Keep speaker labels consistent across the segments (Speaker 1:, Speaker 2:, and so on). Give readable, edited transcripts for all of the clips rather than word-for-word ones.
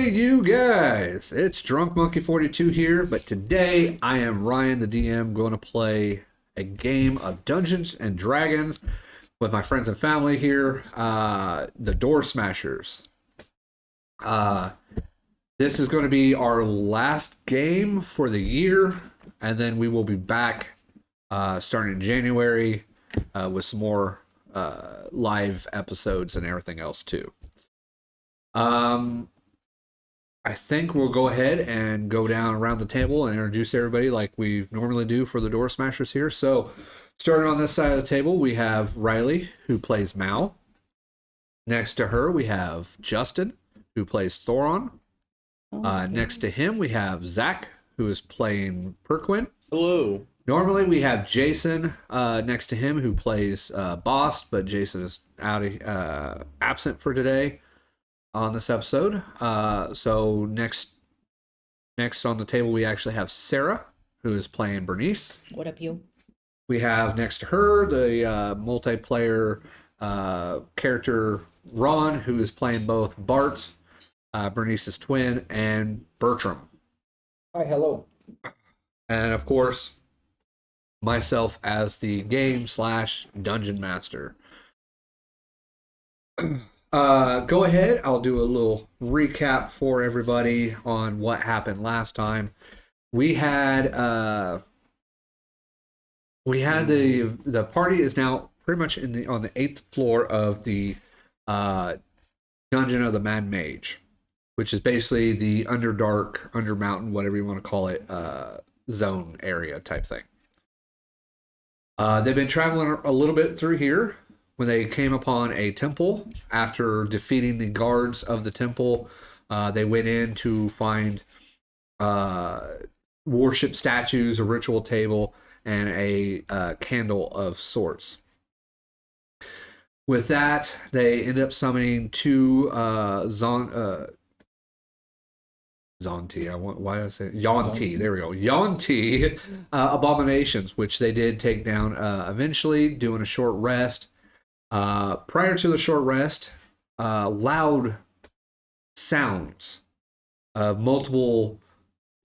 Speaker 1: Howdy, you guys! It's Drunk Monkey 42 here, but today I am Ryan, the DM, going to play a game of Dungeons and Dragons with my friends and family here, the DoorSmashers. This is going to be our last game for the year, and then we will be back starting in January with some more live episodes and everything else too. I think we'll go ahead and go down around the table and introduce everybody like we normally do for the DoorSmashers here. So, starting on this side of the table, we have Riley, who plays Mal. Next to her, we have Justin, who plays Thoron. Next to him, we have Zach, who is playing Priqrin.
Speaker 2: Hello.
Speaker 1: Normally, we have Jason next to him, who plays Bahst, but Jason is absent for today on this episode. So next on the table, we actually have Sarah, who is playing Bernnice.
Speaker 3: What up, you?
Speaker 1: We have next to her the multiplayer character Ron, who is playing both Bart, Bernice's twin, and Bertram.
Speaker 4: Hi, hello.
Speaker 1: And of course, myself as the game/dungeon master. Go ahead. I'll do a little recap for everybody on what happened last time. We had the party is now pretty much on the 8th floor of the dungeon of the Mad Mage, which is basically the Underdark, Undermountain, whatever you want to call it, zone area type thing. They've been traveling a little bit through here when they came upon a temple. After defeating the guards of the temple, they went in to find worship statues, a ritual table, and a candle of sorts. With that, they end up summoning two Yuan-ti, there we go. Yuan-ti abominations, which they did take down eventually, doing a short rest. Prior to the short rest, loud sounds of multiple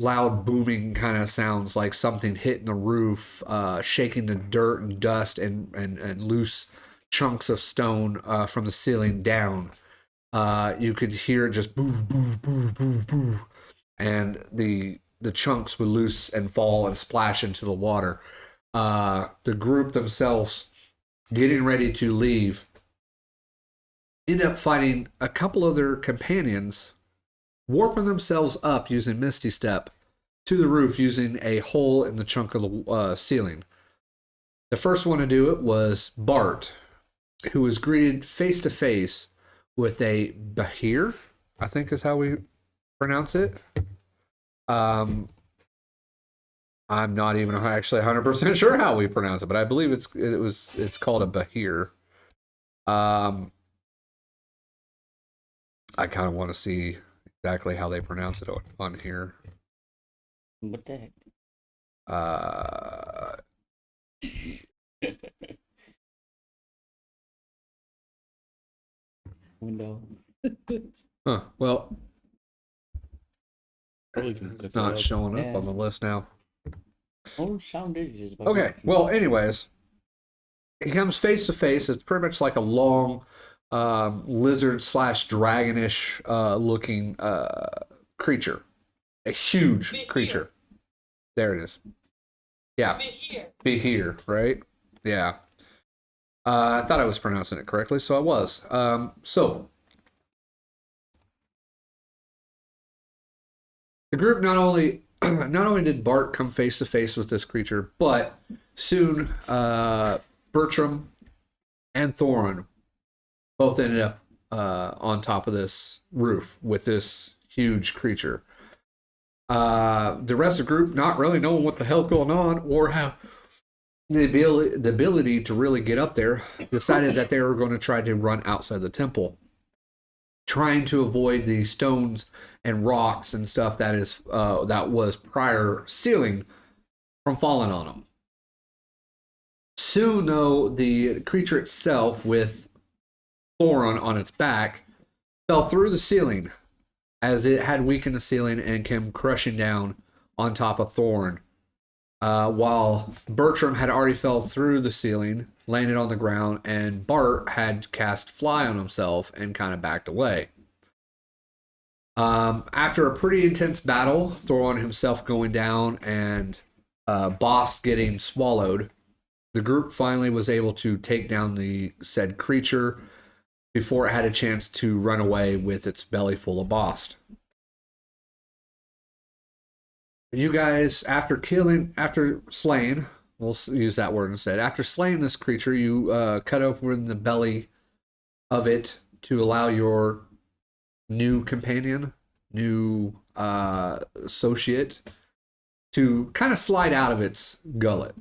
Speaker 1: loud booming kind of sounds, like something hitting the roof, shaking the dirt and dust and loose chunks of stone from the ceiling down. You could hear just boo, boo, boo, boo, boo. And the chunks would loose and fall and splash into the water. The group themselves, getting ready to leave, end up finding a couple of their companions warping themselves up using Misty Step to the roof using a hole in the chunk of the ceiling. The first one to do it was Bart, who was greeted face to face with a Behire, I think is how we pronounce it. I'm not even actually 100% sure how we pronounce it, but I believe it's called a Behire. I kind of want to see exactly how they pronounce it on here.
Speaker 3: What the heck? Window.
Speaker 1: Huh. Well, it's not showing up on the list now.
Speaker 3: Oh, sounded.
Speaker 1: Okay. Well, anyways, he comes face to face. It's pretty much like a long lizard/dragonish looking creature, a huge creature. There it is. Yeah, Behire, right? Yeah. I thought I was pronouncing it correctly, so I was. So the group not only did Bart come face to face with this creature, but soon Bertram and Thoron both ended up on top of this roof with this huge creature. The rest of the group, not really knowing what the hell's going on or how the ability to really get up there, decided that they were going to try to run outside the temple, trying to avoid the stones and rocks and stuff that was prior ceiling from falling on them. Soon, though, the creature itself, with Thoron on its back, fell through the ceiling as it had weakened the ceiling and came crushing down on top of Thoron. While Bertram had already fell through the ceiling, landed on the ground, and Bart had cast Fly on himself and kind of backed away. After a pretty intense battle, Thoron himself going down and Bahst getting swallowed, the group finally was able to take down the said creature before it had a chance to run away with its belly full of Bahst. You guys, after slaying, we'll use that word instead. After slaying this creature, you cut open the belly of it to allow your new companion, new associate, to kind of slide out of its gullet,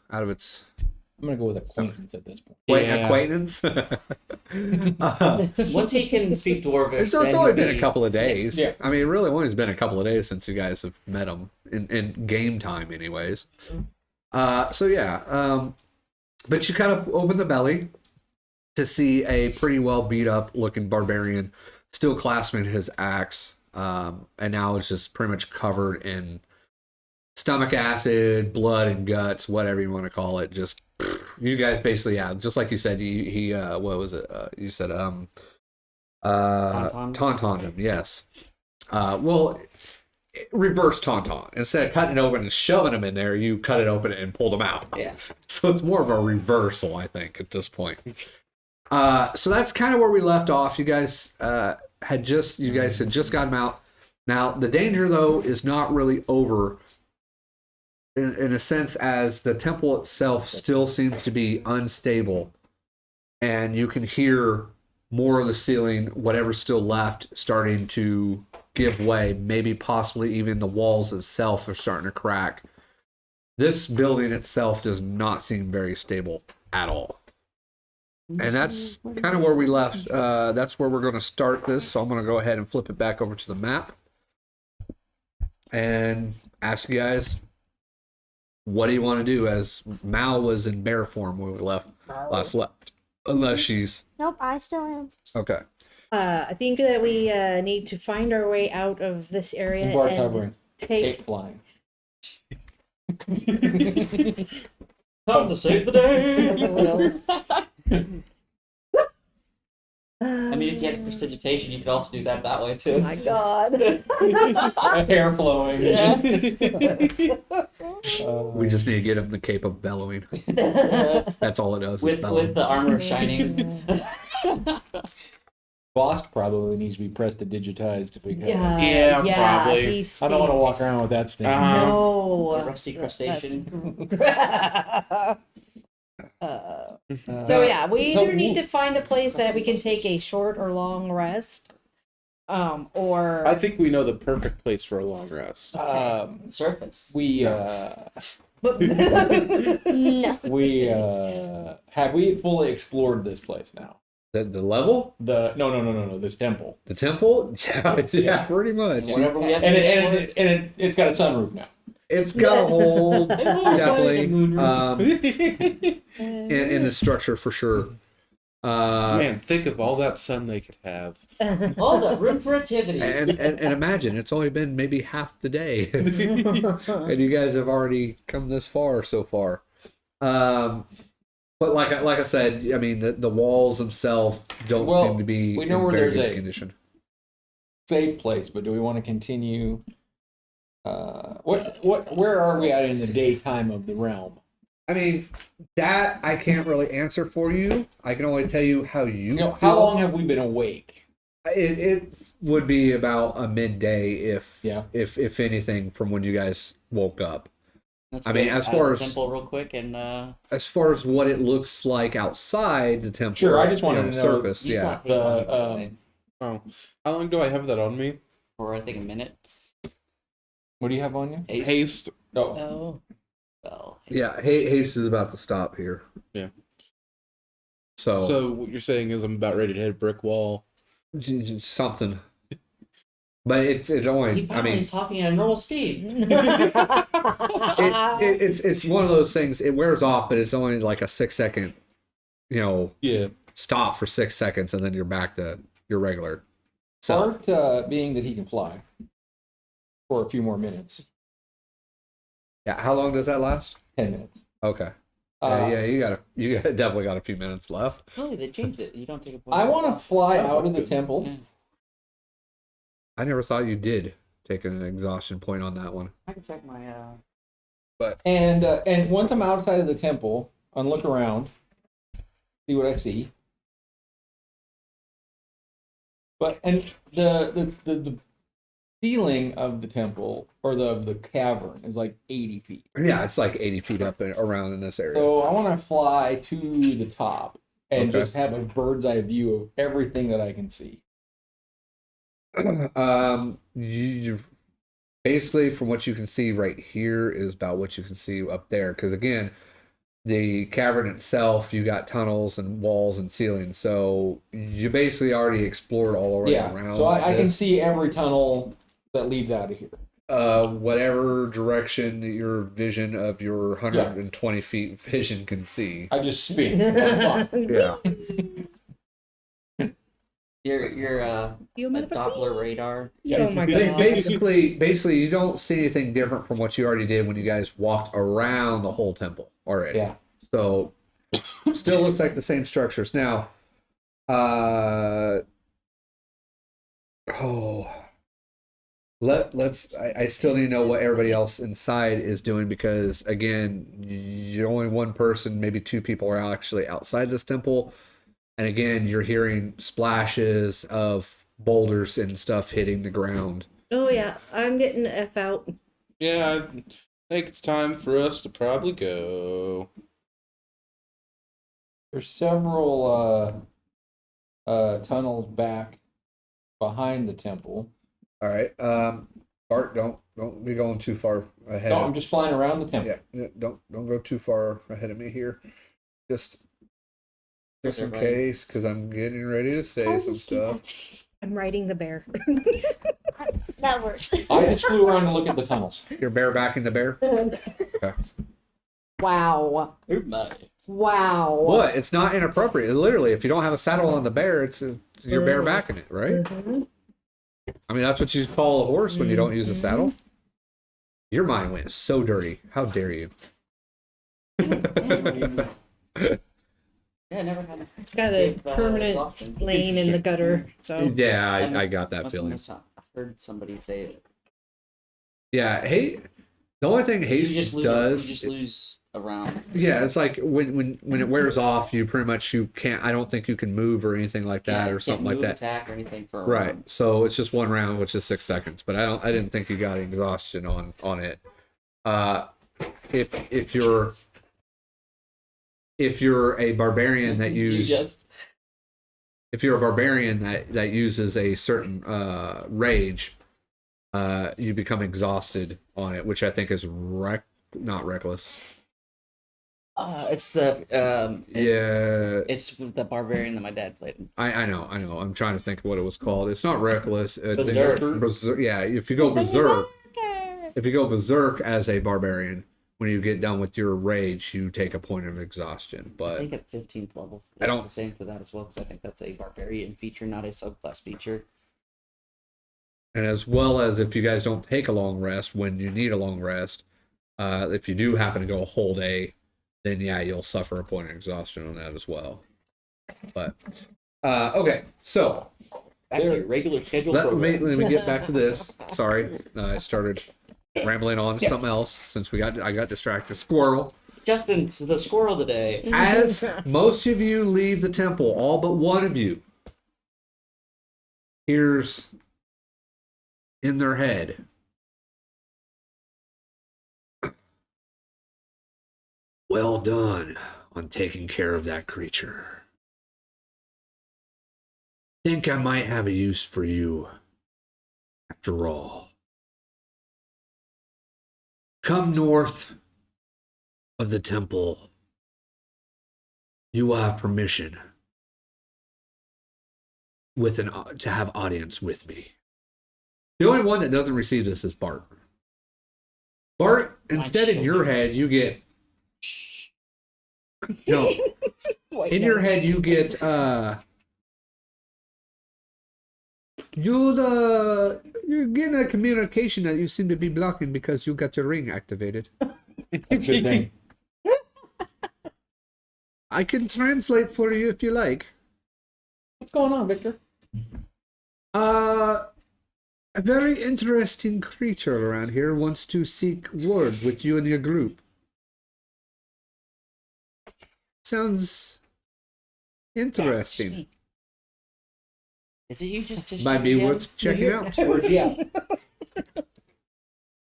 Speaker 1: out of its...
Speaker 2: I'm gonna go with acquaintance at this point.
Speaker 1: Acquaintance.
Speaker 3: Once he can speak Dwarvish,
Speaker 1: It's only been a couple of days. Yeah. I mean, it really only has been a couple of days since you guys have met him in game time, anyways. So yeah, but you kind of open the belly to see a pretty well beat up looking barbarian still clasping his axe, and now it's just pretty much covered in stomach acid, blood, and guts, whatever you want to call it. Just you guys basically, yeah, just like you said, he what was it? You said tauntauned him, yes. Well, reverse tauntaun. Instead of cutting it open and shoving him in there, you cut it open and pulled him out.
Speaker 3: Yeah.
Speaker 1: So it's more of a reversal, I think, at this point. So that's kind of where we left off. You guys had just gotten him out. Now the danger though is not really over. In a sense, as the temple itself still seems to be unstable, and you can hear more of the ceiling, whatever's still left, starting to give way. Maybe possibly even the walls itself are starting to crack. This building itself does not seem very stable at all. And that's kind of where we left. That's where we're going to start this. So I'm going to go ahead and flip it back over to the map and ask you guys, what do you want to do? As Mal was in bear form when we left last. Unless she's...
Speaker 4: Nope, I still am.
Speaker 1: Okay.
Speaker 5: I think that we need to find our way out of this area
Speaker 2: Bar
Speaker 5: and
Speaker 2: covering.
Speaker 5: take...
Speaker 2: Cape flying.
Speaker 3: Time to save the day. I mean, if you had prestidigitation, you could also do that way too.
Speaker 5: Oh my god.
Speaker 2: Hair flowing.
Speaker 3: Yeah.
Speaker 1: We just need to get him the cape of bellowing. That's all it does.
Speaker 3: With the armor shining.
Speaker 2: Bahst probably needs to be prestidigitized because
Speaker 5: Yeah,
Speaker 6: probably.
Speaker 5: he
Speaker 2: I don't want to walk
Speaker 5: stinks.
Speaker 2: around with that sting.
Speaker 5: No.
Speaker 3: Rusty crustacean.
Speaker 5: So yeah, we either need to find a place that we can take a short or long rest, or
Speaker 6: I think we know the perfect place for a long rest.
Speaker 3: Surface.
Speaker 2: We
Speaker 5: no.
Speaker 2: have we fully explored this place now?
Speaker 1: the level?
Speaker 2: No, this temple.
Speaker 1: The temple? Yeah, pretty much.
Speaker 3: Whatever we have.
Speaker 2: And it's got a sunroof now.
Speaker 1: It's got a hole, definitely,
Speaker 3: Definitely.
Speaker 1: in the structure for sure.
Speaker 6: Man, think of all that sun they could have.
Speaker 3: All the room for activities.
Speaker 1: And imagine, it's only been maybe half the day. And you guys have already come this far so far. But like I said, I mean, the walls themselves don't seem to be
Speaker 2: we know
Speaker 1: in
Speaker 2: where
Speaker 1: very
Speaker 2: there's
Speaker 1: good
Speaker 2: a
Speaker 1: condition.
Speaker 2: Safe place, but do we want to continue? Where are we at in the daytime of the realm?
Speaker 1: I mean, that I can't really answer for you. I can only tell you how you
Speaker 2: How
Speaker 1: feel.
Speaker 2: long have we been awake?
Speaker 1: It would be about a midday, if anything, from when you guys woke up.
Speaker 3: Let's
Speaker 1: I mean,
Speaker 3: go
Speaker 1: as
Speaker 3: out
Speaker 1: far
Speaker 3: of the
Speaker 1: as-
Speaker 3: temple real quick and
Speaker 1: As far as what it looks like outside the temple,
Speaker 2: Sure, I just wanted to know
Speaker 1: surface.
Speaker 3: he's
Speaker 1: Yeah,
Speaker 3: not- he's not away
Speaker 6: Oh, how long do I have that on me?
Speaker 3: for I think a minute.
Speaker 2: What do you have on you?
Speaker 6: Haste.
Speaker 2: Oh,
Speaker 5: Oh.
Speaker 3: Well,
Speaker 1: yeah. Haste is about to stop here.
Speaker 6: Yeah.
Speaker 1: So,
Speaker 6: So what you're saying is I'm about ready to hit a brick wall.
Speaker 1: something. But it only.
Speaker 3: he
Speaker 1: I
Speaker 3: finally
Speaker 1: mean,
Speaker 3: is talking at a normal speed.
Speaker 1: it's one of those things. It wears off, but it's only like a 6 second,
Speaker 6: Yeah.
Speaker 1: stop for 6 seconds, and then you're back to your regular So
Speaker 2: Bart, being that he can fly for a few more minutes,
Speaker 1: yeah, how long does that last?
Speaker 2: 10 minutes.
Speaker 1: Okay.
Speaker 2: Uh,
Speaker 1: Yeah, you definitely got a few minutes left.
Speaker 3: Oh, they changed it. You don't take a point.
Speaker 2: I want to fly
Speaker 6: Oh,
Speaker 2: out of the
Speaker 6: that's good.
Speaker 2: temple.
Speaker 3: Yeah.
Speaker 1: I never thought you did take an exhaustion point on that one.
Speaker 3: I can check my.
Speaker 2: And once I'm outside of the temple, and look around, see what I see. But and the ceiling of the temple or the cavern is like 80 feet.
Speaker 1: Yeah, it's like 80 feet up and around in this area.
Speaker 2: So I want to fly to the top and
Speaker 1: Okay.
Speaker 2: just have a bird's eye view of everything that I can see.
Speaker 1: You basically, from what you can see right here is about what you can see up there. Because again, the cavern itself, you got tunnels and walls and ceilings. So you basically already explored all the way around.
Speaker 2: So I can
Speaker 1: this.
Speaker 2: see every tunnel that leads out of here.
Speaker 1: Whatever direction your vision of your 120 feet vision can see.
Speaker 2: I just spin. Fuck.
Speaker 1: Yeah.
Speaker 3: Your
Speaker 5: You
Speaker 3: a
Speaker 5: motherfucker.
Speaker 3: Doppler radar.
Speaker 5: Oh my
Speaker 1: Ba-
Speaker 5: god.
Speaker 1: basically, you don't see anything different from what you already did when you guys walked around the whole temple already.
Speaker 2: Yeah.
Speaker 1: So, still looks like the same structures. Now, I still need to know what everybody else inside is doing because, again, you're only one person, maybe two people are actually outside this temple. And again, you're hearing splashes of boulders and stuff hitting the ground.
Speaker 5: Oh yeah, I'm getting the F out.
Speaker 6: Yeah, I think it's time for us to probably go.
Speaker 2: There's several tunnels back behind the temple.
Speaker 1: All right. Bart, don't be going too far ahead.
Speaker 2: No, I'm just flying around the temple.
Speaker 1: Yeah, don't go too far ahead of me here. Just in
Speaker 3: Everybody.
Speaker 1: case, because I'm getting ready to say some stuff.
Speaker 5: I'm riding the bear.
Speaker 4: That works.
Speaker 2: I just flew around to look at the tunnels.
Speaker 1: You're barebacking the bear.
Speaker 5: Wow.
Speaker 3: Oh my.
Speaker 5: Wow.
Speaker 1: What? It's not inappropriate. Literally, if you don't have a saddle on the bear, you're barebacking it, right?
Speaker 5: Mhm.
Speaker 1: I mean, that's what you call a horse when you don't use a saddle. Your mind went so dirty. How dare you?
Speaker 3: Yeah, I never had.
Speaker 5: It's got a
Speaker 3: If,
Speaker 5: permanent
Speaker 3: exhaustion.
Speaker 5: lane in the gutter, so
Speaker 1: Yeah,
Speaker 3: I
Speaker 1: I got that
Speaker 3: Must
Speaker 1: feeling.
Speaker 3: have heard somebody say it.
Speaker 1: Yeah, the only thing haste
Speaker 3: You just
Speaker 1: does,
Speaker 3: lose a round.
Speaker 1: yeah, it's like when it wears off, you can't. I don't think you can move or anything like that or something like that.
Speaker 3: Attack or anything for a
Speaker 1: Right.
Speaker 3: round.
Speaker 1: So it's just one round, which is 6 seconds. But I didn't think you got exhaustion on it. If you're a barbarian that if you're a barbarian that uses a certain rage, you become exhausted on it, which I think is not reckless.
Speaker 3: It's the it's the barbarian that my dad played.
Speaker 1: I know. I'm trying to think of what it was called. It's not reckless.
Speaker 3: Berserk.
Speaker 1: Yeah, if you go berserk as a barbarian, when you get done with your rage, you take a point of exhaustion.
Speaker 3: I
Speaker 1: But
Speaker 3: think at 15th level,
Speaker 1: I don't-
Speaker 3: it's the same for that as well because I think that's a barbarian feature, not a subclass feature.
Speaker 1: and as well as if you guys don't take a long rest when you need a long rest, if you do happen to go a whole day, then yeah, you'll suffer a point of exhaustion on that as well. But okay, so
Speaker 3: Back to your regular scheduled
Speaker 1: let
Speaker 3: program.
Speaker 1: me get back to this. Sorry, I started rambling on something else since I got distracted. Squirrel.
Speaker 3: Justin's the squirrel today.
Speaker 1: As most of you leave the temple, all but one of you hears in their head, "Well done on taking care of that creature. Think I might have a use for you after all. Come north of the temple. You will have permission to have audience with me." The only one that doesn't receive this is Bart. Bart, instead in your head, you get no. In your head, you get You're getting a communication that you seem to be blocking because you got your ring activated.
Speaker 2: Good thing.
Speaker 1: I can translate for you if you like.
Speaker 2: What's going on, Victor?
Speaker 1: A very interesting creature around here wants to seek word with you and your group. Sounds interesting.
Speaker 3: Is it you just
Speaker 1: Might be worth checking out.
Speaker 2: Yeah.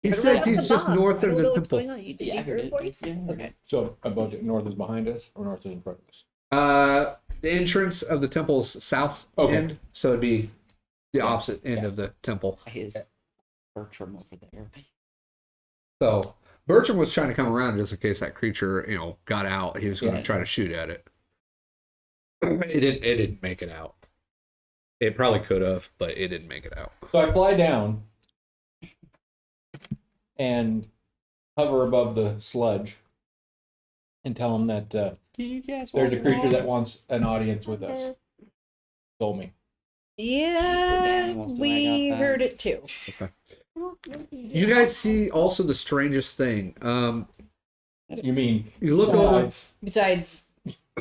Speaker 1: He says he's just north of the
Speaker 5: What's going
Speaker 1: temple.
Speaker 5: on? You, did
Speaker 3: Yeah,
Speaker 5: you
Speaker 3: I
Speaker 5: hear
Speaker 3: heard
Speaker 5: a
Speaker 3: it.
Speaker 5: voice?
Speaker 3: Yeah.
Speaker 5: Okay.
Speaker 2: So about it, north is behind us or north is in front of us?
Speaker 1: The entrance of the temple's south
Speaker 2: Okay.
Speaker 1: end, so it'd be the opposite end of the temple.
Speaker 3: His Bertram over there.
Speaker 1: So Bertram was trying to come around just in case that creature, got out. He was going to
Speaker 3: Yeah.
Speaker 1: try to shoot at it. It didn't make it out. It probably could have, but it didn't make it out.
Speaker 2: So I fly down and hover above the sludge and tell him that there's a creature that wants an audience with us. Told me.
Speaker 5: Yeah,
Speaker 3: Almost when I
Speaker 5: we
Speaker 3: got that.
Speaker 5: heard it too.
Speaker 1: You guys see also the strangest thing.
Speaker 2: You mean
Speaker 1: You look over.
Speaker 5: Besides,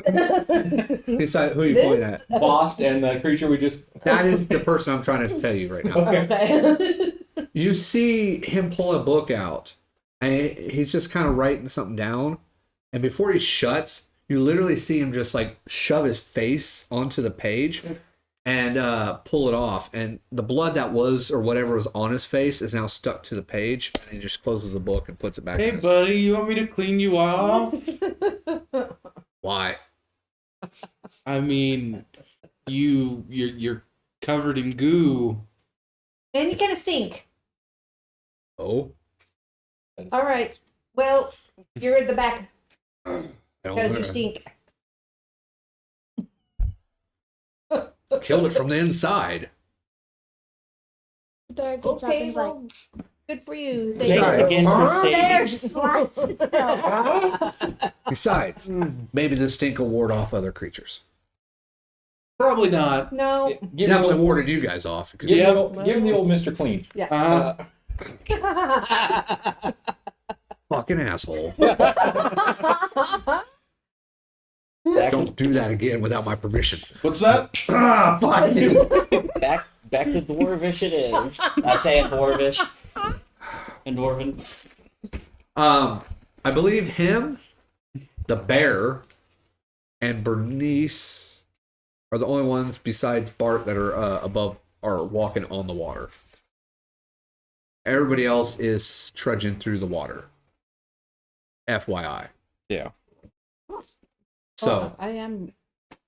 Speaker 1: Beside, who are you pointing at?
Speaker 2: Bahst and the creature we just...
Speaker 1: That is the person I'm trying to tell you right now.
Speaker 5: okay.
Speaker 1: You see him pull a book out, and he's just kind of writing something down. And before he shuts, you literally see him just like shove his face onto the page and pull it off. And the blood that was or whatever was on his face is now stuck to the page. And he just closes the book and puts it back.
Speaker 6: Hey,
Speaker 1: in his...
Speaker 6: buddy, you want me to clean you off?
Speaker 1: Why?
Speaker 6: I mean, you're covered in goo.
Speaker 5: And you kind of stink.
Speaker 1: Oh,
Speaker 5: All right. Well, you're at the back
Speaker 1: I don't
Speaker 5: because you
Speaker 1: know.
Speaker 5: stink.
Speaker 1: Killed it from the inside.
Speaker 4: The door gets up and
Speaker 5: Okay,
Speaker 4: is like,
Speaker 5: well, good for you.
Speaker 3: Thanks
Speaker 1: Sorry.
Speaker 3: again for
Speaker 4: there
Speaker 3: saving.
Speaker 4: slaps itself.
Speaker 1: Besides, maybe this stink will ward off other creatures.
Speaker 6: Probably not.
Speaker 5: No.
Speaker 2: Give
Speaker 1: Definitely
Speaker 2: him the,
Speaker 1: warded you guys off.
Speaker 2: give him the old- give him the old Mr. Clean.
Speaker 5: Yeah.
Speaker 1: Fucking asshole. Don't do that again without my permission.
Speaker 6: What's that?
Speaker 1: Ah, fuck you.
Speaker 3: Back to Dwarvish it is. I say it Dwarvish. And Dwarven.
Speaker 1: I believe him, the bear, and Bernnice are the only ones besides Bart that are above or walking on the water. Everybody else is trudging through the water. FYI.
Speaker 6: Yeah.
Speaker 1: So
Speaker 5: I am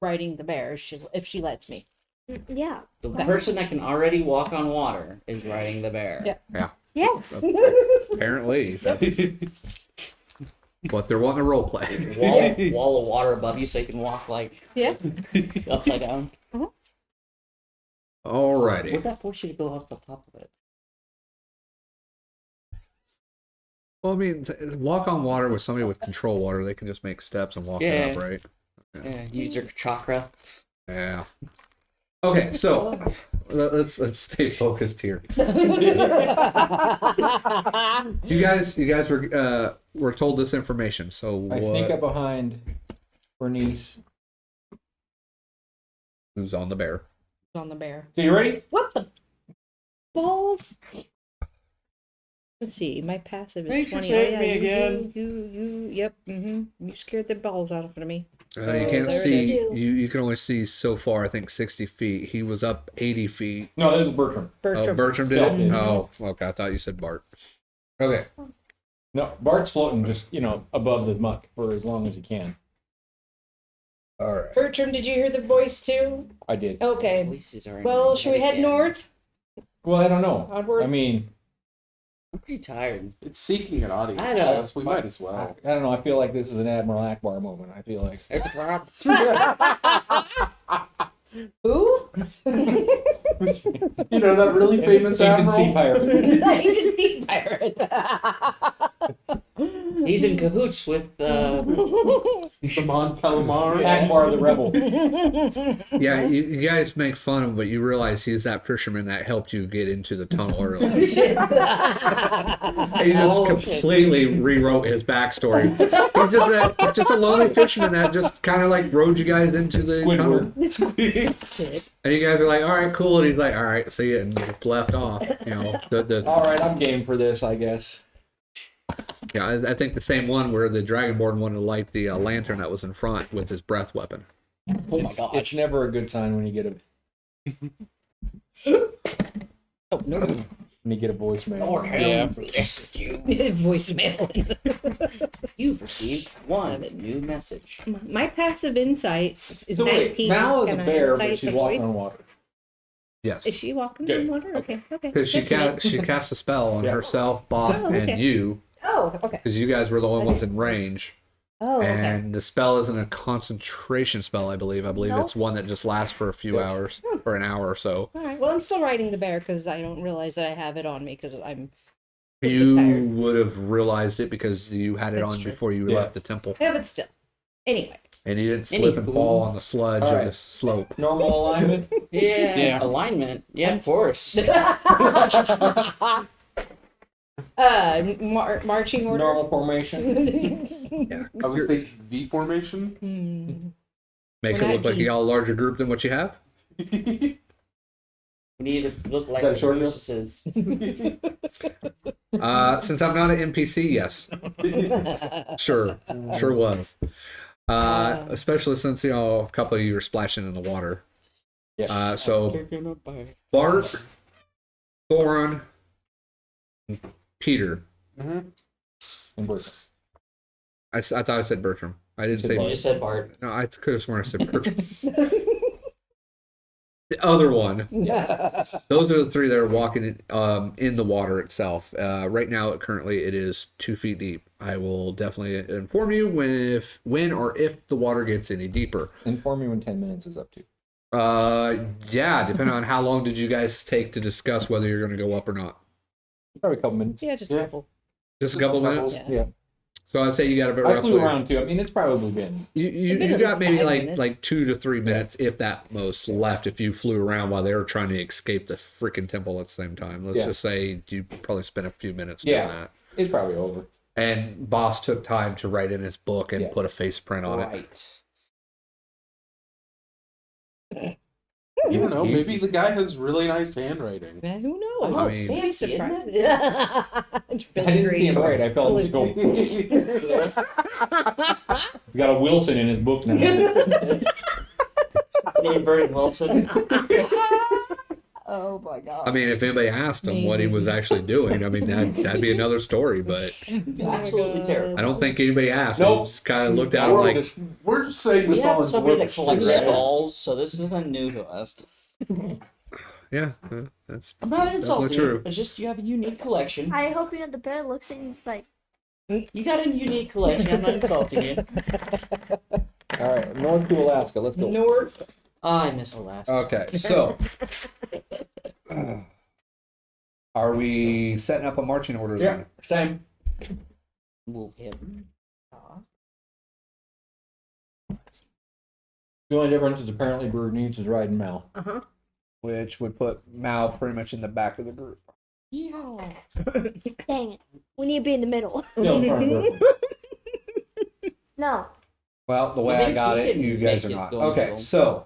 Speaker 5: riding the bear if she lets me.
Speaker 4: Yeah.
Speaker 3: The person that can already walk on water is riding the bear.
Speaker 5: Yeah.
Speaker 4: Yes.
Speaker 1: apparently that's what they're wanting to role play.
Speaker 3: Wall of water above you so you can walk like
Speaker 5: Yeah.
Speaker 3: upside down.
Speaker 1: Alrighty.
Speaker 3: Would that force you to go up the top of it?
Speaker 1: Well, I mean, walk on water with somebody with control water, they can just make steps and walk it up, right?
Speaker 3: Yeah, use your chakra.
Speaker 1: Yeah. Okay, so let's stay focused here. You guys were told this information, so
Speaker 2: I sneak up behind Bernice.
Speaker 1: who's on the bear?
Speaker 5: On the bear.
Speaker 2: So you ready?
Speaker 5: What the balls? Let's see. My passive is
Speaker 3: Thanks for
Speaker 5: 20.
Speaker 3: saving me again.
Speaker 5: Yep. You scared the balls out of me.
Speaker 1: You
Speaker 5: there
Speaker 1: can't
Speaker 5: it
Speaker 1: see.
Speaker 4: is.
Speaker 1: You can only see so far. I think 60 feet. He was up 80 feet.
Speaker 2: No, this is Bertram.
Speaker 5: Bertram.
Speaker 1: Oh, Bertram did
Speaker 2: Stealth
Speaker 1: it.
Speaker 2: did.
Speaker 1: Oh, okay. I thought you said Bart. Okay.
Speaker 2: No, Bart's floating just, above the muck for as long as he can.
Speaker 1: All right.
Speaker 5: Bertram, did you hear the voice too?
Speaker 2: I did.
Speaker 5: Okay.
Speaker 3: Voices are in
Speaker 5: Well,
Speaker 3: my
Speaker 5: should we
Speaker 3: head
Speaker 5: head
Speaker 3: again.
Speaker 5: north?
Speaker 2: Well, I don't know.
Speaker 5: Onward?
Speaker 2: I mean,
Speaker 3: I'm pretty tired.
Speaker 6: It's seeking an audience.
Speaker 3: I know.
Speaker 6: Yes, we might as
Speaker 2: I
Speaker 6: well.
Speaker 2: don't know. I feel like this is an Admiral Akbar moment. I feel like.
Speaker 3: It's a trap.
Speaker 5: Who?
Speaker 6: You know that really famous
Speaker 2: Even sea
Speaker 6: admiral?
Speaker 2: pirate.
Speaker 5: You can see pirate.
Speaker 3: He's in cahoots with
Speaker 6: The Mon Calamari.
Speaker 2: Akbar the Rebel.
Speaker 1: Yeah, you guys make fun of him, but you realize he's that fisherman that helped you get into the tunnel earlier. He just completely rewrote his backstory. He's just a lonely fisherman that just kind of like rode you guys into the tunnel.
Speaker 5: Shit.
Speaker 1: And you guys are like, all right, cool. And he's like, all right, see it, and just left off. You know,
Speaker 2: All right, I'm game for this, I guess.
Speaker 1: yeah, I think the same one where the Dragonborn wanted to light the lantern that was in front with his breath weapon.
Speaker 3: Oh my god.
Speaker 2: It's never a good sign when you get a
Speaker 3: Oh no.
Speaker 2: when you get a voicemail.
Speaker 3: Lord
Speaker 6: Yeah.
Speaker 3: bless you.
Speaker 5: Voicemail.
Speaker 3: You've received one new message.
Speaker 5: My passive insight is
Speaker 2: So wait,
Speaker 5: 19.
Speaker 2: Mal is a
Speaker 5: Can I
Speaker 2: bear,
Speaker 5: insight
Speaker 2: but she's
Speaker 5: the
Speaker 2: walking
Speaker 5: voice?
Speaker 2: on water.
Speaker 1: Yes.
Speaker 5: Is she walking
Speaker 2: Good.
Speaker 5: on water? Okay.
Speaker 1: Because she
Speaker 5: Good to know.
Speaker 1: cast a spell on
Speaker 2: Yeah.
Speaker 1: herself, Bahst,
Speaker 5: Oh, okay.
Speaker 1: and you,
Speaker 5: Oh, okay.
Speaker 1: because you guys were the only ones in range.
Speaker 5: Oh, okay.
Speaker 1: And the spell isn't a concentration spell, I believe. I believe
Speaker 4: Nope.
Speaker 1: it's one that just lasts for a few hours or an hour or so.
Speaker 5: All right. Well, I'm still riding the bear because I don't realize that I have it on me because I'm
Speaker 1: You
Speaker 5: tired.
Speaker 1: would have realized it because you had it
Speaker 5: That's
Speaker 1: on
Speaker 5: true.
Speaker 1: before you
Speaker 2: Yeah.
Speaker 1: left the temple.
Speaker 5: Yeah, but still. Anyway.
Speaker 1: And you didn't slip and
Speaker 3: Anywho.
Speaker 1: fall on the sludge
Speaker 2: All
Speaker 1: or
Speaker 2: right.
Speaker 1: the slope.
Speaker 2: Normal alignment.
Speaker 3: Yeah.
Speaker 6: Yeah.
Speaker 3: Alignment. Yeah, of course.
Speaker 5: Marching order.
Speaker 2: Normal formation.
Speaker 1: Yeah.
Speaker 6: I was thinking V formation.
Speaker 1: Make
Speaker 5: We're
Speaker 1: it
Speaker 5: not
Speaker 1: look like you got a larger group than what you have.
Speaker 3: We need to look like
Speaker 2: Is that a short
Speaker 3: Bruce's.
Speaker 1: Since I'm not an NPC, yes. Sure was. Especially since, a couple of you are splashing in the water.
Speaker 2: Yes.
Speaker 1: So Bart, Thoron, and Peter.
Speaker 2: And Bertram.
Speaker 1: I thought I said Bertram. I didn't say
Speaker 3: You
Speaker 2: Bart.
Speaker 3: just said Bart.
Speaker 1: No, I could have sworn I said Bertram. The other one. Those are the three that are walking in the water itself. Right now, currently, it is 2 feet deep. I will definitely inform you when or if the water gets any deeper.
Speaker 2: Inform me when 10 minutes is up to.
Speaker 1: Yeah, depending on how long did you guys take to discuss whether you're going to go up or not.
Speaker 2: Probably a couple minutes.
Speaker 5: Yeah, just a couple.
Speaker 1: Just a couple minutes.
Speaker 5: Yeah.
Speaker 2: Yeah.
Speaker 1: So I'd say you got a bit
Speaker 2: I
Speaker 1: roughly.
Speaker 2: flew around too. I mean, it's probably been.
Speaker 1: You
Speaker 5: been at
Speaker 1: got
Speaker 5: least
Speaker 1: maybe
Speaker 5: 5
Speaker 1: like
Speaker 5: minutes.
Speaker 1: 2 to 3 minutes, if that most, left if you flew around while they were trying to escape the freaking temple at the same time. Let's
Speaker 2: Yeah.
Speaker 1: just say you probably spent a few minutes doing
Speaker 2: Yeah.
Speaker 1: that.
Speaker 2: It's probably over.
Speaker 1: And Boss took time to write in his book and
Speaker 2: Yeah.
Speaker 1: put a face print on it.
Speaker 3: Right.
Speaker 6: You don't know. Maybe the guy has really nice handwriting.
Speaker 5: Yeah, who knows?
Speaker 3: I know,
Speaker 1: I
Speaker 3: it's
Speaker 1: mean-
Speaker 3: fancy, isn't
Speaker 5: Surprised.
Speaker 3: it?
Speaker 5: Yeah. It's
Speaker 2: I
Speaker 5: really
Speaker 2: didn't
Speaker 5: great.
Speaker 2: see him right. I felt him go. He's got a Wilson in his book now.
Speaker 3: Name Vernon Wilson.
Speaker 5: Oh my god.
Speaker 1: I mean, if anybody asked him what he was actually doing, I mean, that'd be another story, but
Speaker 3: Absolutely terrible.
Speaker 1: I don't think anybody asked.
Speaker 2: Nope.
Speaker 1: He just kind of looked at him like,
Speaker 6: We're just saying
Speaker 3: We
Speaker 6: this all
Speaker 3: have
Speaker 6: in
Speaker 3: somebody that
Speaker 6: groups,
Speaker 3: collects
Speaker 6: too, right?
Speaker 3: skulls, so this isn't new to us.
Speaker 1: yeah, that's
Speaker 3: I'm not insulting
Speaker 1: true.
Speaker 3: you. It's just you have a unique collection.
Speaker 4: I hope the bear looks and he's like,
Speaker 3: You got a unique collection. I'm not insulting you.
Speaker 2: All right, north to Alaska. Let's go.
Speaker 5: North.
Speaker 3: I miss Alaska.
Speaker 1: Okay, so are we setting up a marching order
Speaker 2: Yeah,
Speaker 1: then?
Speaker 2: same.
Speaker 3: Move him.
Speaker 2: The only difference is apparently Bernnice is riding Mal.
Speaker 1: Which would put Mal pretty much in the back of the group.
Speaker 3: Yeah.
Speaker 4: dang it. We need to be in the middle.
Speaker 2: No, in front of Bertram.
Speaker 4: No.
Speaker 1: Well, the way
Speaker 3: Well,
Speaker 1: I got
Speaker 3: he
Speaker 1: it,
Speaker 3: didn't
Speaker 1: you guys are
Speaker 3: make it
Speaker 1: not.
Speaker 3: go
Speaker 1: Okay,
Speaker 3: middle.
Speaker 1: so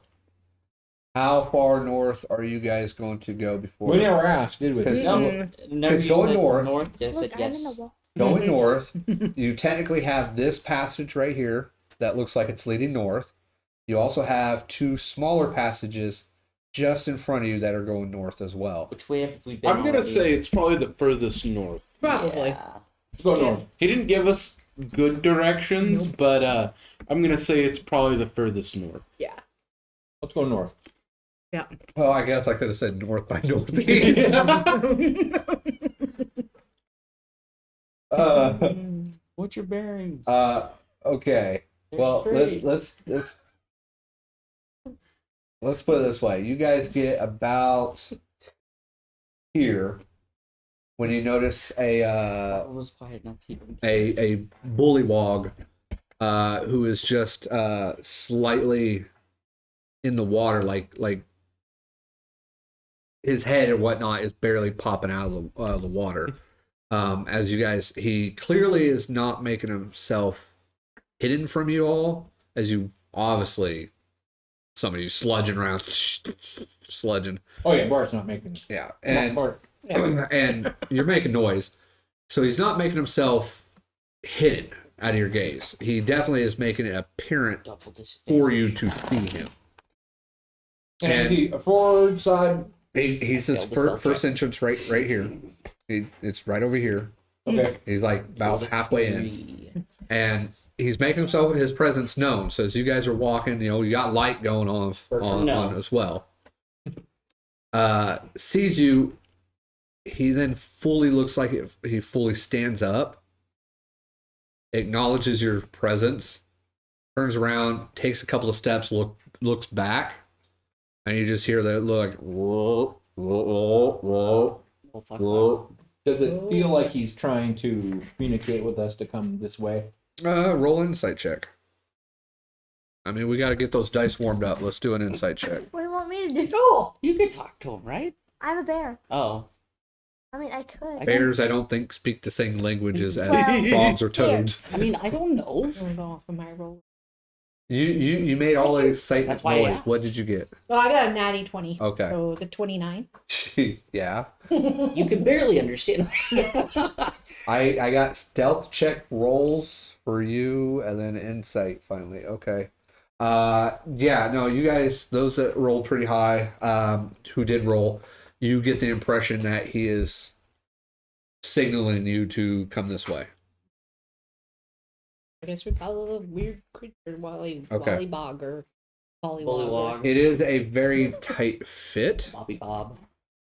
Speaker 1: how far north are you guys going to go before?
Speaker 2: We never asked, did we?
Speaker 1: Because-
Speaker 3: No,
Speaker 5: Mm.
Speaker 3: never
Speaker 1: It's
Speaker 3: you
Speaker 1: going
Speaker 3: said
Speaker 1: north.
Speaker 3: North. Yes,
Speaker 4: Look, I'm in the
Speaker 3: yes.
Speaker 4: wall.
Speaker 1: Going north, you technically have this passage right here that looks like it's leading north. You also have 2 smaller passages just in front of you that are going north as well.
Speaker 3: Which way have we been?
Speaker 6: I'm gonna
Speaker 3: already?
Speaker 6: say it's probably the furthest north.
Speaker 5: Probably.
Speaker 3: Yeah.
Speaker 2: Let's go north.
Speaker 6: He didn't give us good directions, but I'm gonna say it's probably the furthest north.
Speaker 5: Yeah.
Speaker 2: Let's go north.
Speaker 1: Well, I guess I could have said north by northeast.
Speaker 3: What's your bearing?
Speaker 1: Okay. Well, let's put it this way. You guys get about here, when you notice
Speaker 3: It was quiet enough.
Speaker 1: a bullywug who is just slightly in the water, like his head and whatnot is barely popping out of the water. As you guys, he clearly is not making himself hidden from you all, as you obviously, some of you sludging around, sludging.
Speaker 2: Oh yeah, Bart's not making.
Speaker 1: Yeah, and
Speaker 2: Bart. Yeah.
Speaker 1: and you're making noise, so he's not making himself hidden out of your gaze. He definitely is making it apparent for you to see him.
Speaker 2: And he, forward side.
Speaker 1: He's his first entrance right here. It's right over here.
Speaker 2: Okay.
Speaker 1: He's like about halfway in, and he's making himself his presence known. So as you guys are walking, you got light going on as well. Sees you. He then fully looks like he fully stands up, acknowledges your presence, turns around, takes a couple of steps, looks back, and you just hear that look. Whoa, whoa, whoa, whoa.
Speaker 2: Does it feel like he's trying to communicate with us to come this way?
Speaker 1: Roll an insight check. I mean, we got to get those dice warmed up. Let's do an insight check.
Speaker 4: What do you want me to do?
Speaker 3: Oh, you could talk to him, right?
Speaker 4: I'm a bear.
Speaker 3: Oh.
Speaker 4: I mean, I could.
Speaker 1: Bears, I don't think, speak the same languages as
Speaker 4: Well,
Speaker 1: frogs or toads.
Speaker 3: I mean, I don't know.
Speaker 5: I'm going off of my roll.
Speaker 1: You made all the excitement
Speaker 3: That's why I
Speaker 1: noise.
Speaker 3: asked.
Speaker 1: What did you get?
Speaker 5: Well, I got a natty 20.
Speaker 1: Okay.
Speaker 5: So the 29.
Speaker 1: Jeez, yeah.
Speaker 3: You can barely understand.
Speaker 1: I got stealth check rolls for you, and then insight finally. Okay. Yeah, no, you guys, those that rolled pretty high, who did roll, you get the impression that he is signaling you to come this way.
Speaker 5: I guess we follow the weird creature,
Speaker 1: Okay.
Speaker 5: Wollybog or Pollywog.
Speaker 3: Bullywug.
Speaker 1: It is a very tight fit
Speaker 3: Bobby Bob.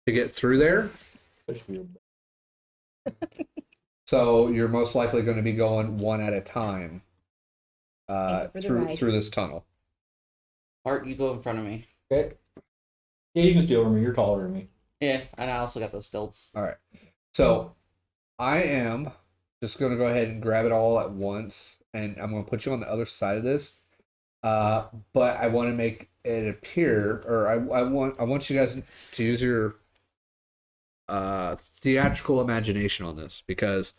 Speaker 1: to get through there. So you're most likely going to be going one at a time
Speaker 5: Thank you for the ride.
Speaker 1: through this tunnel.
Speaker 3: Art, you go in front of me.
Speaker 2: Okay. Yeah, you can steal over me. You're taller than me.
Speaker 3: Yeah, and I also got those stilts.
Speaker 1: All right. So I am just going to go ahead and grab it all at once, and I'm going to put you on the other side of this. But I want to make it appear, or I want you guys to use your theatrical imagination on this, because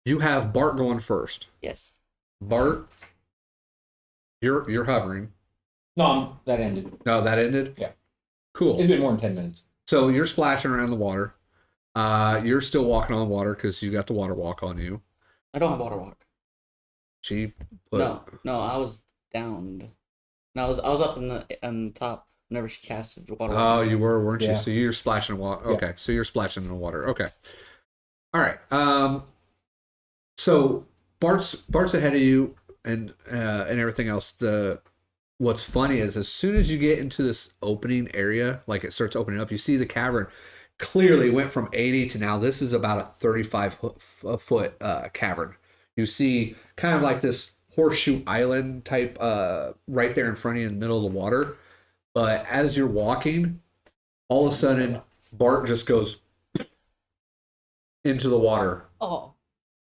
Speaker 1: you have Bart going first.
Speaker 3: Yes.
Speaker 1: Bart, you're hovering.
Speaker 2: No, that ended.
Speaker 1: No, that ended?
Speaker 2: Yeah.
Speaker 1: Cool.
Speaker 2: It's been more than 10 minutes.
Speaker 1: So you're splashing around the water. You're still walking on water because you got the water walk on you.
Speaker 3: I don't have water walk.
Speaker 1: She put...
Speaker 3: No, I was downed. No, I was up in the top whenever she casted the water
Speaker 1: Oh,
Speaker 3: walk.
Speaker 1: you were, weren't you?
Speaker 2: Yeah.
Speaker 1: So you're splashing in water.
Speaker 2: Yeah.
Speaker 1: Okay, so you're splashing in the water. Okay. All right. So Bart's ahead of you, and everything else. What's funny is as soon as you get into this opening area, like it starts opening up, you see the cavern clearly went from 80 to now this is about a 35-foot cavern. You see kind of like this horseshoe island type right there in front of you in the middle of the water. But as you're walking, all of a sudden, Bart just goes into the water
Speaker 5: Oh.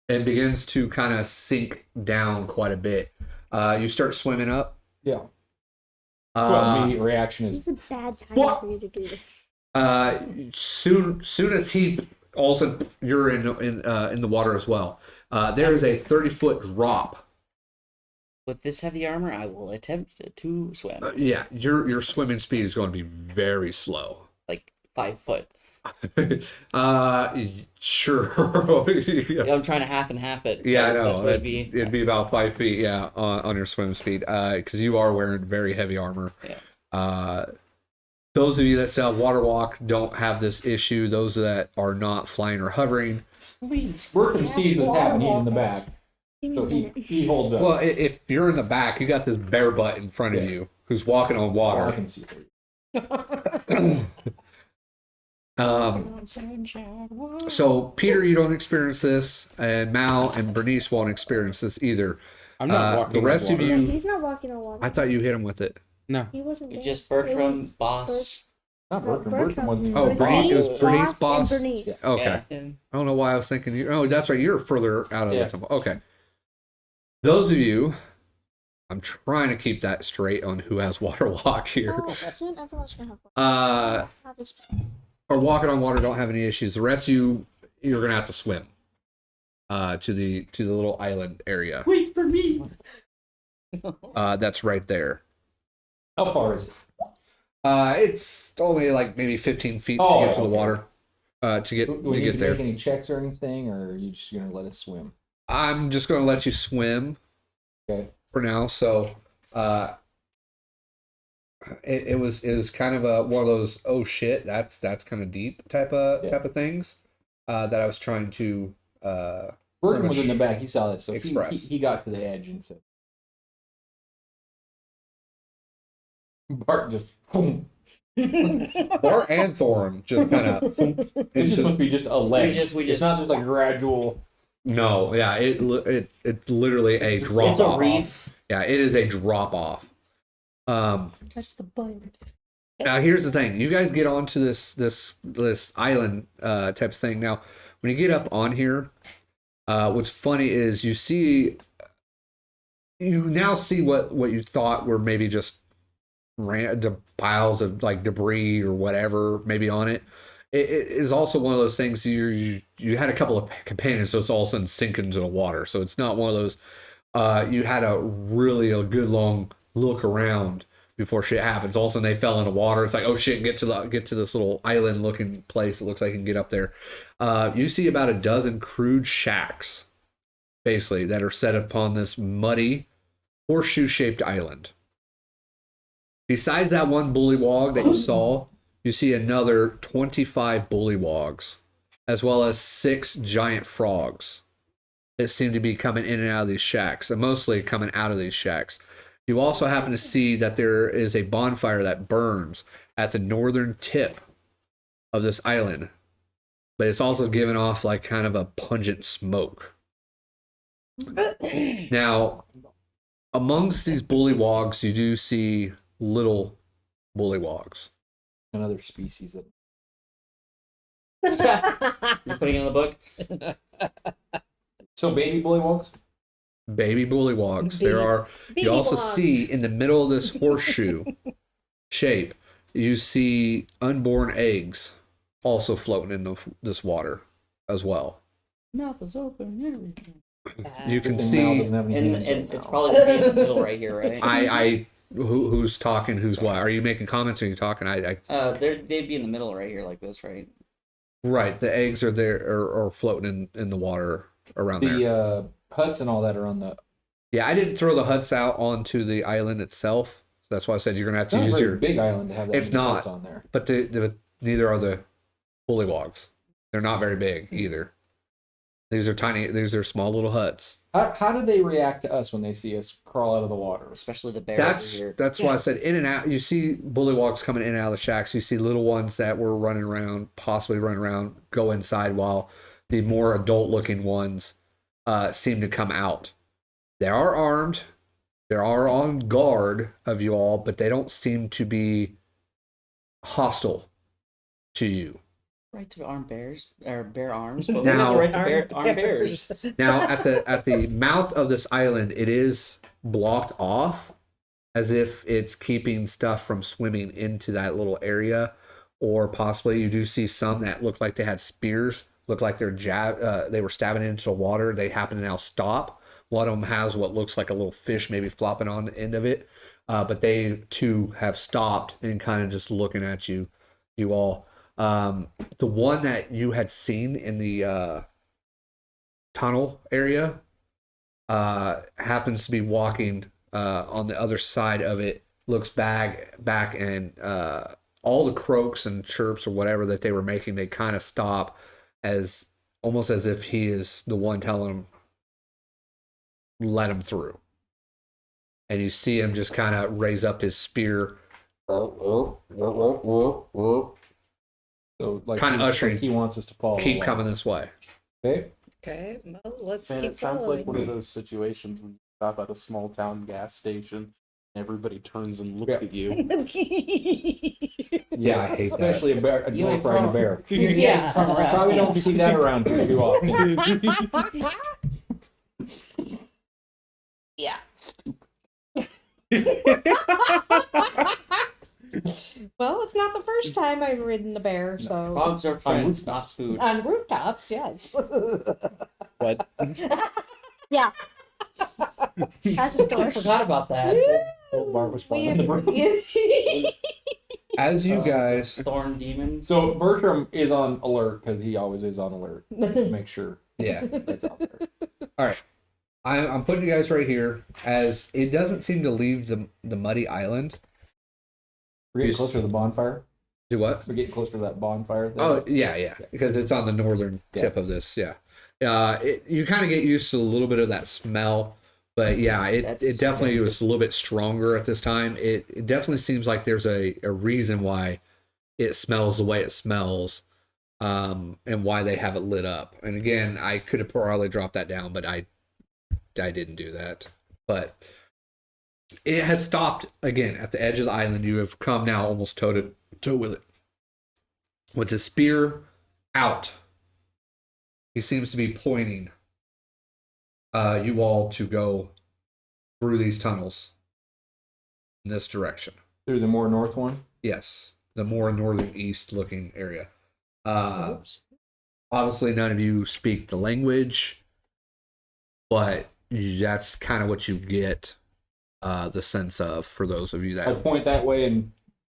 Speaker 1: and begins to kind of sink down quite a bit. You start swimming up.
Speaker 2: Yeah. Well, immediate reaction
Speaker 4: It's
Speaker 2: is
Speaker 4: a bad time
Speaker 1: What?
Speaker 4: for you to do this.
Speaker 1: Soon as he, all of a sudden, you're in the water as well. There is a 30-foot drop.
Speaker 3: With this heavy armor, I will attempt to swim.
Speaker 1: Yeah, your swimming speed is going to be very slow.
Speaker 3: Like 5 foot.
Speaker 1: Sure.
Speaker 3: Yeah, I'm trying to half and half it. So
Speaker 1: Yeah, I know.
Speaker 3: That's what
Speaker 1: It'd be about 5 feet, yeah, on your swim speed, because you are wearing very heavy armor.
Speaker 3: Yeah.
Speaker 1: Those of you that still have water walk don't have this issue. Those that are not flying or hovering.
Speaker 2: Bertram sees what's happening. He's in the back,
Speaker 4: Give me
Speaker 2: so
Speaker 4: a minute.
Speaker 2: he holds up.
Speaker 1: Well, if you're in the back, you got this bare butt in front of
Speaker 2: Yeah.
Speaker 1: you who's walking on
Speaker 2: I
Speaker 1: water.
Speaker 2: can see it.
Speaker 1: So Peter, you don't experience this, and Mal and Bernice won't experience this either.
Speaker 6: I'm not walking
Speaker 1: the rest
Speaker 6: on
Speaker 1: of
Speaker 6: water.
Speaker 1: you,
Speaker 4: He's not walking on water.
Speaker 1: I thought you hit him with it.
Speaker 6: No.
Speaker 4: He wasn't there.
Speaker 3: Just
Speaker 4: It
Speaker 3: Bertram,
Speaker 4: was
Speaker 3: Bahst,
Speaker 4: Bert-
Speaker 2: Not Bertram. Bertram wasn't.
Speaker 1: Oh, Bernice. It was Bernice,
Speaker 4: Bahst,
Speaker 1: Bahst.
Speaker 4: and Bernnice.
Speaker 1: Okay.
Speaker 3: Yeah.
Speaker 1: I don't know why I was thinking you. Oh, that's right. You're further out of
Speaker 2: Yeah.
Speaker 1: the temple. Okay. Those of you, I'm trying to keep that straight on who has water walk here.
Speaker 4: Oh, soon everyone's gonna have have this.
Speaker 1: Or walking on water don't have any issues. The rest of you, you're gonna have to swim. To the little island area.
Speaker 3: Wait for me.
Speaker 1: That's right there.
Speaker 2: How far is it?
Speaker 1: It's only like maybe 15 feet
Speaker 2: Oh,
Speaker 1: to get to the
Speaker 2: okay.
Speaker 1: water. To get
Speaker 2: Do we
Speaker 1: to
Speaker 2: need
Speaker 1: get
Speaker 2: to
Speaker 1: there.
Speaker 2: make any checks or anything, or are you just gonna let us swim?
Speaker 1: I'm just gonna let you swim
Speaker 2: Okay.
Speaker 1: for now. So, it was kind of one of those oh shit that's kind of deep type of things that I was trying to
Speaker 2: Bertram was in the back. He saw this, so
Speaker 1: Express.
Speaker 2: he got to the edge and said, "Bart just boom."
Speaker 1: Bart and Thoron just kind of
Speaker 2: It's just must be just a ledge.
Speaker 3: We
Speaker 2: It's
Speaker 3: just-
Speaker 2: not just like gradual.
Speaker 1: no, yeah, it's literally a drop
Speaker 3: It's a
Speaker 1: off.
Speaker 3: reef.
Speaker 1: Yeah, it is a drop off.
Speaker 5: Touch the button.
Speaker 1: Now here's the thing: you guys get onto this island type of thing. Now, when you get up on here, what's funny is you now see what you thought were maybe just piles of like debris or whatever maybe on it. It is also one of those things you had a couple of companions, so it's all of a sudden sink into the water. So it's not one of those. You had a good long look around before shit happens. All of a sudden they fell in the water. It's like, oh shit, get to this little island looking place. It looks like you can get up there. You see about a dozen crude shacks, basically, that are set upon this muddy horseshoe-shaped island. Besides that one bullywug that you saw, you see another 25 bullywugs, as well as 6 giant frogs that seem to be coming in and out of these shacks, and mostly coming out of these shacks. You also happen to see that there is a bonfire that burns at the northern tip of this island, but it's also giving off like kind of a pungent smoke. Now, amongst these bullywugs, you do see little bullywugs.
Speaker 2: Another species that
Speaker 3: You're putting it in the book.
Speaker 2: So baby bullywugs?
Speaker 1: Baby bullywugs. There are.
Speaker 5: Baby
Speaker 1: You also
Speaker 5: bullywugs.
Speaker 1: see in the middle of this horseshoe shape, you see unborn eggs also floating in this water as well.
Speaker 3: Mouth is open and everything.
Speaker 1: You can
Speaker 2: Good thing Mal
Speaker 1: see.
Speaker 2: doesn't have any
Speaker 3: And,
Speaker 2: hands
Speaker 3: and
Speaker 2: right
Speaker 3: it's
Speaker 2: now.
Speaker 3: probably gonna be in the middle right here, right?
Speaker 1: Who's talking? Who's what? Are you making comments? Or are you talking?
Speaker 3: They'd be in the middle right here, like this, right?
Speaker 1: Right. The eggs are there or floating in the water around there.
Speaker 2: The huts and all that are on the.
Speaker 1: Yeah, I didn't throw the huts out onto the island itself. That's why I said you're gonna have
Speaker 2: It's
Speaker 1: to
Speaker 2: not a
Speaker 1: use
Speaker 2: very
Speaker 1: your.
Speaker 2: big island to have that
Speaker 1: It's
Speaker 2: many
Speaker 1: not.
Speaker 2: huts on there.
Speaker 1: But neither are the bullywugs. They're not very big either. These are tiny. These are small little huts.
Speaker 2: How did they react to us when they see us crawl out of the water?
Speaker 3: Especially the bear
Speaker 1: That's
Speaker 3: over here.
Speaker 1: that's why I said in and out. You see bullywugs coming in and out of the shacks. You see little ones that were running around, possibly running around, go inside, while the more adult-looking ones seem to come out. They are armed. They are on guard of you all, but they don't seem to be hostile to you.
Speaker 3: Right to arm bears or bear arms, but we
Speaker 1: Now-
Speaker 3: have the right to arm bears.
Speaker 1: Now, at the mouth of this island, it is blocked off, as if it's keeping stuff from swimming into that little area, or possibly you do see some that look like they had spears, look like they were stabbing into the water. They happen to now stop. One of them has what looks like a little fish, maybe flopping on the end of it, but they too have stopped and kind of just looking at you all. The one that you had seen in the tunnel area happens to be walking on the other side of it, looks back and all the croaks and chirps or whatever that they were making, they kind of stop, as almost as if he is the one telling them, let him through. And you see him just kind of raise up his spear,
Speaker 2: So like
Speaker 1: Kinda ushering-
Speaker 2: he wants us to follow.
Speaker 1: keep
Speaker 2: along.
Speaker 1: coming this way.
Speaker 2: Okay.
Speaker 5: Okay, well, let's
Speaker 6: Man,
Speaker 5: keep
Speaker 6: it sounds
Speaker 5: going.
Speaker 6: like one of those situations when you stop at a small town gas station Everybody turns and looks at you.
Speaker 1: Yeah, I hate
Speaker 2: Especially a bear, a
Speaker 3: You
Speaker 2: dwarf
Speaker 3: ain't
Speaker 2: riding a
Speaker 3: from-
Speaker 2: bear.
Speaker 5: Yeah.
Speaker 3: Turn around.
Speaker 2: Probably don't see that around too often.
Speaker 5: Yeah. Well, it's not the first time I've ridden a bear, so
Speaker 3: Dogs are friends, not food.
Speaker 5: on rooftops, yes.
Speaker 6: What?
Speaker 4: Yeah. That's a
Speaker 3: I
Speaker 4: story.
Speaker 3: forgot about that.
Speaker 2: Old Bart was
Speaker 5: We-
Speaker 2: flying the bird.
Speaker 1: As you guys,
Speaker 3: Thorn demons.
Speaker 2: So Bertram is on alert because he always is on alert to make sure
Speaker 1: yeah.
Speaker 2: it's out there.
Speaker 1: All right, I'm putting you guys right here, as it doesn't seem to leave the muddy island.
Speaker 2: We're getting
Speaker 1: You
Speaker 2: closer to the bonfire.
Speaker 1: Do what?
Speaker 2: We're getting closer to that bonfire thing.
Speaker 1: Oh yeah, because it's on the northern tip of this. Yeah, you kind of get used to a little bit of that smell, but yeah, it definitely
Speaker 3: That's
Speaker 1: was a little bit stronger at this time. It definitely seems like there's a reason why it smells the way it smells, and why they have it lit up. And again, I could have probably dropped that down, but I didn't do that. But it has stopped again at the edge of the island. You have come now almost toe to toe with it. With his spear out, he seems to be pointing you all to go through these tunnels in this direction.
Speaker 2: Through the more north one.
Speaker 1: Yes, the more northern east looking area. Obviously, none of you speak the language, but that's kind of what you get the sense of for those of you that.
Speaker 2: I'll point that way and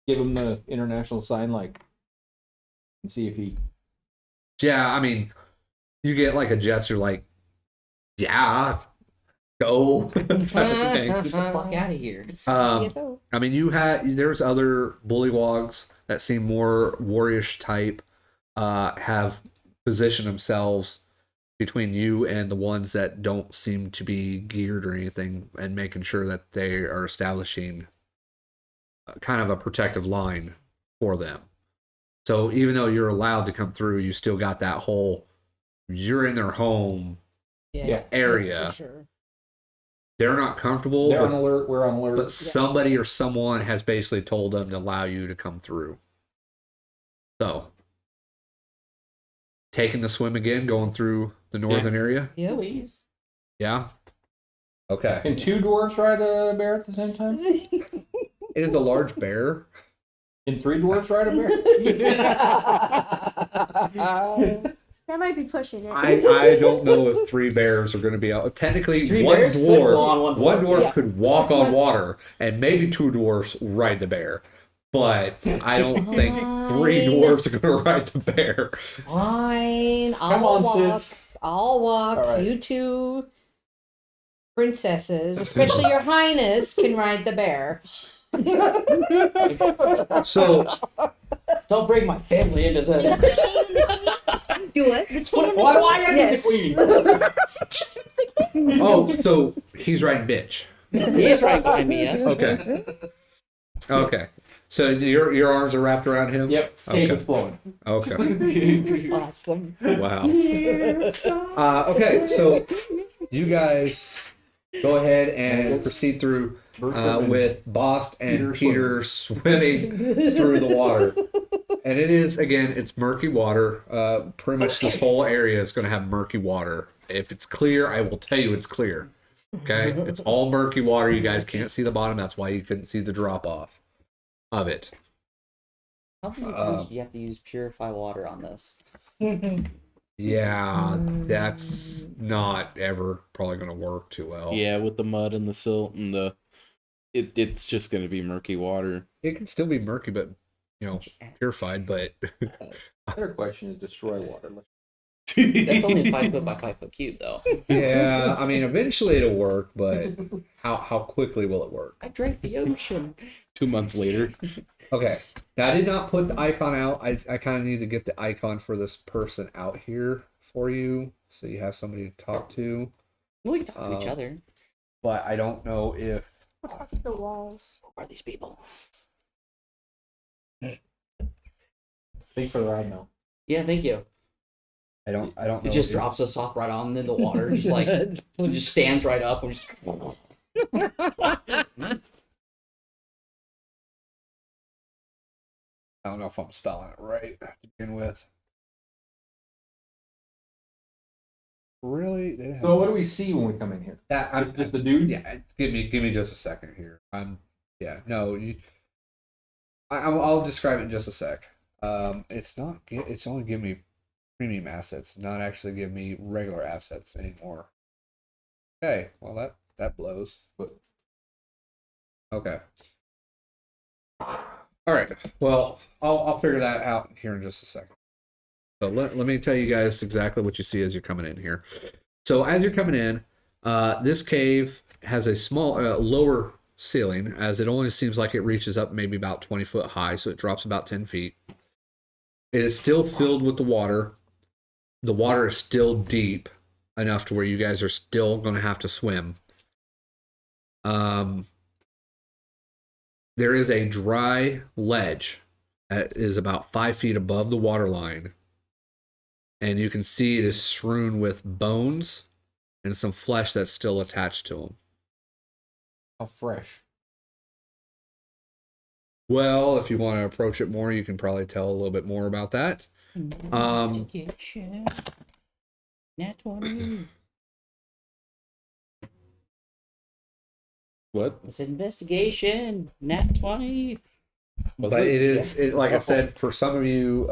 Speaker 2: give him the international sign, like, and see if he.
Speaker 1: Yeah, I mean, you get like a gesture, like, yeah, go. type of thing.
Speaker 3: Get the fuck out of here.
Speaker 1: I mean, there's other bullywugs that seem more warriorish type, have positioned themselves between you and the ones that don't seem to be geared or anything, and making sure that they are establishing kind of a protective line for them. So even though you're allowed to come through, you still got that whole, you're in their home area.
Speaker 5: For sure.
Speaker 1: They're not comfortable.
Speaker 2: They're on alert. We're on alert.
Speaker 1: But somebody or someone has basically told them to allow you to come through. So, taking the swim again, going through the northern area?
Speaker 5: Yeah.
Speaker 3: Please.
Speaker 1: Yeah? Okay.
Speaker 2: Can two dwarves ride a bear at the same time?
Speaker 1: It is a large bear.
Speaker 2: Can three dwarves ride a bear?
Speaker 4: That might be pushing it.
Speaker 1: I don't know if three bears are going to be out. Technically,
Speaker 3: Three
Speaker 1: one
Speaker 3: bears could go
Speaker 1: dwarf,
Speaker 3: on
Speaker 1: one dwarf
Speaker 5: Yeah.
Speaker 1: could walk on water, and maybe two dwarfs ride the bear. But I don't think three dwarfs are going to ride the bear.
Speaker 5: Fine.
Speaker 2: Come
Speaker 5: I'll
Speaker 2: on,
Speaker 5: walk.
Speaker 2: sis.
Speaker 5: I'll walk.
Speaker 2: All right.
Speaker 5: You two princesses, especially your highness, can ride the bear.
Speaker 1: So,
Speaker 3: Don't bring my family into this.
Speaker 4: Is that the king and the queen?
Speaker 5: Do it.
Speaker 4: The king and the
Speaker 2: Why do
Speaker 4: queen?
Speaker 2: I have
Speaker 5: Yes.
Speaker 2: the queen?
Speaker 1: oh, so he's riding bitch.
Speaker 3: He is right behind me, yes.
Speaker 1: Okay. Okay. So your arms are wrapped around him?
Speaker 2: Yep. Stage
Speaker 1: Okay.
Speaker 2: is blowing.
Speaker 1: Okay.
Speaker 5: Awesome.
Speaker 1: Wow. Okay, so you guys go ahead and proceed through with Bahst and Peter swimming through the water. And it is, again, it's murky water. Pretty much this whole area is going to have murky water. If it's clear, I will tell you it's clear. Okay? It's all murky water. You guys can't see the bottom. That's why you couldn't see the drop off of it.
Speaker 3: How many times do you have to use purify water on this?
Speaker 1: Yeah, that's not ever probably going to work too well.
Speaker 6: Yeah, with the mud and the silt and it's just going to be murky water.
Speaker 1: It can still be murky, but, purified, but...
Speaker 2: Better question is destroy water.
Speaker 3: That's only a 5 foot by 5 foot cube, though.
Speaker 1: Yeah, I mean, eventually it'll work, but how quickly will it work?
Speaker 3: I drank the ocean.
Speaker 6: 2 months later.
Speaker 1: Okay, now I did not put the icon out. I kind of need to get the icon for this person out here for you, so you have somebody to talk to.
Speaker 3: We can talk to each other.
Speaker 1: But I don't know if...
Speaker 4: We'll talk to the walls.
Speaker 3: Who are these people?
Speaker 2: Thanks for the ride, Mel.
Speaker 3: Yeah, thank you.
Speaker 1: I don't know.
Speaker 3: It just
Speaker 1: if-
Speaker 3: drops us off right on in the water. Just like, it just stands right up. And just...
Speaker 1: don't know if I'm spelling it right to begin with. Really? They didn't have
Speaker 2: So what do we see when we come in here? Just the dude?
Speaker 1: Yeah, give me just a second here. I'll describe it in just a sec. It's only giving me premium assets, not actually giving me regular assets anymore. Okay, well that blows. But okay. All right. Well, I'll figure that out here in just a second. So let me tell you guys exactly what you see as you're coming in here. So as you're coming in, this cave has a small, lower ceiling, as it only seems like it reaches up maybe about 20 foot high, so it drops about 10 feet. It is still filled with the water. The water is still deep enough to where you guys are still going to have to swim. There is a dry ledge that is about 5 feet above the water line. And you can see it is strewn with bones and some flesh that's still attached to them.
Speaker 2: How fresh.
Speaker 1: Well, if you want to approach it more, you can probably tell a little bit more about that.
Speaker 3: Investigation. Nat 20.
Speaker 2: What?
Speaker 3: It's investigation. Nat 20.
Speaker 1: But it is, like I said, for some of you,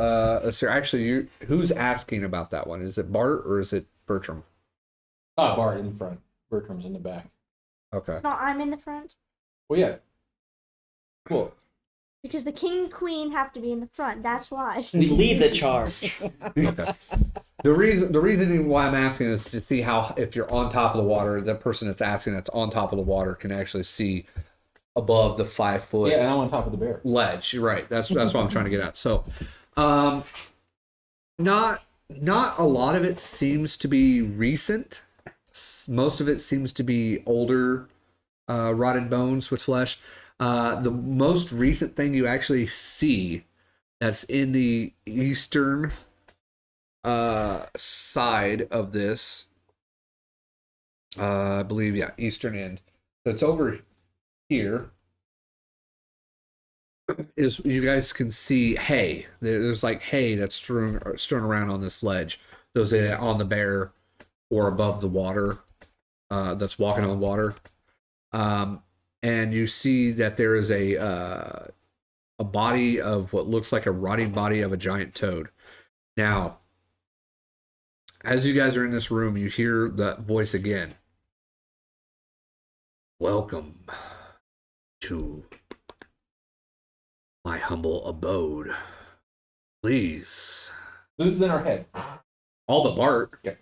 Speaker 1: who's asking about that one? Is it Bart or is it Bertram?
Speaker 2: Bart in the front. Bertram's in the back.
Speaker 1: Okay.
Speaker 4: No, I'm in the front.
Speaker 2: Well, yeah. Cool.
Speaker 4: Because the king and queen have to be in the front. That's why.
Speaker 3: We lead the charge.
Speaker 1: Okay. The reason why I'm asking is to see how, if you're on top of the water, the person that's asking that's on top of the water can actually see above the 5 foot.
Speaker 2: Yeah, and I'm on top of the bear.
Speaker 1: Ledge. You're right. That's what I'm trying to get at. So, not a lot of it seems to be recent. Most of it seems to be older, rotted bones with flesh. The most recent thing you actually see that's in the eastern side of this, I believe, yeah, eastern end. So it's over here. Is you guys can see hay. There's like hay that's strewn around on this ledge. Those on the bear or above the water, that's walking on water. And you see that there is a body of what looks like a rotting body of a giant toad. Now, as you guys are in this room, you hear that voice again. Welcome to my humble abode. Please.
Speaker 2: This is in our head.
Speaker 1: All but Bart.
Speaker 2: Okay.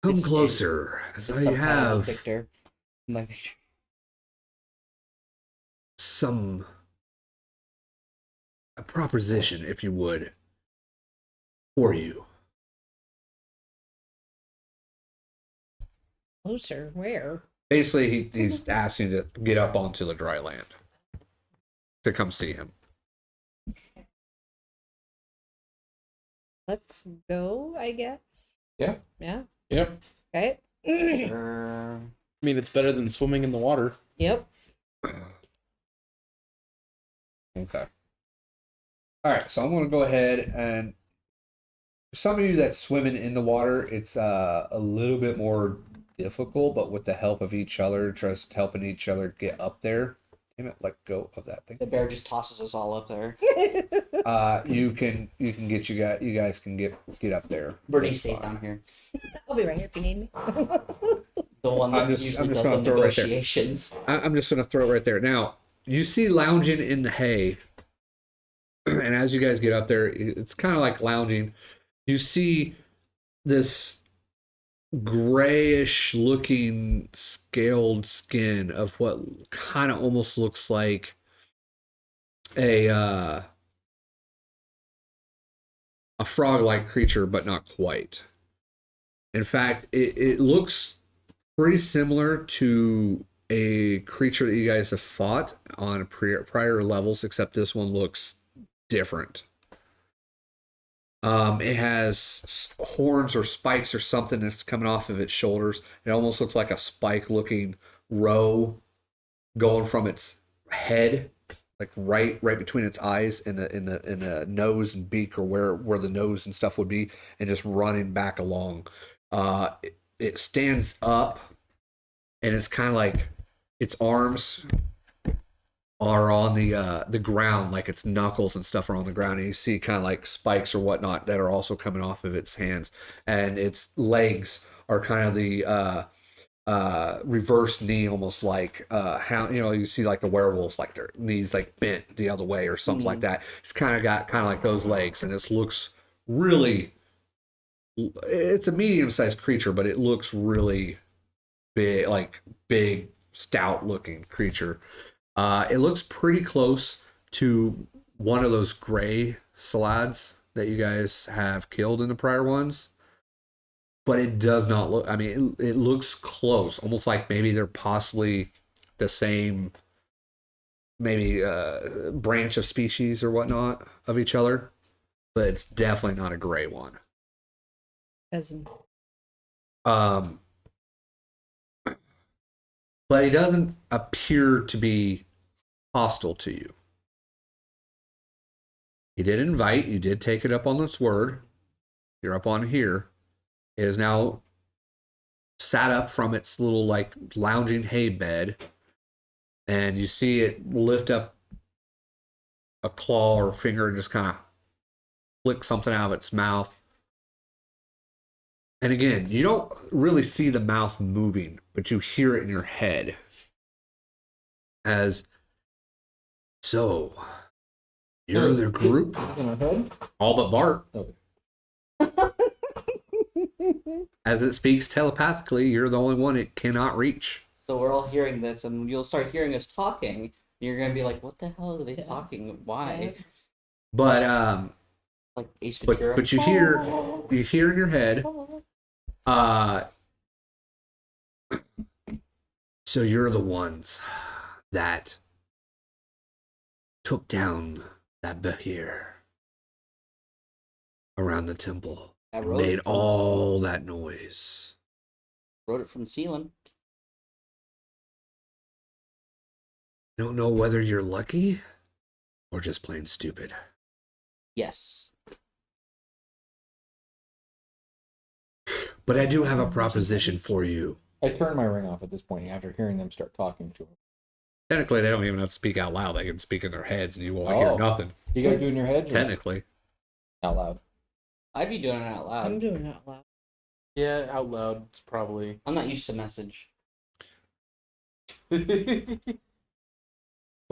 Speaker 1: Come closer, as I
Speaker 3: Some kind of
Speaker 1: have
Speaker 3: Victor. My Victor.
Speaker 1: a proposition, if you would, for you.
Speaker 5: Closer, where?
Speaker 1: Basically, he's asking you to get up onto the dry land to come see him.
Speaker 5: Let's go, I guess.
Speaker 2: Yeah.
Speaker 5: Yeah.
Speaker 6: Yep.
Speaker 5: Okay.
Speaker 6: I mean, it's better than swimming in the water.
Speaker 5: Yep.
Speaker 1: Okay. All right, so I'm going to go ahead and some of you that's swimming in the water, it's a little bit more difficult, but with the help of each other, just helping each other get up there. Damn it, let go of that thing.
Speaker 3: The bear just tosses us all up there.
Speaker 1: You guys can get up there.
Speaker 3: Bernie stays down here.
Speaker 5: I'll be right here if you need me.
Speaker 3: The one that
Speaker 1: I'm just
Speaker 3: usually does
Speaker 1: gonna
Speaker 3: the
Speaker 1: throw it right there.
Speaker 3: negotiations.
Speaker 1: I'm just going to throw it right there. Now, you see lounging in the hay, and as you guys get up there, it's kind of like lounging. You see this grayish looking scaled skin of what kind of almost looks like a frog-like creature, but not quite. In fact, it looks pretty similar to a creature that you guys have fought on prior levels, except this one looks different. It has horns or spikes or something that's coming off of its shoulders. It almost looks like a spike-looking row going from its head, right between its eyes and the nose and beak, or where the nose and stuff would be, and just running back along. It stands up, and it's kind of like its arms are on the ground, like its knuckles and stuff are on the ground, and you see kind of like spikes or whatnot that are also coming off of its hands, and its legs are kind of the reverse knee, almost like how you see like the werewolves, like their knees like bent the other way or something like that. It's kind of got kind of like those legs, and it looks really. It's a medium-sized creature, but it looks really big, like big, stout-looking creature. It looks pretty close to one of those gray Slaads that you guys have killed in the prior ones. But it does not look, I mean, it looks close, almost like maybe they're possibly the same, maybe branch of species or whatnot of each other. But it's definitely not a gray one.
Speaker 5: Cousin.
Speaker 1: But he doesn't appear to be hostile to you. He did invite, you did take it up on this word. You're up on here. It is now sat up from its little like lounging hay bed, and you see it lift up a claw or finger and just kind of flick something out of its mouth. And again, you don't really see the mouth moving, but you hear it in your head. As, so, you're the group?
Speaker 2: In our head?
Speaker 1: All but Bart.
Speaker 2: Okay.
Speaker 1: As it speaks telepathically, you're the only one it cannot reach.
Speaker 3: So we're all hearing this, and you'll start hearing us talking, and you're gonna be like, "What the hell are they talking? Why?"
Speaker 1: But
Speaker 3: Like Ace Ventura.
Speaker 1: but you hear in your head. So you're the ones that took down that Behire around the temple.
Speaker 3: I
Speaker 1: And
Speaker 3: wrote
Speaker 1: made
Speaker 3: it from
Speaker 1: all that noise.
Speaker 3: wrote it from the ceiling.
Speaker 1: Don't know whether you're lucky or just plain stupid.
Speaker 3: Yes.
Speaker 1: But I do have a proposition for you.
Speaker 2: I turn my ring off at this point after hearing them start talking to him.
Speaker 1: Technically, they don't even have to speak out loud. They can speak in their heads and you won't hear nothing.
Speaker 2: You guys do it in your head? Or
Speaker 1: Technically.
Speaker 2: out loud.
Speaker 3: I'd be doing it out loud.
Speaker 5: I'm doing it out loud.
Speaker 6: Yeah, out loud. It's probably.
Speaker 3: I'm not used to message.
Speaker 1: Well,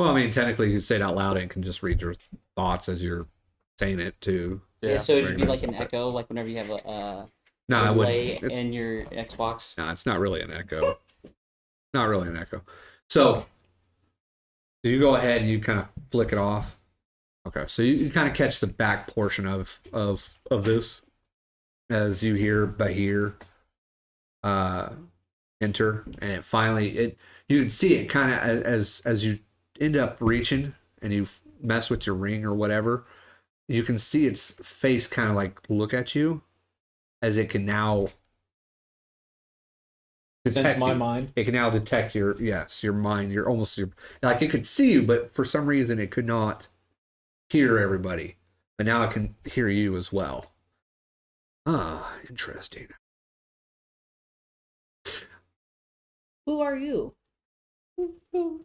Speaker 1: I mean, technically, you say it out loud and can just read your thoughts as you're saying it, too.
Speaker 3: Yeah, so it'd be
Speaker 1: Very
Speaker 3: like an
Speaker 1: nice.
Speaker 3: echo, like whenever you have a
Speaker 1: No, I
Speaker 3: delay
Speaker 1: wouldn't.
Speaker 3: in your Xbox.
Speaker 1: No, it's not really an echo. Not really an echo. So you go ahead and you kind of flick it off. Okay, so you kind of catch the back portion of this as you hear Behire enter, and it finally you can see it kind of as you end up reaching and you mess with your ring or whatever, you can see its face kind of like look at you as it can now detect
Speaker 2: Sense my
Speaker 1: you.
Speaker 2: mind.
Speaker 1: It can now detect your mind. Like it could see you, but for some reason it could not hear everybody. But now it can hear you as well. Ah, interesting.
Speaker 5: Who are you?
Speaker 2: All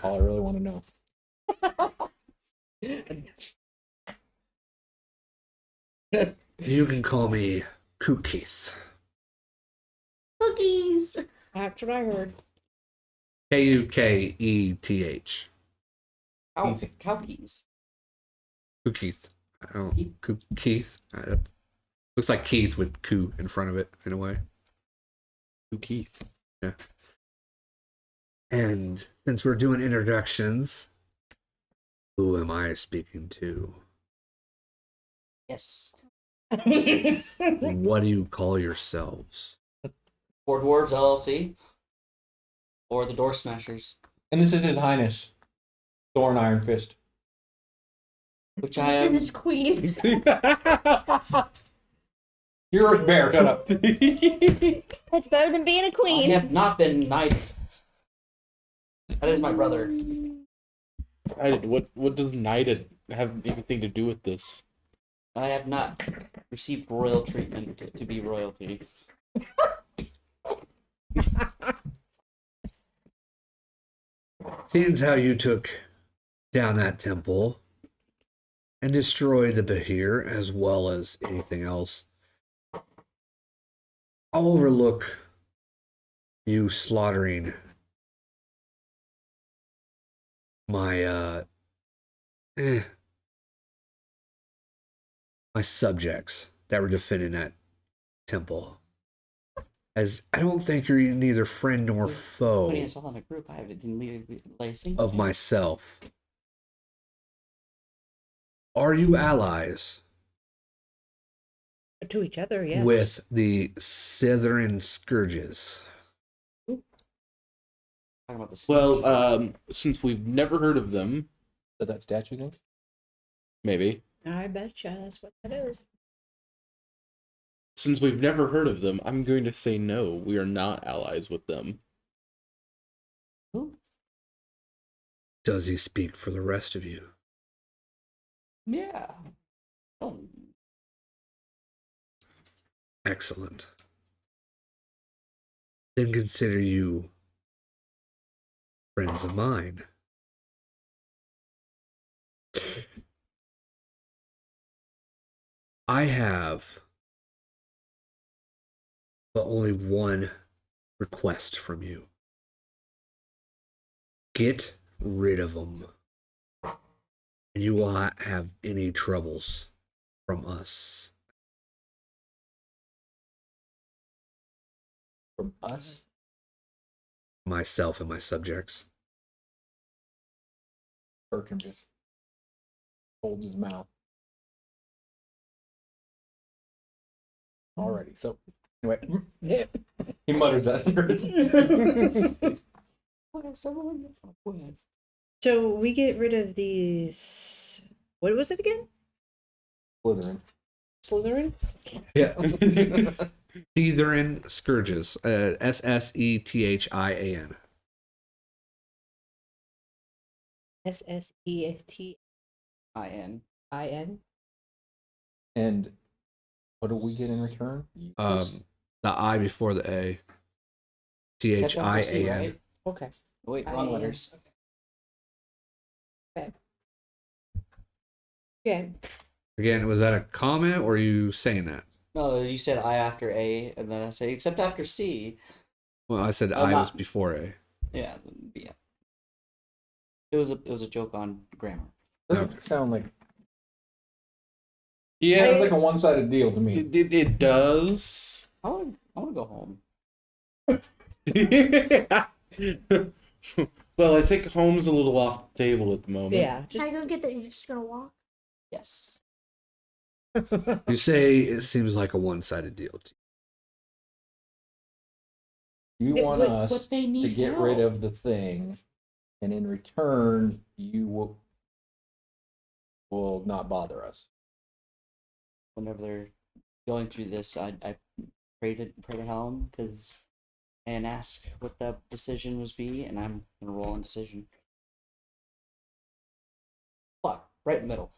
Speaker 2: I really want to know.
Speaker 1: You can call me Kuketh.
Speaker 4: Cookies.
Speaker 5: That's what I heard.
Speaker 1: Kuketh.
Speaker 3: Cow keys.
Speaker 1: Kuketh. Oh, Kuketh. Looks like Keith with Ku in front of it in a way.
Speaker 2: Kuketh.
Speaker 1: Yeah. And since we're doing introductions, who am I speaking to?
Speaker 3: Yes.
Speaker 1: What do you call yourselves?
Speaker 3: Four Dwarves LLC. Or the DoorSmashers.
Speaker 2: And this is His Highness, Thoron Iron Fist.
Speaker 3: Which I am.
Speaker 4: This is Queen.
Speaker 2: You're a bear. Shut up.
Speaker 4: That's better than being a
Speaker 3: I
Speaker 4: queen.
Speaker 3: have not been knighted. That is my brother.
Speaker 6: Knighted. What does knighted have anything to do with this?
Speaker 3: I have not received royal treatment to be royalty.
Speaker 1: Seeing how you took down that temple and destroyed the Behire as well as anything else, I'll overlook you slaughtering my my subjects that were defending that temple. As I don't think you're neither friend nor foe
Speaker 3: Putting us all in a group, I didn't lay a single
Speaker 1: of
Speaker 3: thing.
Speaker 1: myself. Are you allies
Speaker 5: To each other, yeah.
Speaker 1: with the Slytherin Scourges?
Speaker 3: Talking about the
Speaker 6: Well, since we've never heard of them,
Speaker 2: Is that statue's name?
Speaker 6: maybe.
Speaker 5: I betcha that's what that is.
Speaker 6: Since we've never heard of them, I'm going to say no. We are not allies with them.
Speaker 3: Who?
Speaker 1: Does he speak for the rest of you?
Speaker 3: Yeah. Oh,
Speaker 1: Excellent. Then consider you friends of mine. I have but only one request from you. Get rid of them, and you will not have any troubles from us.
Speaker 2: From us?
Speaker 1: Myself and my subjects.
Speaker 2: Bertram just holds his mouth. Alrighty, so anyway, he mutters that under his
Speaker 5: So we get rid of these. What was it again?
Speaker 2: Slytherin.
Speaker 5: Slytherin?
Speaker 1: Yeah. Slytherin Scourges. Ssethian.
Speaker 5: Ssethin.
Speaker 2: And what do we get in return?
Speaker 1: The I before the A. Thian.
Speaker 3: right?
Speaker 5: Okay.
Speaker 3: Wait, wrong
Speaker 5: I-N.
Speaker 3: letters.
Speaker 5: Yeah.
Speaker 1: Again, was that a comment or are you saying that?
Speaker 3: No, you said I after A, and then I said except after C.
Speaker 1: Well, I said
Speaker 3: Oh,
Speaker 1: I was
Speaker 3: not-
Speaker 1: before A.
Speaker 3: Yeah, yeah. It was a joke on grammar.
Speaker 2: Doesn't sound like
Speaker 6: Yeah,
Speaker 2: sounds like a one-sided deal to me.
Speaker 6: it does.
Speaker 3: I want to go home.
Speaker 6: Well, I think home's a little off the table at the moment.
Speaker 5: Yeah.
Speaker 4: Can I go get that? You're just gonna walk?
Speaker 3: Yes.
Speaker 1: You say it seems like a one-sided deal to
Speaker 2: You
Speaker 5: Yeah,
Speaker 2: want
Speaker 5: but
Speaker 2: us
Speaker 3: But they need
Speaker 2: to get
Speaker 3: help.
Speaker 2: rid of the thing, and in return, you will not bother us.
Speaker 3: Whenever they're going through this, I pray to Helm and ask what the decision was be, and I'm gonna roll on decision. Fuck, right in the middle.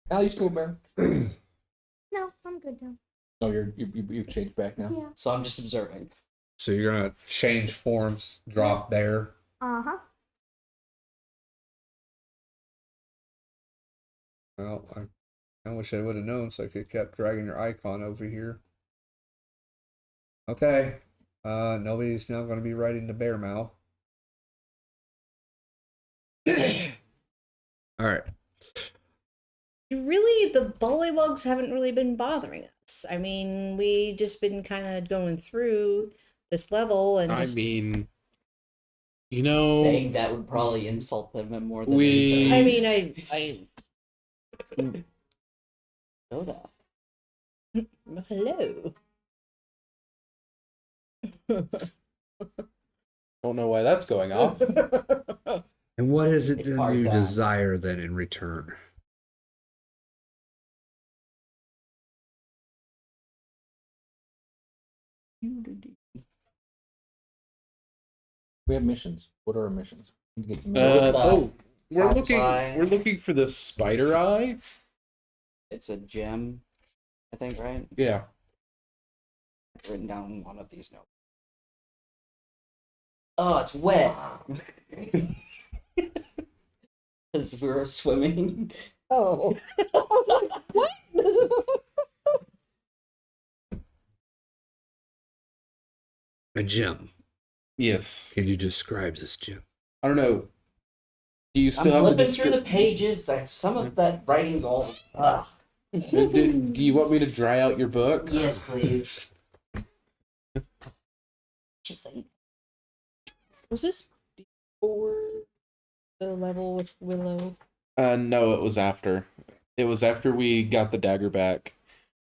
Speaker 2: Al, you still a bear?
Speaker 4: No, I'm good now.
Speaker 2: No, you've changed back now.
Speaker 4: Yeah.
Speaker 3: So I'm just observing.
Speaker 1: So you're gonna change forms, drop there.
Speaker 4: Uh-huh.
Speaker 1: Well, I wish I would have known so I could have kept dragging your icon over here. Okay. Nobody's now gonna be writing the bear mouth. Alright.
Speaker 5: Really, the bullywugs haven't really been bothering us. I mean, we just been kind of going through this level and
Speaker 6: I
Speaker 5: just.
Speaker 6: mean,
Speaker 3: Saying that would probably insult them more than
Speaker 6: We-
Speaker 3: anything.
Speaker 5: I mean,
Speaker 3: Know that.
Speaker 5: hello.
Speaker 6: don't know why that's going off.
Speaker 1: And what is it
Speaker 3: It's
Speaker 1: that
Speaker 3: hard
Speaker 1: you
Speaker 3: that.
Speaker 1: desire then in return?
Speaker 2: We have missions. What are our missions? We need to get
Speaker 6: We're
Speaker 3: Eye.
Speaker 6: looking for the spider eye.
Speaker 3: It's a gem, I think, right?
Speaker 6: Yeah.
Speaker 3: I've written down one of these notes. Oh, it's wet. Because we were swimming.
Speaker 5: Oh. What?
Speaker 1: A gem.
Speaker 6: Yes.
Speaker 1: Can you describe this gem?
Speaker 6: I don't know. Do you
Speaker 3: I'm
Speaker 6: still have the
Speaker 3: flipping through the pages. Like, some of that writing's all. Ugh.
Speaker 6: do you want me to dry out your book?
Speaker 3: Yes, please.
Speaker 5: Just like, was this before the level with Willow?
Speaker 6: No, it was after. It was after we got the dagger back,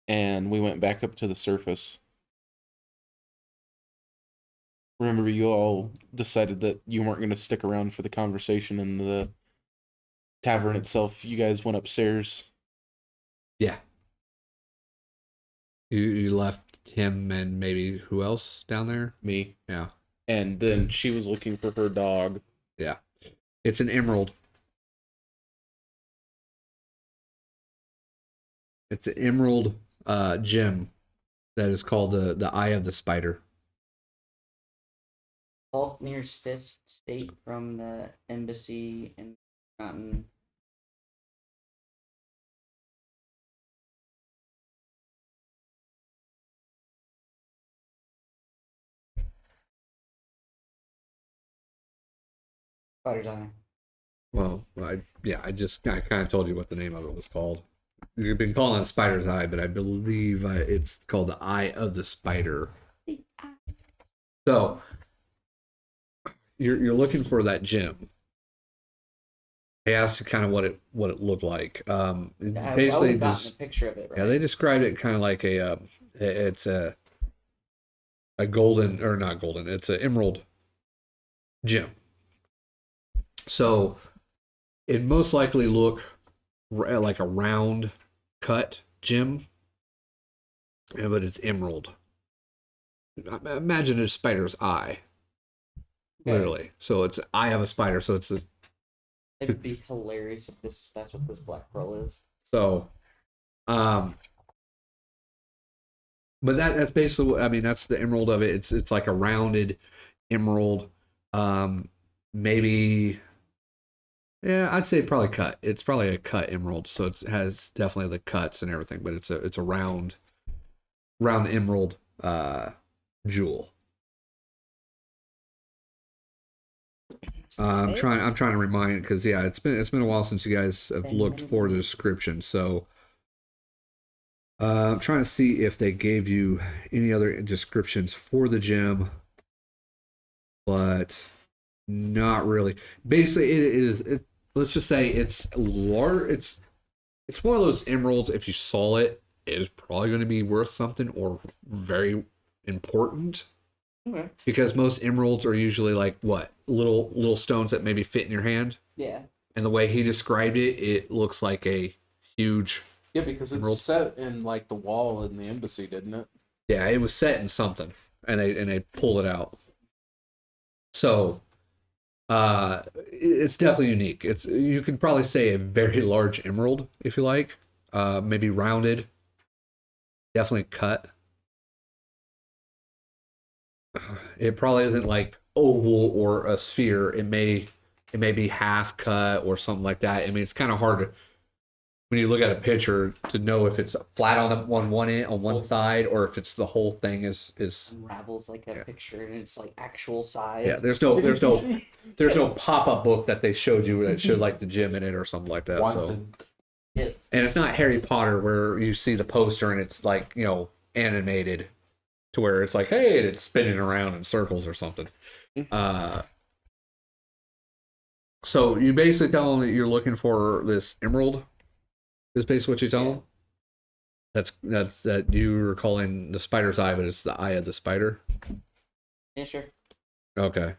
Speaker 6: and we went back up to the surface. Remember, you all decided that you weren't going to stick around for the conversation in the tavern itself. You guys went upstairs.
Speaker 1: Yeah. You left him and maybe who else down there?
Speaker 6: Me.
Speaker 1: Yeah.
Speaker 6: And then she was looking for her dog.
Speaker 1: Yeah. It's an emerald. It's an emerald gem that is called the Eye of the Spider.
Speaker 3: Faulkner's Fist State from the embassy in Mountain. Spider's Eye.
Speaker 1: Well, I kind of told you what the name of it was called. You've been calling it Spider's Eye, but I believe it's called the Eye of the Spider. So you're looking for that gem. I asked you kind of what it looked like. Basically,
Speaker 3: I gotten a picture of it. Right?
Speaker 1: yeah, they described it kind of like it's a golden, or not golden. It's an emerald gem. So it most likely look like a round cut gem, but it's emerald. Imagine a spider's eye, literally. So it's eye of a spider. So it's
Speaker 3: It'd be hilarious if that's what this black pearl is.
Speaker 1: so, but that's basically. I mean, that's the emerald of it. It's like a rounded emerald. Maybe. Yeah, I'd say probably cut. It's probably a cut emerald, so it has definitely the cuts and everything. But it's a round emerald jewel. I'm trying to remind, because yeah, it's been a while since you guys have looked for the description. So I'm trying to see if they gave you any other descriptions for the gem, but not really. Basically, it is. Let's just say it's large. It's one of those emeralds. If you saw it, it is probably going to be worth something or very important.
Speaker 3: Okay.
Speaker 1: Because most emeralds are usually like what, little stones that maybe fit in your hand.
Speaker 3: Yeah.
Speaker 1: And the way he described it, it looks like a huge.
Speaker 6: Yeah, because
Speaker 1: emerald.
Speaker 6: it's set in like the wall in the embassy, didn't it?
Speaker 1: Yeah, it was set in something, and they pulled it out. So, it's definitely unique. You could probably say a very large emerald if you like, maybe rounded, definitely cut. It probably isn't like oval or a sphere. It may be half cut or something like that. I mean, it's kind of hard to, when you look at a picture, to know if it's flat on one side or if it's the whole thing is
Speaker 3: Unravels like a picture and it's like actual size.
Speaker 1: Yeah, there's no pop-up book that they showed you that showed like the gem in it or something like that. So,
Speaker 3: Yes.
Speaker 1: and it's not Harry Potter where you see the poster and it's like, animated to where it's like, hey, it's spinning around in circles or something. So you basically tell them that you're looking for this emerald. Is basically what you tell them. That you were calling the spider's eye, but it's the eye of the spider.
Speaker 3: Yeah, sure.
Speaker 1: Okay.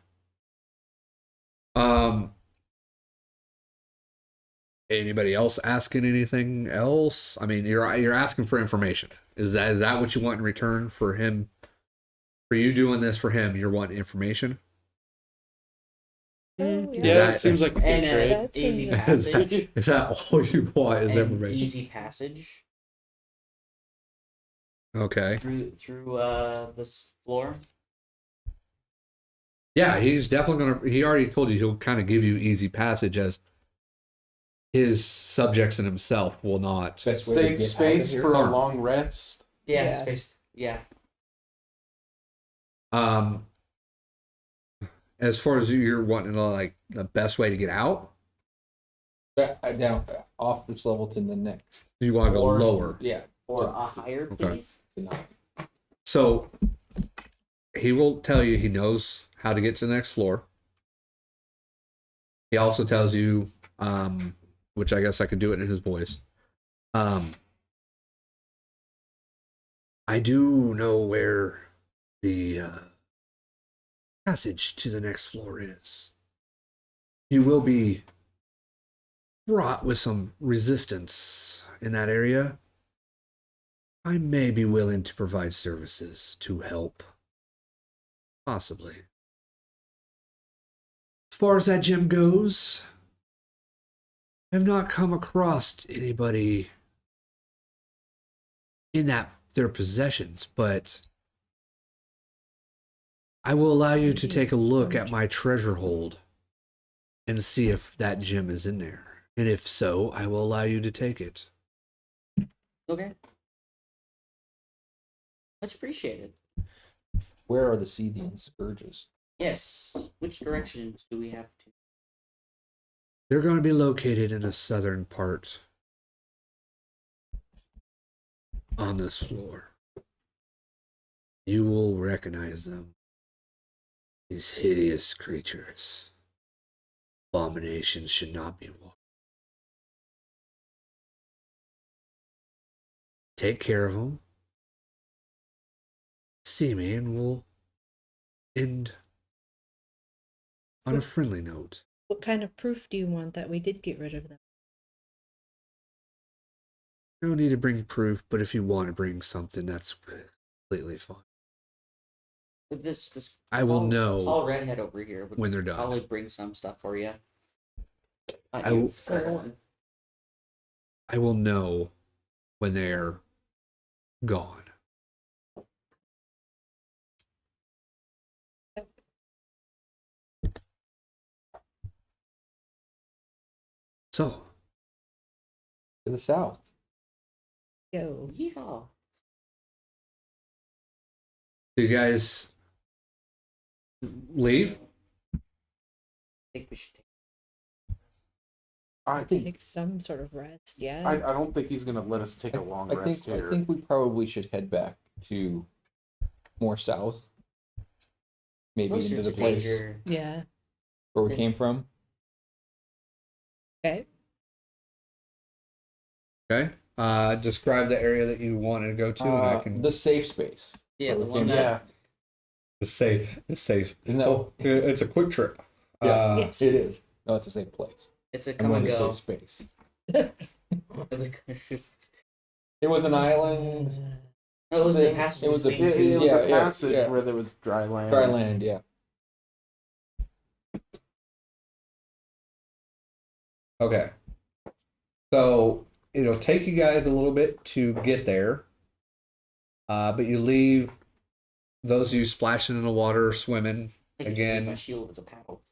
Speaker 1: Anybody else asking anything else? I mean, you're asking for information. Is that what you want in return for him For you doing this for him, you're wanting information?
Speaker 5: Oh,
Speaker 6: Yeah,
Speaker 1: that-
Speaker 6: it seems like a good
Speaker 3: And
Speaker 6: trade.
Speaker 5: That
Speaker 3: easy
Speaker 5: seems-
Speaker 3: passage.
Speaker 1: Is that all you want is
Speaker 3: and
Speaker 1: information?
Speaker 3: easy passage
Speaker 1: Okay.
Speaker 3: through this floor.
Speaker 1: Yeah, he's definitely gonna. He already told you he'll kind of give you easy passage, as his subjects and himself will not.
Speaker 2: Best way to
Speaker 6: Save
Speaker 2: get out of
Speaker 6: space
Speaker 2: here.
Speaker 6: for a
Speaker 1: Harm.
Speaker 6: long rest.
Speaker 3: Yeah,
Speaker 5: Yeah.
Speaker 3: space. Yeah.
Speaker 1: As far as you're wanting to like the best way to get out,
Speaker 2: Down off this level to the next.
Speaker 1: you want to go
Speaker 3: Or-
Speaker 1: lower.
Speaker 2: Yeah.
Speaker 3: Or a higher
Speaker 1: Okay.
Speaker 3: piece.
Speaker 2: Tonight.
Speaker 1: So he will tell you he knows how to get to the next floor. He also tells you, which I guess I could do it in his voice. I do know where the passage to the next floor is. You will be brought with some resistance in that area. I may be willing to provide services to help. Possibly. As far as that gym goes, I have not come across anybody in their possessions, but I will allow you to take a look at my treasure hold and see if that gem is in there. And if so, I will allow you to take it.
Speaker 3: Okay. Much appreciated.
Speaker 2: Where are the Ssethian scourges?
Speaker 3: Yes. Which directions do we have to?
Speaker 1: They're going to be located in the southern part on this floor. You will recognize them. These hideous creatures. Abominations should not be walked. Take care of them. See me, and we'll end on a friendly note.
Speaker 5: What kind of proof do you want that we did get rid of them?
Speaker 1: No need to bring proof, but if you want to bring something, that's completely fine.
Speaker 3: With this
Speaker 1: I will
Speaker 3: tall-
Speaker 1: know
Speaker 3: Tall redhead over here would
Speaker 1: when they're done.
Speaker 3: probably bring some stuff for you.
Speaker 1: I will-
Speaker 5: Skull.
Speaker 1: I will know when they're gone. So,
Speaker 2: To the south.
Speaker 5: Go.
Speaker 3: Yeah.
Speaker 1: do you guys leave?
Speaker 3: I think we should take.
Speaker 6: I think
Speaker 5: Take some sort of rest, yeah.
Speaker 6: I don't think he's gonna let us take a long rest
Speaker 2: I
Speaker 6: here.
Speaker 2: think we probably should head back to more south. Maybe
Speaker 3: Closer
Speaker 2: into the
Speaker 3: to
Speaker 2: place
Speaker 3: danger.
Speaker 5: Yeah.
Speaker 2: where we came from.
Speaker 5: Okay.
Speaker 1: Okay. Describe the area that you wanted to go to, and I can.
Speaker 2: The safe space.
Speaker 3: Yeah, the
Speaker 2: Where we
Speaker 3: one
Speaker 2: came
Speaker 3: that.
Speaker 2: from.
Speaker 1: The safe.
Speaker 2: Isn't that-
Speaker 1: Oh, it's a quick trip.
Speaker 2: Yeah.
Speaker 5: Yes.
Speaker 2: It is. No, it's the same place.
Speaker 3: It's a
Speaker 2: I'm
Speaker 3: come
Speaker 2: going
Speaker 3: and
Speaker 2: to
Speaker 3: go.
Speaker 2: safe space. It was an island.
Speaker 3: No, it was the
Speaker 2: Thing.
Speaker 3: passage
Speaker 2: It was a-
Speaker 3: between
Speaker 6: It,
Speaker 3: two.
Speaker 6: it was
Speaker 2: Yeah,
Speaker 6: a
Speaker 2: yeah,
Speaker 6: passage
Speaker 2: yeah.
Speaker 6: where there was dry land.
Speaker 2: Dry land, yeah.
Speaker 1: Okay. So it'll take you guys a little bit to get there, but you leave those of you splashing in the water, swimming.
Speaker 3: I could
Speaker 1: Again.
Speaker 3: use my shield as a paddle.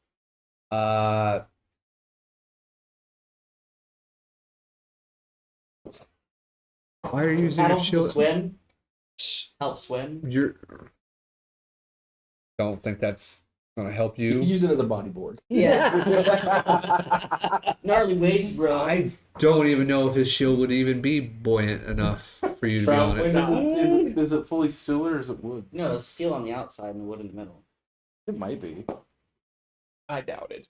Speaker 1: Why are you using
Speaker 3: Paddle
Speaker 1: your
Speaker 3: to
Speaker 1: shield?
Speaker 3: swim. Help swim.
Speaker 1: You're. Don't think that's gonna help
Speaker 2: You can
Speaker 1: you.
Speaker 2: use it as a bodyboard.
Speaker 3: Yeah. Gnarly waves, bro.
Speaker 1: I don't even know if his shield would even be buoyant enough for you to be on it.
Speaker 6: Is it fully steel or is it wood?
Speaker 3: No, it's steel on the outside and the wood in the middle.
Speaker 6: It might be.
Speaker 2: I doubt it.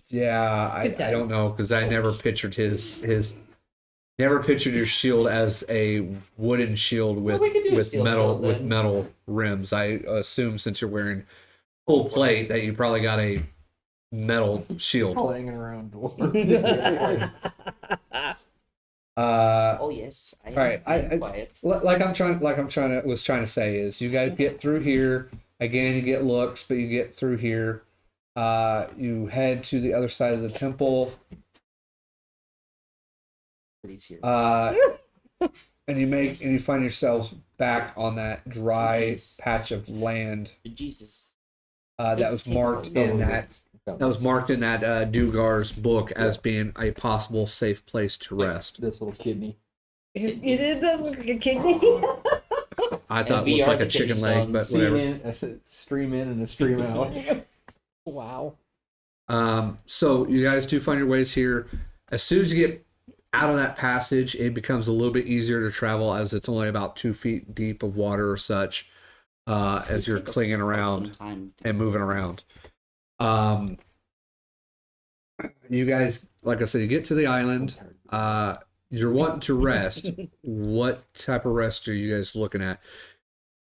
Speaker 1: Yeah, I don't know because I never pictured never pictured your shield as a wooden shield with
Speaker 3: we could do a
Speaker 1: with
Speaker 3: steel
Speaker 1: metal
Speaker 3: shield
Speaker 1: with
Speaker 3: then.
Speaker 1: metal rims. I assume since you're wearing full plate that you probably got a metal shield.
Speaker 2: Playing around.
Speaker 3: Oh yes, I
Speaker 1: right,
Speaker 3: am quiet.
Speaker 1: like I'm trying to say is you guys get through here again. You get looks, but you get through here. You head to the other side of the temple.
Speaker 3: Pretty serious.
Speaker 1: And you find yourselves back on that dry patch of land
Speaker 3: Jesus.
Speaker 1: that was marked in that Dugar's book as being a possible safe place to rest.
Speaker 2: This little kidney.
Speaker 5: It does look like a kidney.
Speaker 1: I thought it
Speaker 3: we
Speaker 1: looked
Speaker 3: are
Speaker 1: like a
Speaker 3: the
Speaker 1: chicken
Speaker 3: kidney
Speaker 1: leg, but
Speaker 3: songs.
Speaker 1: whatever.
Speaker 2: I said stream in and a stream out.
Speaker 5: Wow.
Speaker 1: So you guys do find your ways here. As soon as you get out of that passage, it becomes a little bit easier to travel as it's only about 2 feet deep of water or such as you're clinging around and moving around. You guys, like I said, you get to the island. You're wanting to rest. What type of rest are you guys looking at?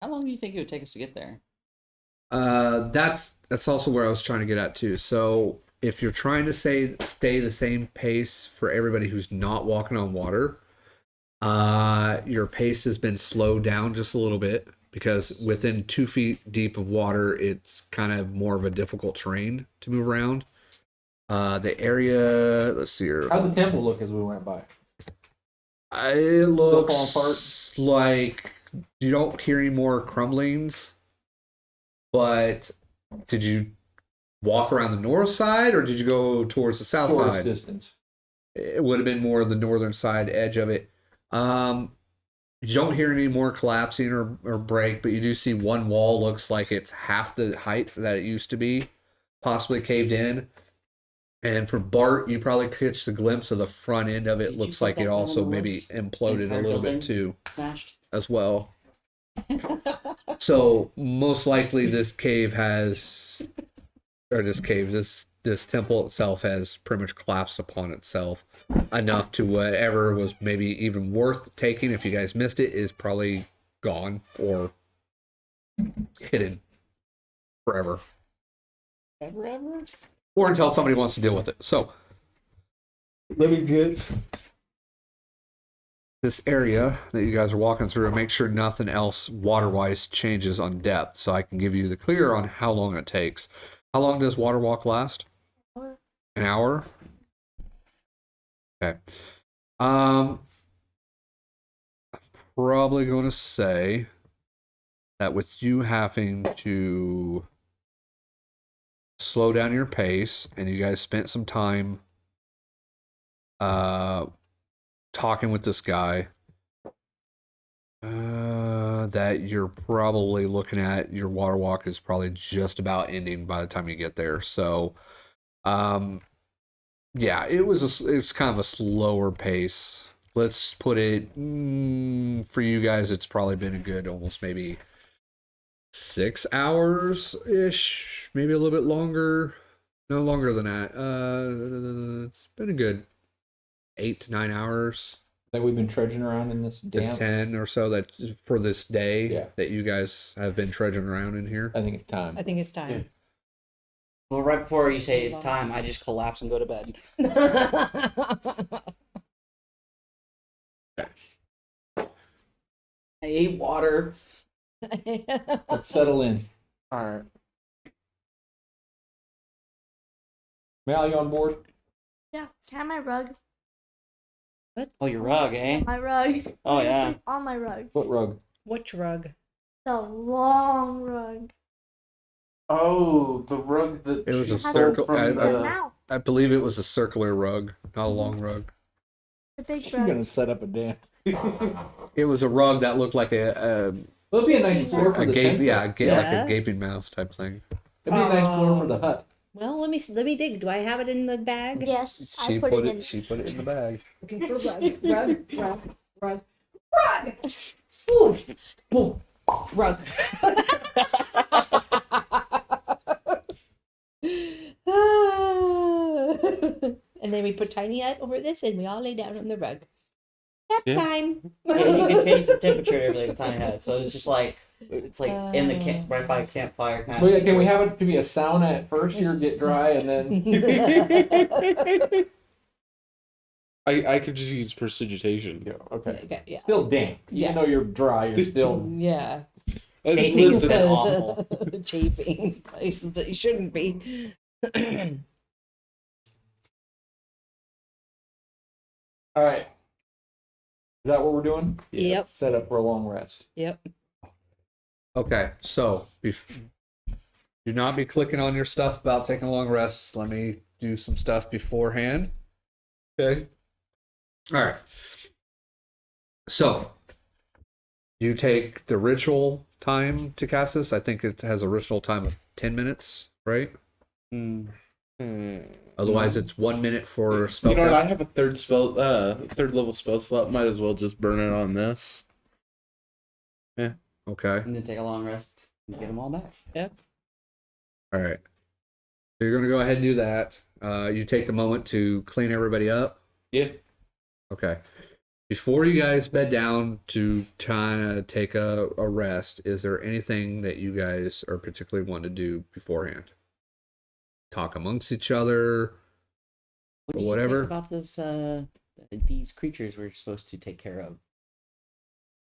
Speaker 3: How long do you think it would take us to get there?
Speaker 1: That's also where I was trying to get at too. So if you're trying to stay the same pace for everybody who's not walking on water, your pace has been slowed down just a little bit because within 2 feet deep of water, it's kind of more of a difficult terrain to move around. The area, let's see here.
Speaker 2: How'd the temple look as we went by?
Speaker 1: It
Speaker 2: falling
Speaker 1: looks like you don't hear any more crumblings, but did you walk around the north side or did you go towards the south
Speaker 2: Shortest
Speaker 1: side?
Speaker 2: distance.
Speaker 1: It would have been more the northern side edge of it. You don't hear any more collapsing or break, but you do see one wall looks like it's half the height that it used to be, possibly caved in. And for Bart, you probably catch the glimpse of the front end of it.
Speaker 3: Did
Speaker 1: Looks
Speaker 3: you
Speaker 1: like
Speaker 3: think
Speaker 1: it
Speaker 3: that
Speaker 1: also
Speaker 3: one
Speaker 1: maybe
Speaker 3: was
Speaker 1: imploded a
Speaker 3: entire
Speaker 1: little
Speaker 3: building?
Speaker 1: bit too
Speaker 3: Smashed.
Speaker 1: as well. So most likely this temple itself has pretty much collapsed upon itself enough to whatever was maybe even worth taking if you guys missed it is probably gone or hidden forever.
Speaker 3: Ever?
Speaker 1: Or until somebody wants to deal with it. So let me get this area that you guys are walking through and make sure nothing else water-wise changes on depth so I can give you the clear on how long it takes. How long does water walk last? An hour? Okay. I'm probably going to say that with you having to slow down your pace and you guys spent some time talking with this guy, that you're probably looking at your water walk is probably just about ending by the time you get there. So yeah, it's kind of a slower pace. Let's put it for you guys, it's probably been a good almost maybe 6 hours ish, maybe a little bit longer. No longer than that. It's been a good 8 to 9 hours.
Speaker 2: That we've been trudging around in this damp.
Speaker 1: 10 or so that for this day
Speaker 2: Yeah.
Speaker 1: that you guys have been trudging around in here.
Speaker 2: I think it's time.
Speaker 5: I think it's time.
Speaker 3: Well, right before you say it's time, I just collapse and go to bed. I ate water.
Speaker 2: Let's settle in.
Speaker 6: All right.
Speaker 2: Mal, you on board?
Speaker 4: Yeah, can I have my rug?
Speaker 3: Oh, your rug, eh?
Speaker 4: My rug.
Speaker 3: Oh,
Speaker 4: I just
Speaker 3: yeah.
Speaker 4: sleep on my rug.
Speaker 2: What rug?
Speaker 5: Which rug?
Speaker 4: The long rug.
Speaker 6: Oh, the rug that
Speaker 1: It was
Speaker 6: she
Speaker 1: a
Speaker 6: stole
Speaker 1: circle-
Speaker 6: from
Speaker 4: The
Speaker 6: the...
Speaker 4: mouth.
Speaker 1: I believe it was a circular rug, not a long rug.
Speaker 4: The big
Speaker 2: You're
Speaker 4: rug.
Speaker 2: gonna set up a damn.
Speaker 1: It was a rug that looked like
Speaker 2: Well, it'd be a nice floor for the tent.
Speaker 1: like
Speaker 5: Yeah.
Speaker 1: a gaping mouth type thing.
Speaker 2: It'd be a nice floor for the hut.
Speaker 5: Well, let me dig. Do I have it in the bag?
Speaker 4: Yes,
Speaker 1: She
Speaker 4: I put it in.
Speaker 1: She put it in the bag.
Speaker 5: Looking for rug. Ooh, boom, rug. And then we put Tiny Hut over this, and we all lay down on the rug. Nap
Speaker 6: Yeah.
Speaker 5: time.
Speaker 3: Yeah, you can change the temperature and everything with Tiny Hut. So it's just like, it's like in the camp, right by a campfire kind
Speaker 2: Well,
Speaker 3: of.
Speaker 2: yeah, can we have it to be a sauna at first? Here, get dry, and then
Speaker 6: I could just use precipitation.
Speaker 2: Yeah, okay.
Speaker 5: Okay, yeah.
Speaker 2: Still damp. Even
Speaker 5: Yeah.
Speaker 2: though you're dry, you're still.
Speaker 5: Yeah.
Speaker 3: Chafing's
Speaker 6: Listen,
Speaker 3: been awful.
Speaker 5: Chafing places that you shouldn't be.
Speaker 2: All right. Is that what we're doing?
Speaker 5: Yep.
Speaker 2: Set up for a long rest.
Speaker 5: Yep.
Speaker 1: Okay, so do not be clicking on your stuff about taking a long rest. Let me do some stuff beforehand. Okay. All right. So, you take the ritual time to cast this. I think it has a ritual time of 10 minutes, right? Otherwise, it's 1 minute for spell.
Speaker 6: You know what? I have a third level spell slot. Might as well just burn it on this. Yeah.
Speaker 1: Okay.
Speaker 3: And then take a long rest and get them all back.
Speaker 1: All right. So you're going to go ahead and do that. You take the moment to clean everybody up.
Speaker 6: Yeah.
Speaker 1: Okay. Before you guys bed down to kind of take a rest, is there anything that you guys are particularly want to do beforehand? Talk amongst each other,
Speaker 3: What do you
Speaker 1: whatever.
Speaker 3: think about this? These creatures we're supposed to take care of.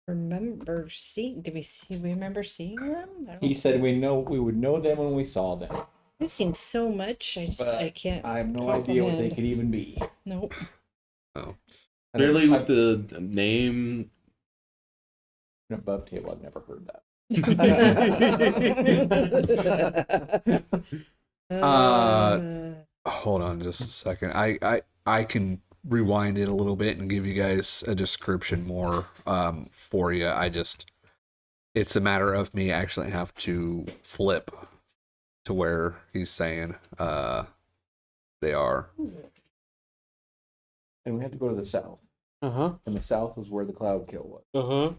Speaker 5: Remember seeing? Did we see? Remember seeing them? I don't
Speaker 2: He said we would know them when we saw them.
Speaker 5: I've seen so much. I can't.
Speaker 2: I have no idea what they
Speaker 5: comprehend.
Speaker 2: could even be.
Speaker 5: Nope.
Speaker 1: Oh.
Speaker 6: Clearly, with the name.
Speaker 2: Above table, I've never heard that.
Speaker 1: Hold on just a second. I can rewind it a little bit and give you guys a description more for you. It's a matter of me actually have to flip to where he's saying they are.
Speaker 2: And we had to go to the south. And the south was where the cloud kill was.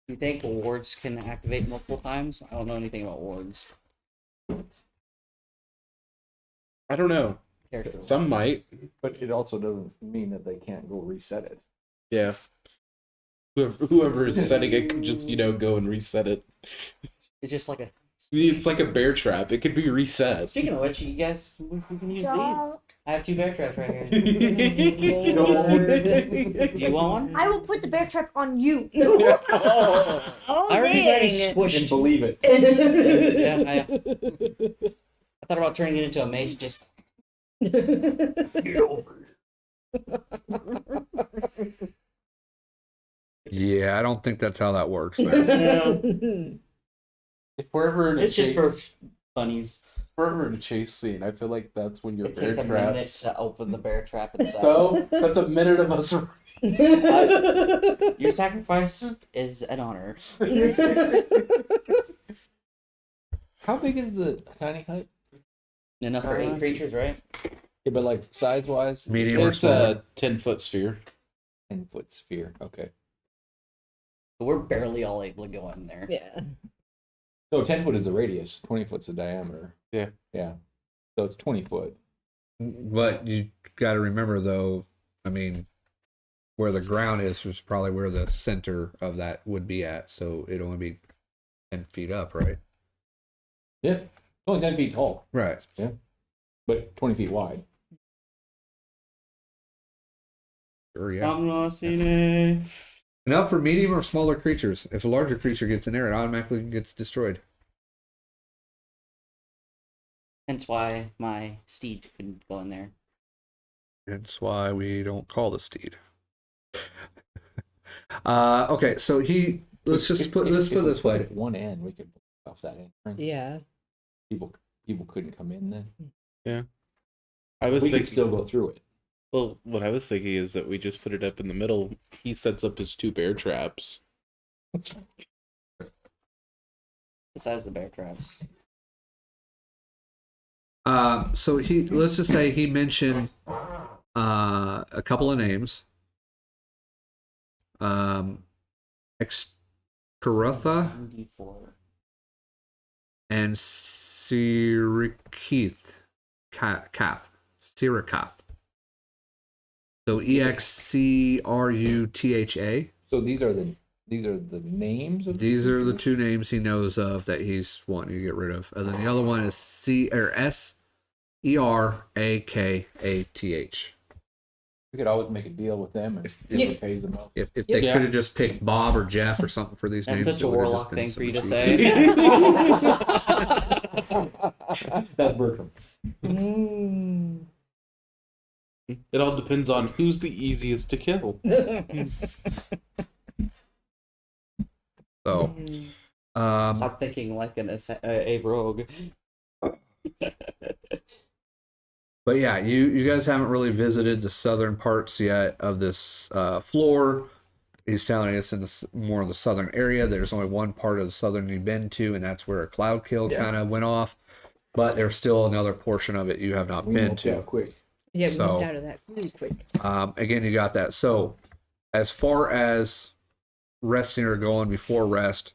Speaker 3: Do you think wards can activate multiple times? I don't know anything about wards.
Speaker 6: I don't know.
Speaker 3: Character.
Speaker 6: Some might.
Speaker 2: But it also doesn't mean that they can't go reset it.
Speaker 6: Yeah. Whoever is setting it could just, go and reset it.
Speaker 3: It's just like a.
Speaker 6: It's like a bear trap. It could be reset.
Speaker 3: Speaking of which, you guys, we can use these.
Speaker 4: Don't.
Speaker 3: I have 2 bear traps right here. Do
Speaker 5: Don't.
Speaker 3: you want one?
Speaker 4: I will put the bear trap on you.
Speaker 5: Oh,
Speaker 3: I already
Speaker 5: dang.
Speaker 3: squished.
Speaker 2: And believe it.
Speaker 3: Yeah, I thought about turning it into a mage. Just
Speaker 1: Yeah, I don't think that's how that works. There.
Speaker 6: If we're ever in a
Speaker 3: it's just for
Speaker 6: chase-
Speaker 3: funnies.
Speaker 6: if we're ever in a chase scene, I feel like that's when your
Speaker 3: It
Speaker 6: bear
Speaker 3: takes a minute
Speaker 6: traps.
Speaker 3: to open the bear trap itself.
Speaker 6: So that's a minute of us.
Speaker 3: Your sacrifice is an honor.
Speaker 2: How big is the tiny hut?
Speaker 3: Enough for 8 creatures, right?
Speaker 2: Yeah, but like size wise,
Speaker 1: Medium or
Speaker 6: It's
Speaker 1: smaller?
Speaker 6: a 10-foot sphere.
Speaker 2: 10-foot sphere. Okay.
Speaker 3: But we're barely all able to go in there.
Speaker 5: Yeah.
Speaker 2: No, 10 foot is the radius. 20 foot's the diameter.
Speaker 6: Yeah.
Speaker 2: Yeah. So it's 20 foot.
Speaker 1: But you got to remember, though, I mean, where the ground is probably where the center of that would be at. So it'd only be 10 feet up, right?
Speaker 2: Yeah. It's only 10 feet tall,
Speaker 1: Right.
Speaker 2: but 20 feet wide.
Speaker 1: Sure, yeah.
Speaker 3: I'm lost in it.
Speaker 1: Now for medium or smaller creatures. If a larger creature gets in there, it automatically gets destroyed.
Speaker 3: Hence why my steed couldn't go in there.
Speaker 1: That's why we don't call the steed. Okay, so let's put this way.
Speaker 2: At one end, we could block off that entrance.
Speaker 5: Yeah.
Speaker 2: People couldn't come in then.
Speaker 6: I was
Speaker 2: We could
Speaker 6: thinking.
Speaker 2: still go through it.
Speaker 6: Well, what I was thinking is that we just put it up in the middle. He sets up his 2 bear traps.
Speaker 3: Besides the bear traps.
Speaker 1: So let's just say he mentioned a couple of names. Excrutha
Speaker 3: D4.
Speaker 1: and Serakath. Serakath. So EXCRUTHA.
Speaker 2: So these are the names of
Speaker 1: These are the
Speaker 2: creatures?
Speaker 1: 2 names he knows of that he's wanting to get rid of. And then the other one is SERAKATH.
Speaker 2: We could always make a deal with them and
Speaker 1: If-
Speaker 2: whoever pays the most.
Speaker 1: If they
Speaker 6: Yeah.
Speaker 1: could have just picked Bob or Jeff or something for these
Speaker 3: That's
Speaker 1: names,
Speaker 3: such
Speaker 1: it
Speaker 3: a
Speaker 1: would have
Speaker 3: Warlock
Speaker 1: just been
Speaker 3: thing
Speaker 1: so
Speaker 3: for you to
Speaker 1: much easier.
Speaker 3: say.
Speaker 2: That's Bertram.
Speaker 5: Mm.
Speaker 6: It all depends on who's the easiest to kill.
Speaker 1: So,
Speaker 3: Stop thinking like a rogue.
Speaker 1: but yeah, you guys haven't really visited the southern parts yet of this floor. He's telling us in more of the southern area. There's only one part of the southern you've been to, and that's where a cloud kill kind of went off. But there's still another portion of it you have not
Speaker 2: We
Speaker 1: been
Speaker 2: moved
Speaker 1: to.
Speaker 2: out quick.
Speaker 5: Yeah, we
Speaker 1: So-
Speaker 5: moved out of that really quick.
Speaker 1: Again, you got that. So, as far as resting or going before rest,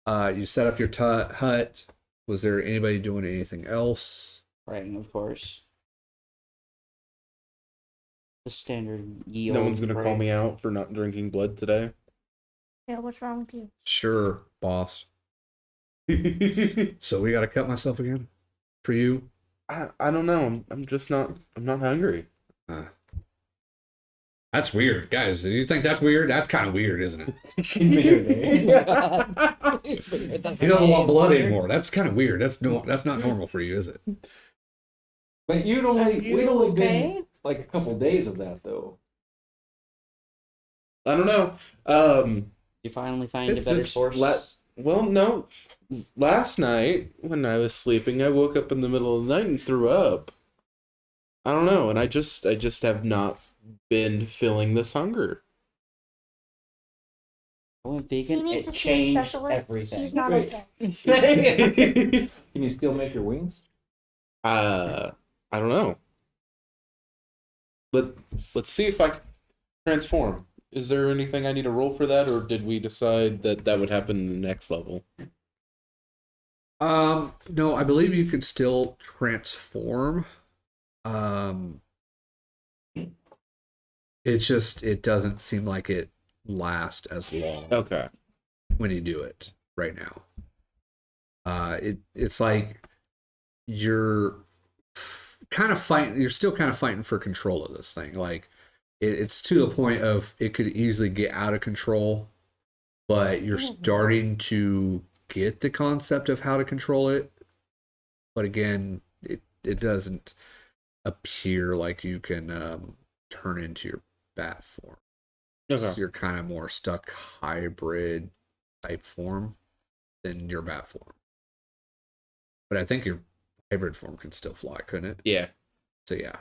Speaker 1: you set up your hut. Was there anybody doing anything else?
Speaker 3: Right, of course. The standard yield.
Speaker 6: No one's gonna call me out for not drinking blood today.
Speaker 4: Yeah, what's wrong with you?
Speaker 1: Sure, boss. So we got to cut myself again for you.
Speaker 6: I don't know. I'm just not. I'm not hungry.
Speaker 1: That's weird, guys. Do you think that's weird? That's kind of weird, isn't it? He doesn't want blood anymore. That's kind of weird. That's not normal for you, is it?
Speaker 2: But we'd
Speaker 5: Are
Speaker 2: only
Speaker 5: you
Speaker 2: been
Speaker 5: okay?
Speaker 2: like a couple days of that though.
Speaker 6: I don't know.
Speaker 3: You finally find a better
Speaker 6: It's
Speaker 3: source.
Speaker 6: well, no. Last night when I was sleeping, I woke up in the middle of the night and threw up. I don't know, and I just have not been feeling this hunger.
Speaker 3: I went
Speaker 4: He
Speaker 3: vegan.
Speaker 4: needs
Speaker 3: It
Speaker 4: to see a
Speaker 3: changed
Speaker 4: specialist.
Speaker 3: everything.
Speaker 4: He's not
Speaker 2: Wait.
Speaker 4: okay.
Speaker 2: Can you still make your wings?
Speaker 6: I don't know. Let's see if I can transform. Is there anything I need to roll for that, or did we decide that that would happen in the next level?
Speaker 1: No, I believe you can still transform. It's just it doesn't seem like it lasts as long
Speaker 6: Okay.
Speaker 1: when you do it right now. It's like you're kind of fighting. You're still kind of fighting for control of this thing. Like it's to the point of it could easily get out of control, but you're starting to get the concept of how to control it. But again, it doesn't appear like you can turn into your bat form.
Speaker 6: Okay.
Speaker 1: So you're kind of more stuck hybrid type form than your bat form. But I think your hybrid form can still fly, couldn't it?
Speaker 6: Yeah.
Speaker 1: So yeah.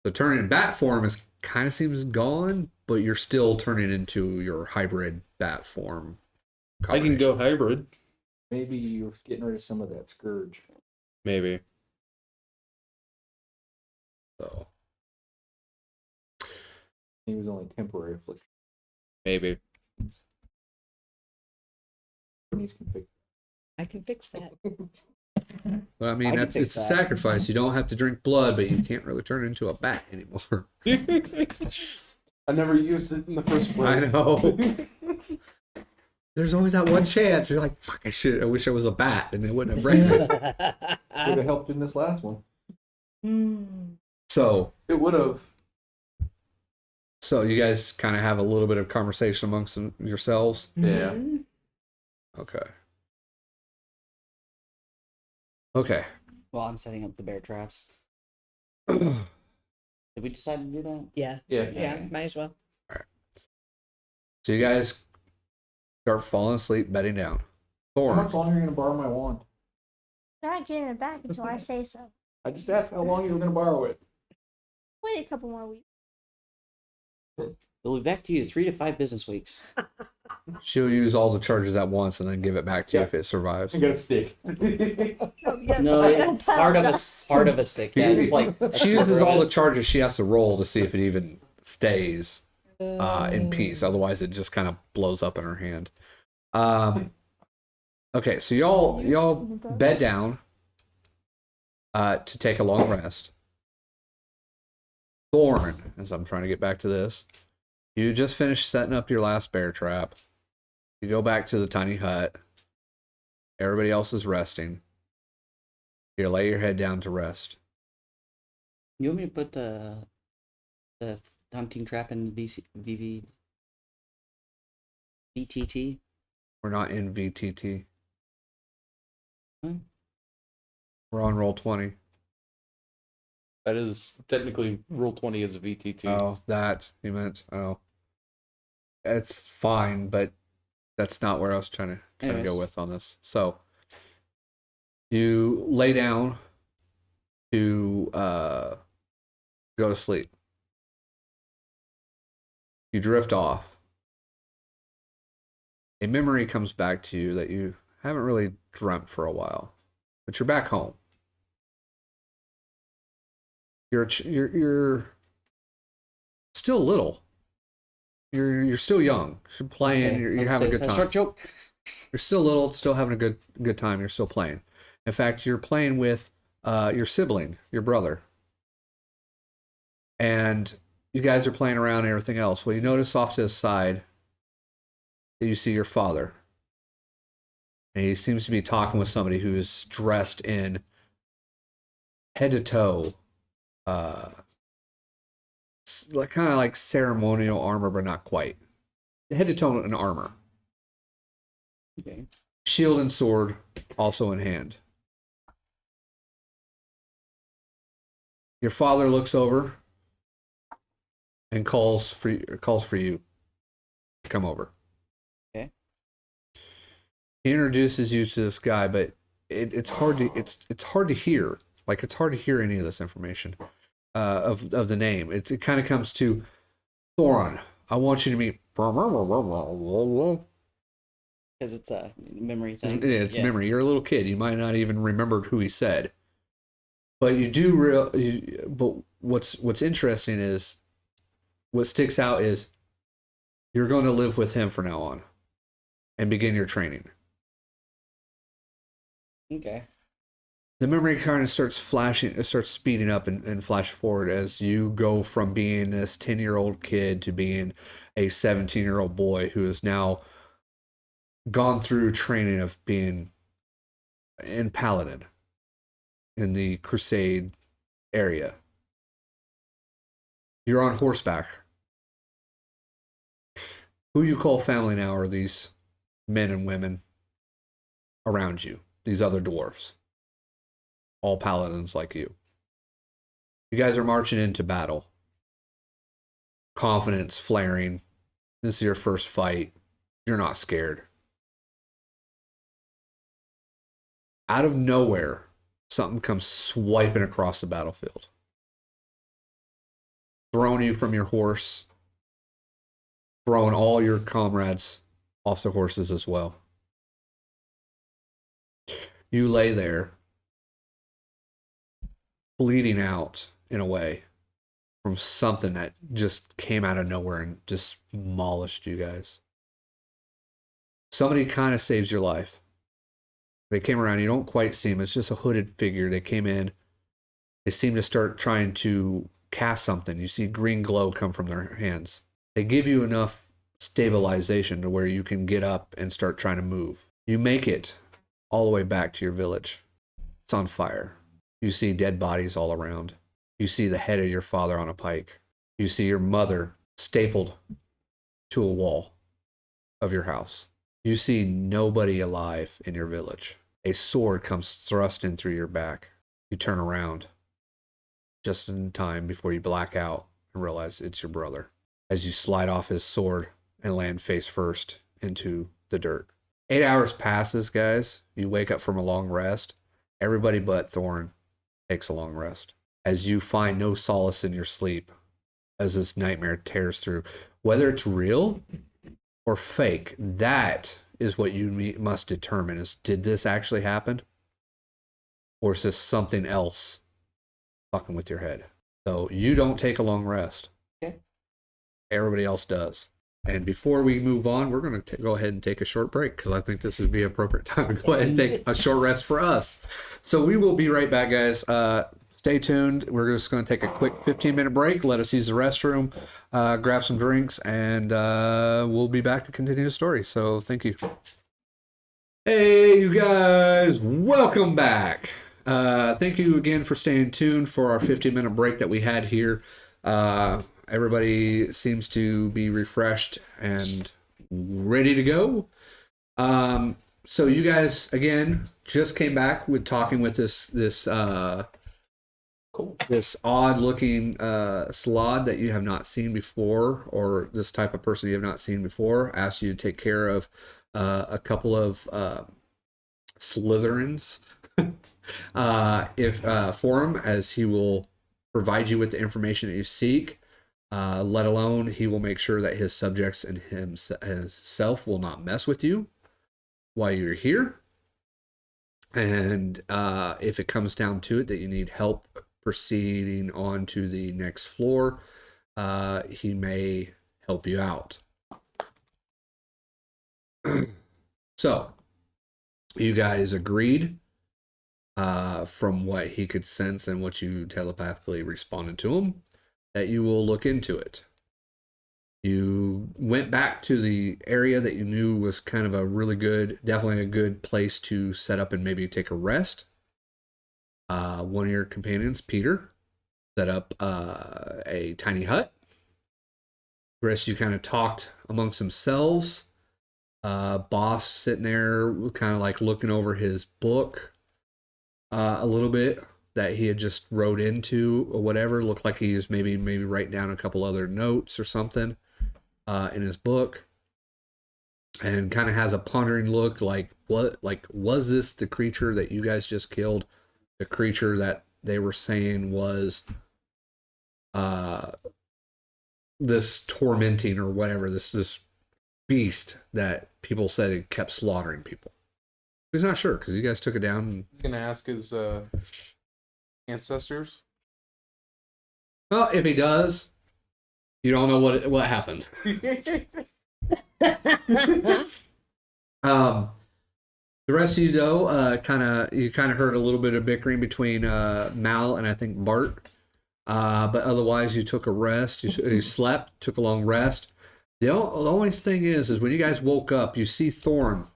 Speaker 1: The turning in bat form is kind of seems gone, but you're still turning into your hybrid bat form.
Speaker 6: I can go hybrid.
Speaker 2: Maybe you're getting rid of some of that scourge.
Speaker 6: Maybe.
Speaker 1: So
Speaker 2: He was only temporary affliction.
Speaker 6: Maybe.
Speaker 2: Bernnice can fix
Speaker 5: I can fix that.
Speaker 1: But I mean,
Speaker 3: I can
Speaker 1: it's
Speaker 3: fix
Speaker 1: a
Speaker 3: that.
Speaker 1: sacrifice. You don't have to drink blood, but you can't really turn into a bat anymore.
Speaker 6: I never used it in the first
Speaker 1: I
Speaker 6: place.
Speaker 1: know. There's always that one chance. You're like, fuck, I wish I was a bat, and they wouldn't have wrecked it.
Speaker 2: Would have helped in this last one.
Speaker 1: So
Speaker 6: It would have.
Speaker 1: you guys kind of have a little bit of conversation amongst yourselves.
Speaker 6: Yeah.
Speaker 5: Mhm.
Speaker 1: Okay. Okay.
Speaker 3: Well, I'm setting up the bear traps.
Speaker 1: So
Speaker 3: Did we decide to do that?
Speaker 5: Yeah.
Speaker 6: Yeah.
Speaker 5: Yeah, might as well.
Speaker 1: you guys start falling asleep, bedding down.
Speaker 2: How
Speaker 1: Thoron.
Speaker 2: much longer are you going to borrow my wand?
Speaker 4: You're not getting it back until I say so.
Speaker 2: I just asked how long you were going to borrow it.
Speaker 4: Wait a couple more weeks.
Speaker 3: It'll be back to you 3 to 5 business weeks.
Speaker 1: She'll use all the charges at once and then give it back to you if it survives.
Speaker 2: You got a stick.
Speaker 3: No, it's part of a stick. Yeah, it's like a
Speaker 1: She uses
Speaker 3: sliver of
Speaker 1: all the
Speaker 3: it.
Speaker 1: charges she has to roll to see if it even stays in peace. Otherwise, it just kind of blows up in her hand. Okay, so y'all bed down to take a long rest. Thoron, as I'm trying to get back to this, you just finished setting up your last bear trap. You go back to the tiny hut. Everybody else is resting. You lay your head down to rest.
Speaker 3: You want me to put the hunting trap in VTT?
Speaker 1: We're not in VTT.
Speaker 3: Hmm?
Speaker 1: We're on roll 20.
Speaker 6: That is technically Rule 20 is a VTT.
Speaker 1: Oh, that you meant. Oh, it's fine, but that's not where I was trying to go
Speaker 3: Anyways.
Speaker 1: with on this. So you lay down to go to sleep. You drift off. A memory comes back to you that you haven't really dreamt for a while, but you're back home. You're still little. You're still young. You're playing.
Speaker 3: Okay,
Speaker 1: You're
Speaker 3: let's
Speaker 1: having a
Speaker 3: say
Speaker 1: good
Speaker 3: it's
Speaker 1: time.
Speaker 3: short joke.
Speaker 1: You're still little, still having a good time. You're still playing. In fact, you're playing with your sibling, your brother, and you guys are playing around and everything else. Well, you notice off to the side that you see your father, and he seems to be talking with somebody who is dressed in head to toe, like kind of like ceremonial armor, but not quite. Head to toe in armor.
Speaker 3: Okay.
Speaker 1: Shield and sword also in hand. Your father looks over and calls for you to come over.
Speaker 3: Okay.
Speaker 1: He introduces you to this guy, but it's hard to hear. Like it's hard to hear any of this information of the name. It kind of comes to Thoron. I want you to meet.
Speaker 3: Because it's a memory thing.
Speaker 1: It's memory. You're a little kid. You might not even remember who he said, but you do but what's interesting is what sticks out is you're going to live with him from now on, and begin your training.
Speaker 3: Okay.
Speaker 1: The memory kind of starts flashing, it starts speeding up and flash forward as you go from being this 10-year-old kid to being a 17-year-old boy who has now gone through training of being in Paladin in the Crusade area. You're on horseback. Who you call family now are these men and women around you, these other dwarves. All paladins like you. You guys are marching into battle. Confidence flaring. This is your first fight. You're not scared. Out of nowhere, something comes swiping across the battlefield. Throwing you from your horse. Throwing all your comrades off their horses as well. You lay there, bleeding out in a way from something that just came out of nowhere and just demolished you guys. Somebody kind of saves your life. They came around, you don't quite see them, it's just a hooded figure. They came in, they seem to start trying to cast something. You see green glow come from their hands. They give you enough stabilization to where you can get up and start trying to move. You make it all the way back to your village. It's on fire. You see dead bodies all around. You see the head of your father on a pike. You see your mother stapled to a wall of your house. You see nobody alive in your village. A sword comes thrust in through your back. You turn around just in time before you black out and realize it's your brother as you slide off his sword and land face first into the dirt. 8 hours passes, guys. You wake up from a long rest. Everybody but Thoron takes a long rest as you find no solace in your sleep as this nightmare tears through. Whether it's real or fake, that is what you must determine is, did this actually happen? Or is this something else fucking with your head? So you don't take a long rest.
Speaker 3: Okay.
Speaker 1: Everybody else does. And before we move on, we're going to go ahead and take a short break because I think this would be an appropriate time to go ahead and take a short rest for us. So we will be right back, guys. Stay tuned. We're just going to take a quick 15-minute break. Let us use the restroom, grab some drinks, and we'll be back to continue the story. So thank you. Hey, you guys. Welcome back. Thank you again for staying tuned for our 15-minute break that we had here. Everybody seems to be refreshed and ready to go. So you guys, again, just came back with talking with this odd looking Slaad that you have not seen before, or this type of person you have not seen before. Asked you to take care of a couple of Slytherins for him, as he will provide you with the information that you seek. Let alone he will make sure that his subjects and himself will not mess with you while you're here. And if it comes down to it that you need help proceeding on to the next floor, he may help you out. So you guys agreed, from what he could sense and what you telepathically responded to him, that you will look into it. You went back to the area that you knew was kind of a really good, definitely a good place to set up and maybe take a rest. One of your companions, Peter, set up a tiny hut. The rest of you kind of talked amongst themselves. Bahst sitting there kind of like looking over his book a little bit that he had just wrote into or whatever. Looked like he was maybe write down a couple other notes or something in his book, and kind of has a pondering look like, what, like, was this the creature that you guys just killed? The creature that they were saying was this tormenting or whatever, this beast that people said it kept slaughtering people. He's not sure because you guys took it down.
Speaker 6: He's gonna ask his ancestors.
Speaker 1: Well, if he does, you don't know what happened. The rest of you though, kind of heard a little bit of bickering between Mal and I think Bart, but otherwise you took a rest. You slept, took a long rest. The only thing is when you guys woke up, you see Thoron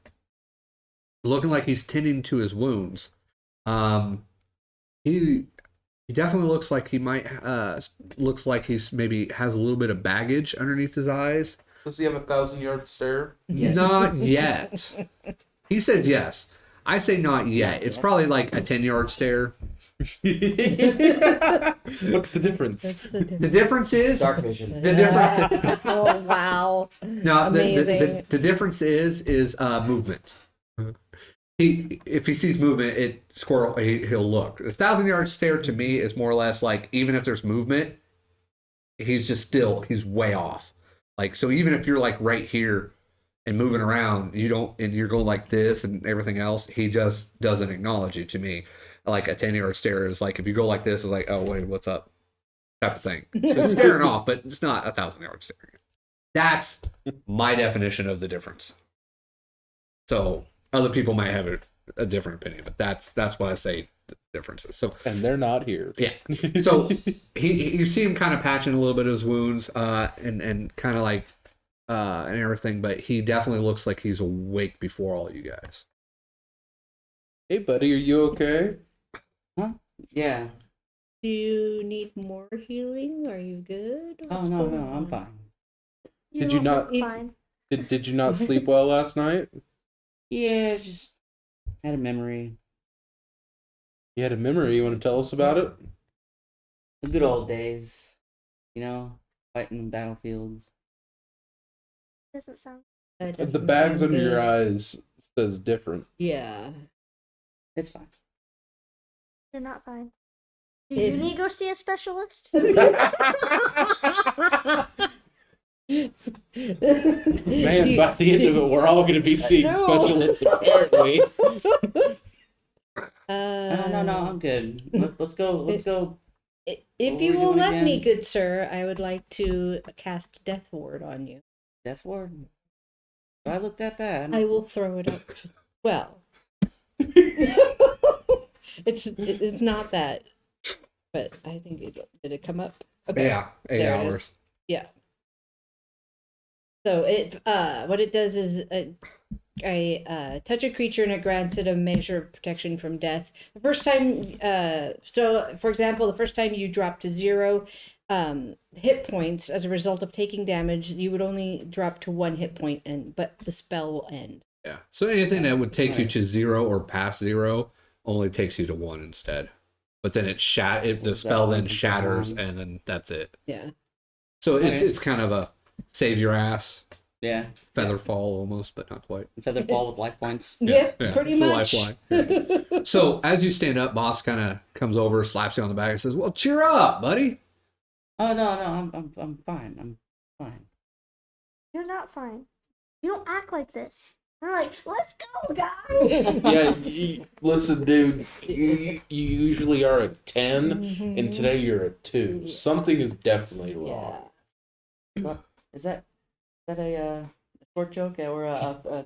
Speaker 1: looking like he's tending to his wounds. He definitely looks like he might looks like he's maybe has a little bit of baggage underneath his eyes.
Speaker 6: Does he have a 1,000-yard stare?
Speaker 3: Yes.
Speaker 1: Not yet. He says yes. I say not yet. It's probably like a 10-yard stare.
Speaker 6: What's the difference?
Speaker 1: The difference is
Speaker 3: Dark vision.
Speaker 1: the difference.
Speaker 5: Oh wow!
Speaker 1: No,
Speaker 5: Amazing.
Speaker 1: the difference is movement. If he sees movement, he'll look. A 1,000-yard stare to me is more or less like, even if there's movement, he's way off. Like, so even if you're like right here and moving around, and you're going like this and everything else, he just doesn't acknowledge you. To me, like a 10-yard stare is like, if you go like this, it's like, oh wait, what's up, type of thing. So it's staring off, but it's not a 1,000-yard stare. That's my definition of the difference. So other people might have a different opinion, but that's why I say the differences. So,
Speaker 6: And they're not here.
Speaker 1: yeah. So you see him kind of patching a little bit of his wounds, and kind of like and everything, but he definitely looks like he's awake before all you guys.
Speaker 6: Hey, buddy, are you okay?
Speaker 3: Huh? Yeah.
Speaker 5: Do you need more healing? Are you good?
Speaker 3: Oh,
Speaker 5: What's
Speaker 3: no,
Speaker 5: going
Speaker 3: I'm
Speaker 5: on?
Speaker 3: fine.
Speaker 6: Did you not-
Speaker 4: Fine.
Speaker 6: Did you not sleep well last night?
Speaker 3: Yeah, just had a memory.
Speaker 6: You had a memory. You want to tell us about it?
Speaker 3: The good old days. Fighting in battlefields.
Speaker 4: Doesn't sound.
Speaker 5: That
Speaker 6: The
Speaker 5: doesn't
Speaker 6: bags
Speaker 5: sound
Speaker 6: under your
Speaker 5: good.
Speaker 6: eyes says different.
Speaker 5: Yeah.
Speaker 3: It's fine.
Speaker 4: You're not fine. Do
Speaker 5: If-
Speaker 4: you need to go see a specialist?
Speaker 6: Man, by the end of it, we're all going to be seeing
Speaker 5: No.
Speaker 6: specialists, apparently.
Speaker 3: No, I'm good. Let's go.
Speaker 5: If
Speaker 3: What
Speaker 5: you
Speaker 3: were we
Speaker 5: will
Speaker 3: doing
Speaker 5: let me,
Speaker 3: again?
Speaker 5: good sir, I would like to cast Death Ward on you.
Speaker 3: Death Ward. Do I look that bad?
Speaker 5: I will throw it up. Well, it's not that, but I think did it come up? Okay.
Speaker 1: Yeah, 8
Speaker 5: There it is.
Speaker 1: hours.
Speaker 5: Yeah. So it what it does is touch a creature and it grants it a measure of protection from death. The first time, so for example, the first time you drop to 0 hit points as a result of taking damage, you would only drop to 1 hit point, but the spell will end.
Speaker 1: Yeah. So anything that would take you to 0 or past 0 only takes you to 1 instead. But then the spell then shatters, and then that's it.
Speaker 5: Yeah.
Speaker 1: So it's kind of a save your ass.
Speaker 3: Yeah.
Speaker 1: Feather fall almost, but not quite.
Speaker 3: Feather fall with life points.
Speaker 5: Yeah,
Speaker 1: Yeah,
Speaker 5: pretty
Speaker 1: it's a
Speaker 5: much.
Speaker 1: lifeline. Yeah. So as you stand up, Bahst kind of comes over, slaps you on the back, and says, "Well, cheer up, buddy."
Speaker 3: Oh no, I'm fine. I'm fine.
Speaker 4: You're not fine. You don't act like this. You're like, let's go, guys.
Speaker 6: Yeah, listen, dude. You usually are a 10, and today you're a 2. Something is definitely wrong.
Speaker 3: What is that? Is that a short joke or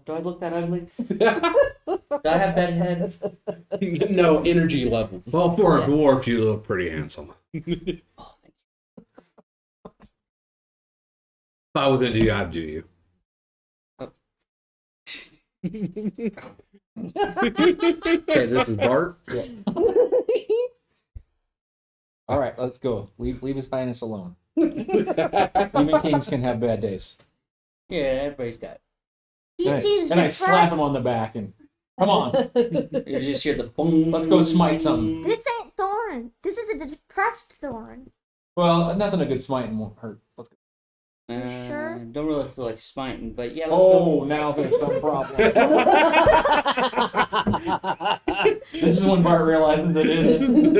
Speaker 3: do I look that ugly? Do I have bad head?
Speaker 6: No, energy levels.
Speaker 1: Well, for a dwarf, you look pretty handsome.
Speaker 3: Oh, thank you.
Speaker 1: If I was into you, I'd do you. Okay, this is Bart.
Speaker 2: All right, let's go. Leave His Highness alone. Demon Kings can have bad days.
Speaker 3: Yeah, everybody's got.
Speaker 4: He seems
Speaker 2: And I
Speaker 4: depressed.
Speaker 2: slap him on the back and come on,
Speaker 3: You just hear the boom.
Speaker 2: let's go smite something.
Speaker 4: This ain't Thoron. This is a depressed Thoron.
Speaker 2: Well, nothing a good smiting won't hurt. Let's go.
Speaker 4: Sure?
Speaker 3: Don't really feel like smiting, but yeah, let's
Speaker 2: Oh,
Speaker 3: go.
Speaker 2: now there's some problem. This is when Bart realizes that it isn't.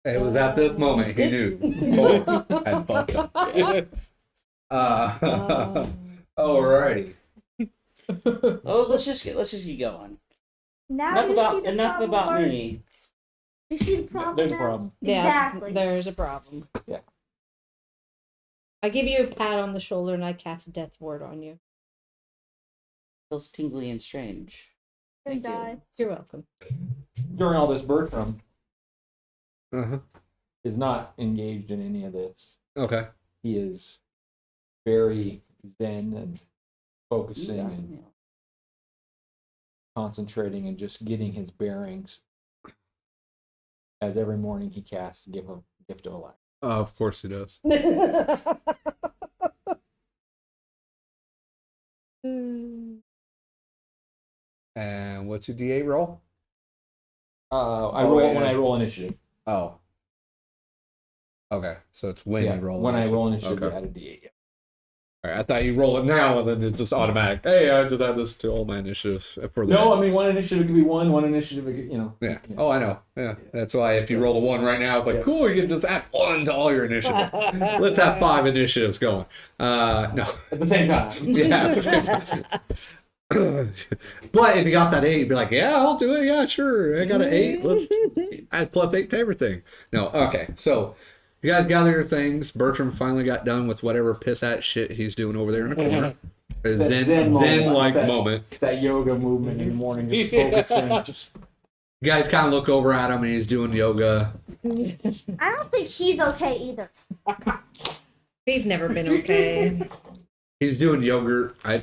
Speaker 1: It was at this moment he knew. Oh, I fucked up. Alrighty.
Speaker 3: Oh, let's just keep going.
Speaker 4: Now
Speaker 3: Enough about me.
Speaker 4: You see the problem?
Speaker 2: There's a
Speaker 4: now?
Speaker 2: problem.
Speaker 5: Yeah,
Speaker 4: Exactly.
Speaker 5: there's a problem.
Speaker 2: Yeah.
Speaker 5: I give you a pat on the shoulder and I cast Death Ward on you.
Speaker 3: Feels tingly and strange.
Speaker 4: Good
Speaker 3: Thank
Speaker 4: guy.
Speaker 3: you.
Speaker 5: You're welcome.
Speaker 2: During all this, Bertram
Speaker 1: Uh-huh.
Speaker 2: is not engaged in any of this.
Speaker 1: Okay.
Speaker 2: He is very zen and focusing and concentrating and just getting his bearings. As every morning he casts Gift of Life.
Speaker 1: Of course he does. And what's your D8 roll?
Speaker 2: I
Speaker 1: Oh,
Speaker 2: roll
Speaker 1: yeah.
Speaker 2: when I roll initiative.
Speaker 1: Oh. Okay, so it's when
Speaker 2: Yeah,
Speaker 1: you roll.
Speaker 2: when I roll
Speaker 1: initiative.
Speaker 2: initiative,
Speaker 1: Okay.
Speaker 2: I add a D8. Yeah.
Speaker 1: All right, I thought you roll it now and then it's just automatic. Hey, I just add this to all my initiatives for the
Speaker 2: No, I mean one initiative could be one initiative, you know.
Speaker 1: Yeah. Oh, I know. Yeah. That's why if you roll a 1 right now, it's like,
Speaker 2: Yeah.
Speaker 1: cool, you can just add 1 to all your initiatives. Let's have 5 initiatives going. No.
Speaker 2: At the same time.
Speaker 1: Yeah. But if you got that 8, you'd be like, yeah, I'll do it. Yeah, sure. I got an 8. Let's add +8 to everything. No. Okay. So you guys gather your things. Bertram finally got done with whatever piss at shit he's doing over there in the corner. His
Speaker 2: That zen moment.
Speaker 1: moment.
Speaker 2: It's that yoga movement in the morning, just focusing. Just
Speaker 1: You guys kind of look over at him and he's doing yoga.
Speaker 4: I don't think he's okay either.
Speaker 5: He's never been okay.
Speaker 1: He's doing yogurt. I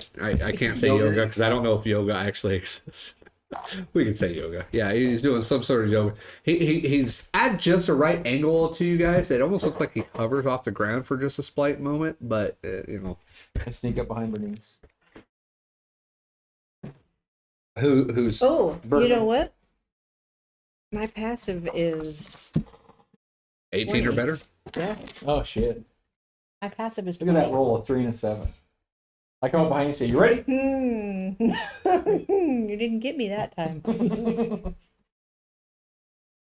Speaker 1: can't say yoga because I don't know if yoga actually exists. We can say yoga. Yeah, he's doing some sort of yoga. He's at just the right angle to you guys. It almost looks like he hovers off the ground for just a slight moment, but you know.
Speaker 2: I sneak up behind Bernnice.
Speaker 1: Who's
Speaker 5: Oh, you
Speaker 2: Bertram.
Speaker 5: know what? My passive is
Speaker 1: 18 or better?
Speaker 5: yeah.
Speaker 2: Oh shit!
Speaker 5: My passive is
Speaker 2: Look at that roll, a 3 and a 7. I come up behind you and say, "You ready?"
Speaker 5: You didn't get me that time.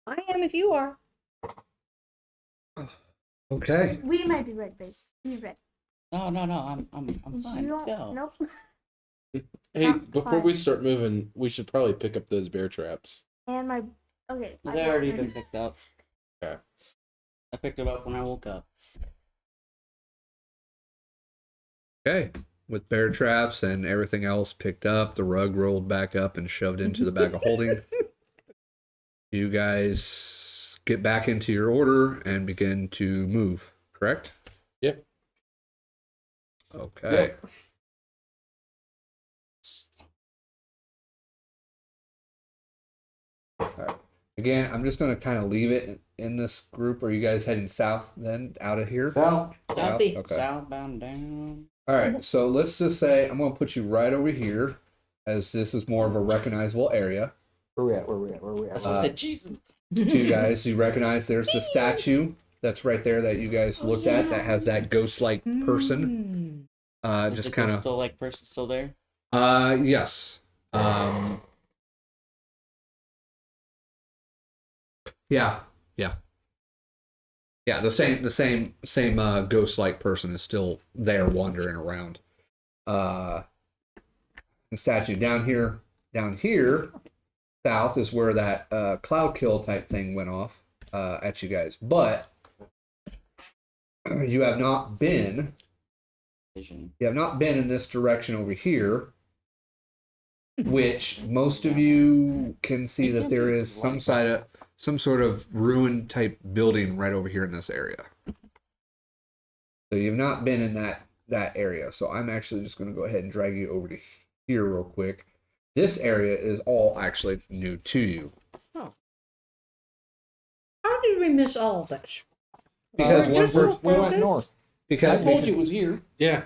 Speaker 5: I am if you are.
Speaker 1: Okay.
Speaker 4: We might be red base. Be red.
Speaker 3: No, I'm fine.
Speaker 4: You
Speaker 3: Let's go.
Speaker 4: Nope.
Speaker 6: Hey,
Speaker 4: Not
Speaker 6: before
Speaker 4: fine.
Speaker 6: we start moving, we should probably pick up those bear traps.
Speaker 4: And my okay. I
Speaker 3: They already
Speaker 4: don't-
Speaker 3: been picked up.
Speaker 6: Okay.
Speaker 3: I picked them up when I woke up.
Speaker 1: Okay. With bear traps and everything else picked up, the rug rolled back up and shoved into the bag of holding. You guys get back into your order and begin to move, correct?
Speaker 6: Yep.
Speaker 1: Okay.
Speaker 2: Yep.
Speaker 1: All right. Again, I'm just going to kind of leave it in this group. Are you guys heading south then, out of here?
Speaker 2: South.
Speaker 5: Southie.
Speaker 1: Okay.
Speaker 3: Southbound down.
Speaker 1: All right. So let's just say I'm going to put you right over here, as this is more of a recognizable area.
Speaker 2: Where we at? Where we at? Where we at?
Speaker 3: That's why I said Jesus.
Speaker 1: To you guys, you recognize there's the statue that's right there that you guys looked at that has that ghost-like person.
Speaker 5: Mm.
Speaker 3: Is
Speaker 1: Just
Speaker 3: the
Speaker 1: kind of.
Speaker 3: still like person still there?
Speaker 1: Yes. Yeah. The same ghost-like person is still there wandering around. The statue down here, south is where that cloud kill type thing went off at you guys, but you have not been.
Speaker 3: Vision.
Speaker 1: You have not been in this direction over here, which most of you can see that there is some sort of ruin type building right over here in this area. So you've not been in that area. So I'm actually just going to go ahead and drag you over to here real quick. This area is all actually new to you.
Speaker 5: Oh. How did we miss all of this?
Speaker 1: Because one
Speaker 5: just
Speaker 1: person,
Speaker 2: We went north. I told you it was here.
Speaker 6: Yeah.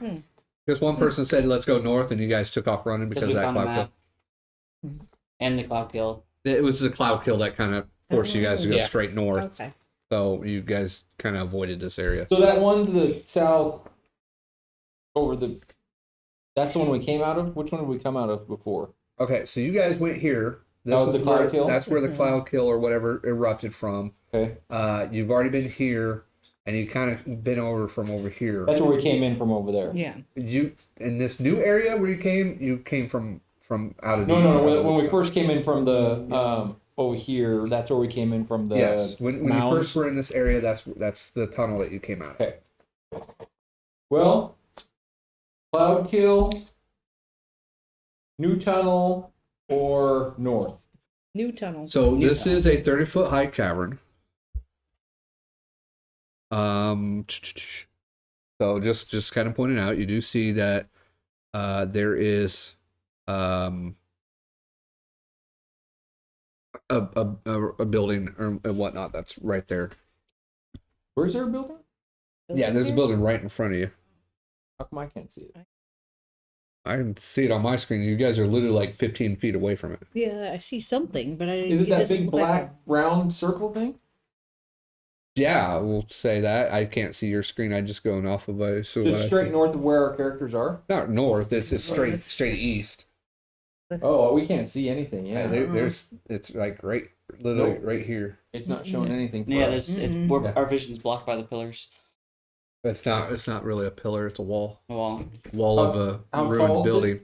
Speaker 1: because one person said let's go north, and you guys took off running because
Speaker 3: we
Speaker 1: of that
Speaker 3: found the
Speaker 1: cloud kill.
Speaker 3: map. And the cloud kill.
Speaker 1: It was the cloud kill that kind of forced you guys to go
Speaker 6: Yeah.
Speaker 1: straight north.
Speaker 5: Okay.
Speaker 1: So you guys kind of avoided this area.
Speaker 2: So that one to the south, that's the one we came out of. Which one did we come out of before?
Speaker 1: Okay, so you guys went here.
Speaker 2: Oh, the
Speaker 1: is
Speaker 2: cloud
Speaker 1: where,
Speaker 2: kill?
Speaker 1: That's where the cloud kill or whatever erupted from.
Speaker 2: Okay,
Speaker 1: You've already been here, and you kind of been over from over here.
Speaker 2: that's where we came in from over there.
Speaker 5: Yeah.
Speaker 1: You in this new area where you came from out of
Speaker 2: No. When we first came in from the over here, that's where we came in from the
Speaker 1: yes, when you
Speaker 2: mounds.
Speaker 1: first were in this area, that's the tunnel that you came out of.
Speaker 2: Okay. Well, cloud kill, new tunnel, or north.
Speaker 5: New tunnel.
Speaker 1: So this is a 30-foot high cavern. So just kind of pointing out, you do see that there is a building or whatnot that's right there.
Speaker 2: Where's there a building?
Speaker 1: Yeah, there's a building right in front of you.
Speaker 2: How come I can't see it?
Speaker 1: I can see it on my screen. You guys are literally like 15 feet away from it.
Speaker 5: Yeah, I see something, but
Speaker 2: Is it that
Speaker 5: doesn't
Speaker 2: big
Speaker 5: look like
Speaker 2: black round circle thing?
Speaker 1: Yeah, we'll say that. I can't see your screen. I'm just going off of a. So
Speaker 2: Just straight north of where our characters are?
Speaker 1: Not north. It's straight east.
Speaker 2: Oh, we can't see anything.
Speaker 1: Yeah,
Speaker 2: Yeah,
Speaker 1: there's it's like literally
Speaker 2: Nope.
Speaker 1: right here.
Speaker 2: it's not showing anything. For
Speaker 3: Yeah,
Speaker 2: us.
Speaker 3: it's
Speaker 5: Mm-mm.
Speaker 3: we're,
Speaker 2: Yeah.
Speaker 3: our vision's blocked by the pillars.
Speaker 1: It's not really a pillar. It's a wall
Speaker 3: Well,
Speaker 1: of a
Speaker 2: How
Speaker 1: ruined
Speaker 2: tall is it?
Speaker 1: building.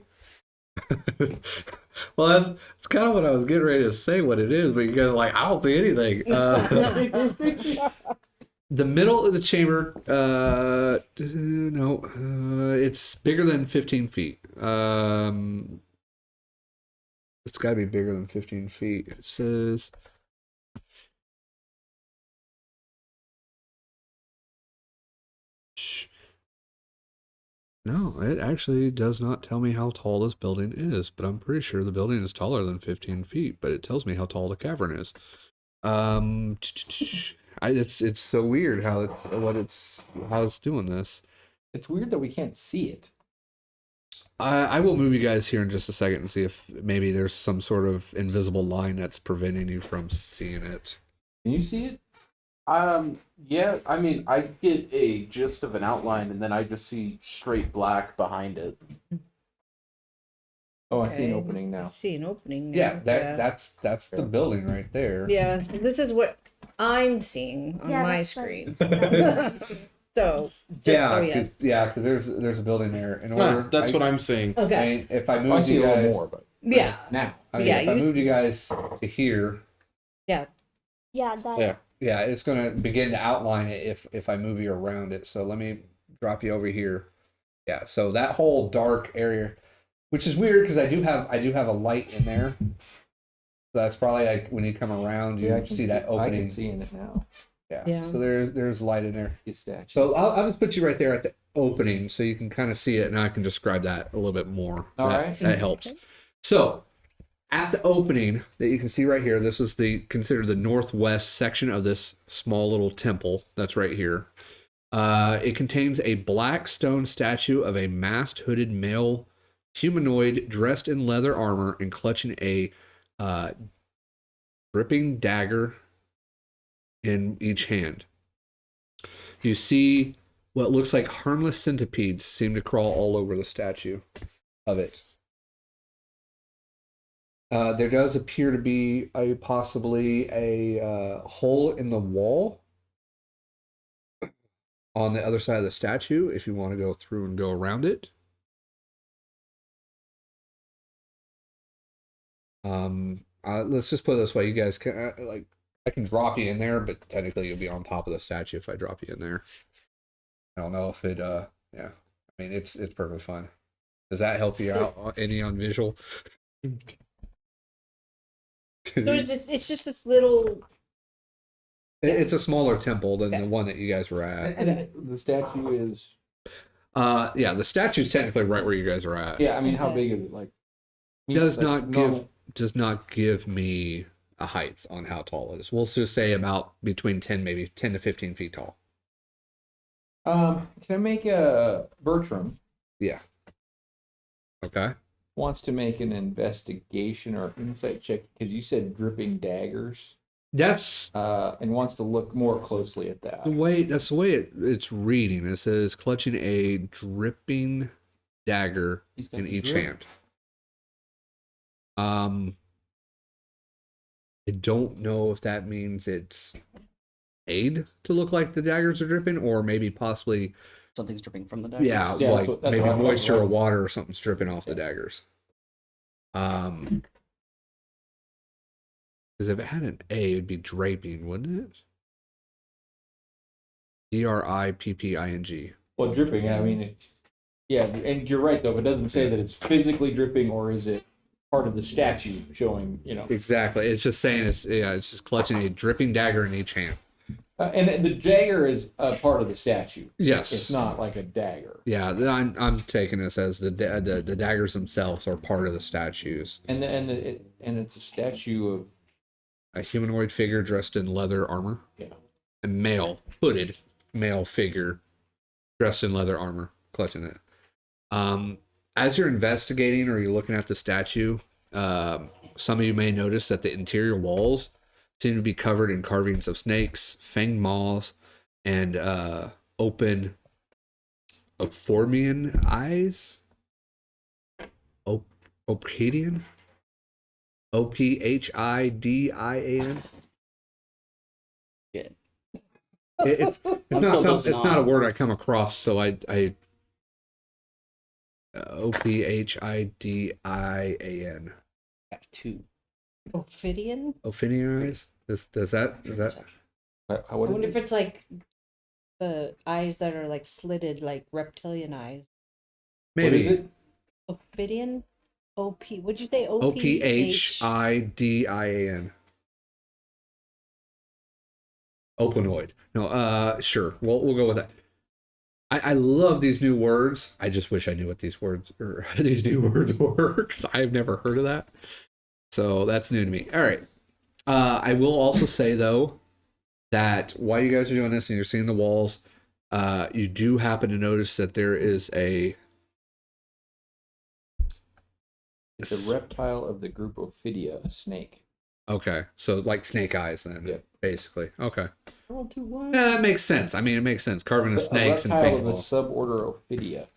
Speaker 1: Well, that's kind of what I was getting ready to say. What it is, but you guys are like, I don't see anything. The middle of the chamber, it's bigger than 15 feet. It's got to be bigger than 15 feet. It says. No, it actually does not tell me how tall this building is, but I'm pretty sure the building is taller than 15 feet, but it tells me how tall the cavern is. It's so weird how it's doing this.
Speaker 2: It's weird that we can't see it.
Speaker 1: I will move you guys here in just a second and see if maybe there's some sort of invisible line that's preventing you from seeing it.
Speaker 2: Can you see it?
Speaker 6: Yeah, I mean, I get a gist of an outline, and then I just see straight black behind it.
Speaker 2: Oh, I see an
Speaker 5: Okay.
Speaker 2: opening
Speaker 5: I
Speaker 2: now.
Speaker 5: see an opening. Now.
Speaker 1: Yeah, that's the building right there.
Speaker 5: Yeah, this is what I'm seeing on
Speaker 4: Yeah,
Speaker 5: my
Speaker 4: that's
Speaker 5: screen.
Speaker 4: what-
Speaker 5: So, just,
Speaker 1: Yeah,
Speaker 5: yes.
Speaker 1: because there's a building there. In order,
Speaker 6: That's what I'm saying.
Speaker 1: I
Speaker 5: Okay.
Speaker 1: mean, if I
Speaker 2: Well, I
Speaker 1: moved
Speaker 2: see
Speaker 1: you
Speaker 2: a little
Speaker 1: guys,
Speaker 2: more, but
Speaker 5: Yeah.
Speaker 2: now.
Speaker 1: I mean,
Speaker 5: Yeah,
Speaker 1: if I
Speaker 5: you
Speaker 1: moved you guys to here,
Speaker 4: Yeah, that.
Speaker 6: Yeah.
Speaker 1: yeah, it's gonna begin to outline it if I move you around it. So let me drop you over here. Yeah, so that whole dark area, which is weird because I do have a light in there. So that's probably like when you come around, you
Speaker 2: I can
Speaker 1: see that opening.
Speaker 2: I can see in it now.
Speaker 1: Yeah.
Speaker 5: Yeah.
Speaker 1: So there's light in there.
Speaker 2: His statue.
Speaker 1: So I'll just put you right there at the opening so you can kind of see it, and I can describe that a little bit more.
Speaker 2: All
Speaker 1: that,
Speaker 2: right.
Speaker 1: that helps. So at the opening that you can see right here, this is considered the northwest section of this small little temple that's right here. It contains a black stone statue of a masked, hooded male humanoid dressed in leather armor and clutching a dripping dagger in each hand. You see what looks like harmless centipedes seem to crawl all over the statue of it. There does appear to be possibly a hole in the wall on the other side of the statue if you want to go through and go around it. Let's just put it this way: you guys can I can drop you in there, but technically you'll be on top of the statue if I drop you in there. I don't know if it yeah. I mean it's perfectly fine. Does that help you out any on visual?
Speaker 5: So it's just this little.
Speaker 1: It's a smaller temple than the one that you guys were at.
Speaker 2: And the statue is.
Speaker 1: Yeah, the statue's technically right where you guys are at.
Speaker 2: Yeah, I mean, how big is it? Like,
Speaker 1: Does not give me a height on how tall it is. We'll just say about between 10 to 15 feet tall.
Speaker 2: Can I make a Bertram?
Speaker 1: Yeah. Okay.
Speaker 2: Wants to make an investigation or insight check because you said dripping daggers.
Speaker 1: That's
Speaker 2: And wants to look more closely at that.
Speaker 1: that's the way it's reading. It says clutching a dripping dagger in each hand. I don't know if that means it's made to look like the daggers are dripping, or maybe possibly
Speaker 3: Something's dripping from the daggers.
Speaker 1: yeah,
Speaker 2: Yeah,
Speaker 1: like
Speaker 2: that's
Speaker 1: maybe
Speaker 2: what I thought.
Speaker 1: moisture or water or something's dripping off the daggers. Because if it had an A, it'd be draping, wouldn't it? dripping.
Speaker 2: Well, dripping, I mean, yeah, and you're right, though. If it doesn't say that it's physically dripping, or is it part of the statue showing,
Speaker 1: Exactly. It's just saying it's just clutching a dripping dagger in each hand.
Speaker 2: And the dagger is a part of the statue.
Speaker 1: Yes.
Speaker 2: It's not like a dagger.
Speaker 1: Yeah, I'm taking this as the daggers themselves are part of the statues.
Speaker 2: And it's a statue of
Speaker 1: A humanoid figure dressed in leather armor.
Speaker 2: Yeah.
Speaker 1: A hooded male figure dressed in leather armor, clutching it. As you're investigating or you're looking at the statue, some of you may notice that the interior walls seem to be covered in carvings of snakes, fanged maws, and open Ophormian eyes. Ophidian? Ophidian?
Speaker 3: Yeah.
Speaker 1: It's not a word I come across, so I Ophidian.
Speaker 3: Got two.
Speaker 5: Ophidian?
Speaker 1: Ophidian eyes? Does that
Speaker 5: I wonder if it's like the eyes that are like slitted, like reptilian eyes.
Speaker 1: maybe
Speaker 2: What is it?
Speaker 5: Ophidian? What'd you say?
Speaker 1: Ophidian. Openoid. No, sure. We'll go with that. I love these new words. I just wish I knew what these new words were, because I've never heard of that. So that's new to me. All right. I will also say, though, that while you guys are doing this and you're seeing the walls, you do happen to notice that there is
Speaker 2: It's a reptile of the group Ophidia, a snake.
Speaker 1: Okay, so like snake eyes then,
Speaker 2: Yep.
Speaker 1: basically. Okay.
Speaker 5: Roll 2-1.
Speaker 1: Yeah, that makes sense. I mean, it makes sense. Carving the snakes and
Speaker 2: reptile
Speaker 1: fake
Speaker 2: of the
Speaker 1: balls.
Speaker 2: suborder Ophidia.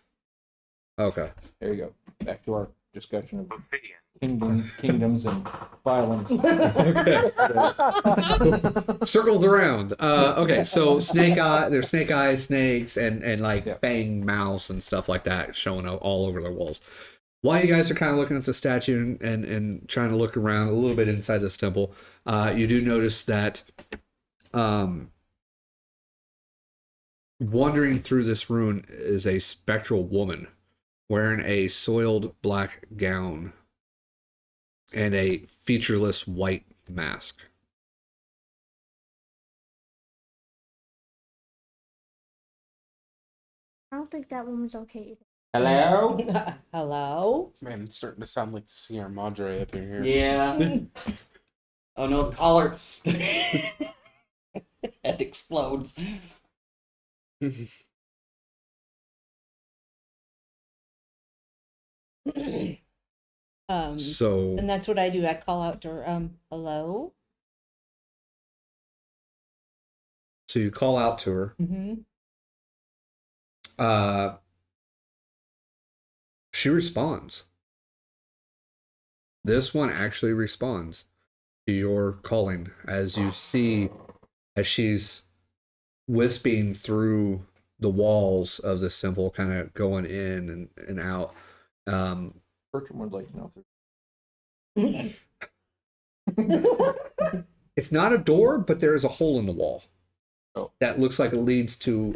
Speaker 1: Okay.
Speaker 2: There you go. Back to our discussion of kingdoms and phylums.
Speaker 1: Okay. Circles around. Okay, so there's snake eyes, snakes, and like fang mouths and stuff like that showing all over the walls. While you guys are kind of looking at the statue and trying to look around a little bit inside this temple, you do notice that wandering through this ruin is a spectral woman wearing a soiled black gown and a featureless white mask.
Speaker 4: I don't think that woman's okay either.
Speaker 2: Hello?
Speaker 5: Hello?
Speaker 6: Man, it's starting to sound like the Sierra Madre up in here.
Speaker 3: Yeah. Oh no, collar. Head explodes.
Speaker 1: So
Speaker 5: And that's what I do. I call out to her, hello?
Speaker 1: you call out to her.
Speaker 5: Mm-hmm.
Speaker 1: She responds. This one actually responds to your calling as you see as she's wisping through the walls of this temple, kind of going in and out.
Speaker 2: Bertram would like to know
Speaker 1: It's not a door, but there is a hole in the wall.
Speaker 2: Oh.
Speaker 1: That looks like it leads to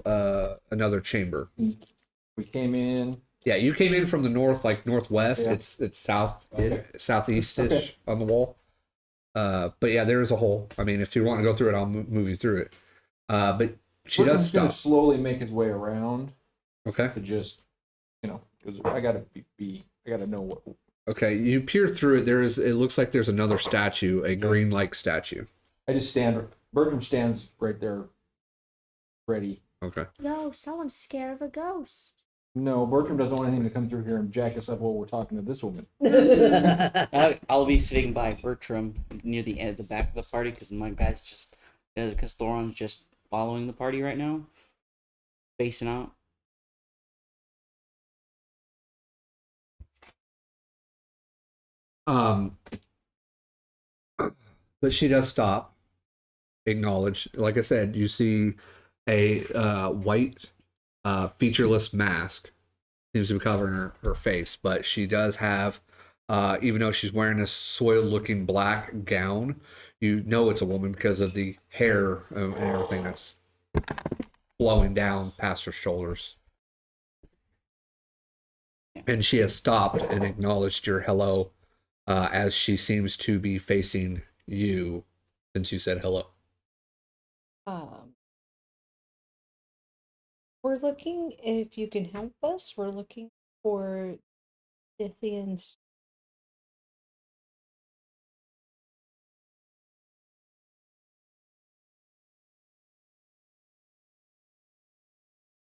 Speaker 1: another chamber.
Speaker 2: we came in.
Speaker 1: Yeah, you came in from the north, like northwest.
Speaker 2: Yeah.
Speaker 1: It's south,
Speaker 2: Okay.
Speaker 1: southeast-ish
Speaker 2: Okay.
Speaker 1: on the wall. But yeah, there is a hole. I mean, if you want to go through it, I'll move you through it. But she does
Speaker 2: Bertram's gonna
Speaker 1: stop.
Speaker 2: slowly make his way around
Speaker 1: Okay.
Speaker 2: to just, because I gotta I gotta know what.
Speaker 1: Okay. You peer through it. It looks like there's another statue, a green-like statue.
Speaker 2: I just stand. Bertram stands right there, ready.
Speaker 1: Okay.
Speaker 4: Yo, someone's scared of a ghost.
Speaker 2: No, Bertram doesn't want anything to come through here and jack us up while we're talking to this woman.
Speaker 3: I'll be sitting by Bertram near the end, the back of the party, because my guy's just, because Thoron's just following the party right now, facing out.
Speaker 1: But she does stop. Acknowledge. Like I said, you see a white, featureless mask. Seems to be covering her face, but she does have, even though she's wearing this soiled-looking black gown, you know it's a woman because of the hair and everything that's flowing down past her shoulders. And she has stopped and acknowledged your hello, as she seems to be facing you since you said hello.
Speaker 5: We're looking, if you can help us, we're looking for Scythians.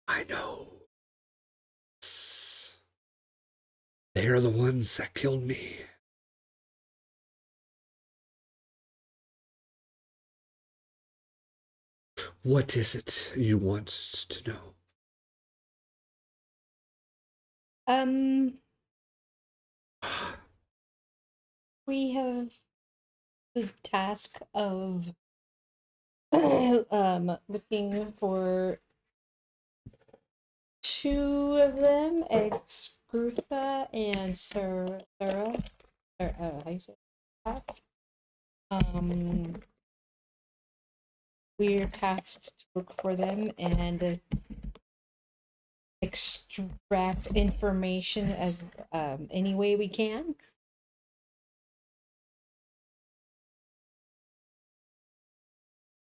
Speaker 1: I know. They are the ones that killed me. What is it you want to know?
Speaker 5: We have the task of looking for two of them, Excrutha and Serakath. How you say that? We're tasked to look for them and extract information as any way we can.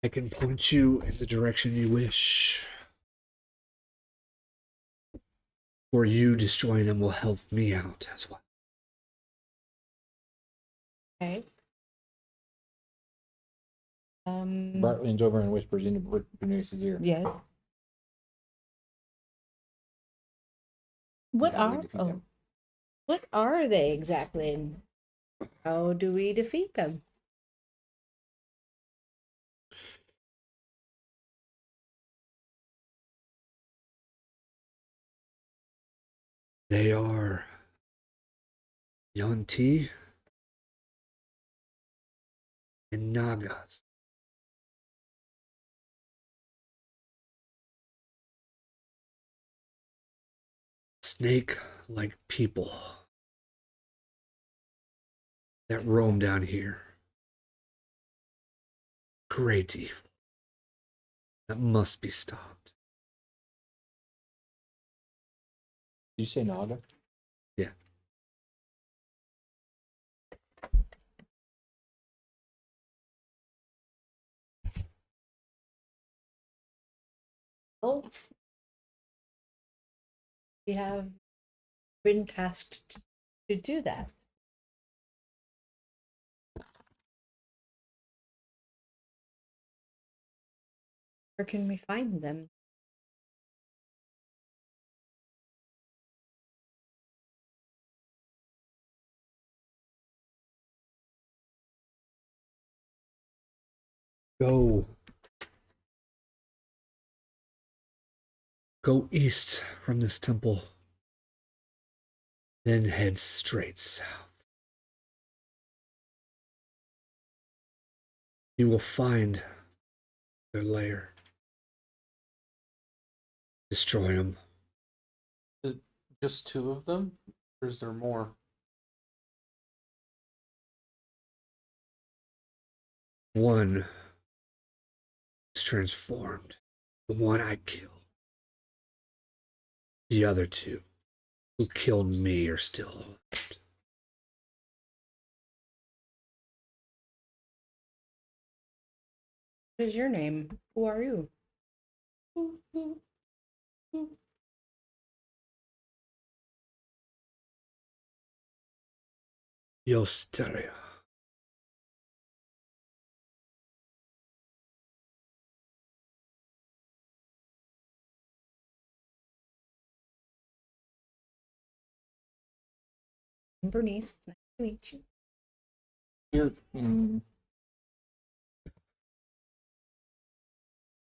Speaker 1: I can point you in the direction you wish. Or you destroying them will help me out as well.
Speaker 5: Okay.
Speaker 2: Bart leans over and whispers into Bernnice's ear.
Speaker 5: Yes. What
Speaker 2: How do we
Speaker 5: are
Speaker 2: defeat them?
Speaker 5: what are they exactly, and how do we defeat them?
Speaker 1: They are Yuan-Ti and Nagas. Snake-like people that roam down here. Great evil that must be stopped.
Speaker 2: Did you say Naga?
Speaker 1: Yeah.
Speaker 5: Well, we have been tasked to do that. Where can we find them?
Speaker 1: Go east from this temple, then head straight south. You will find their lair. Destroy them.
Speaker 6: Just 2 of them? Or is there more?
Speaker 1: One is transformed. The one I killed. The other 2 who killed me are still alive.
Speaker 5: What is your name? Who are you?
Speaker 1: Yosteria.
Speaker 5: I'm Bernice. It's nice to meet you.
Speaker 2: You're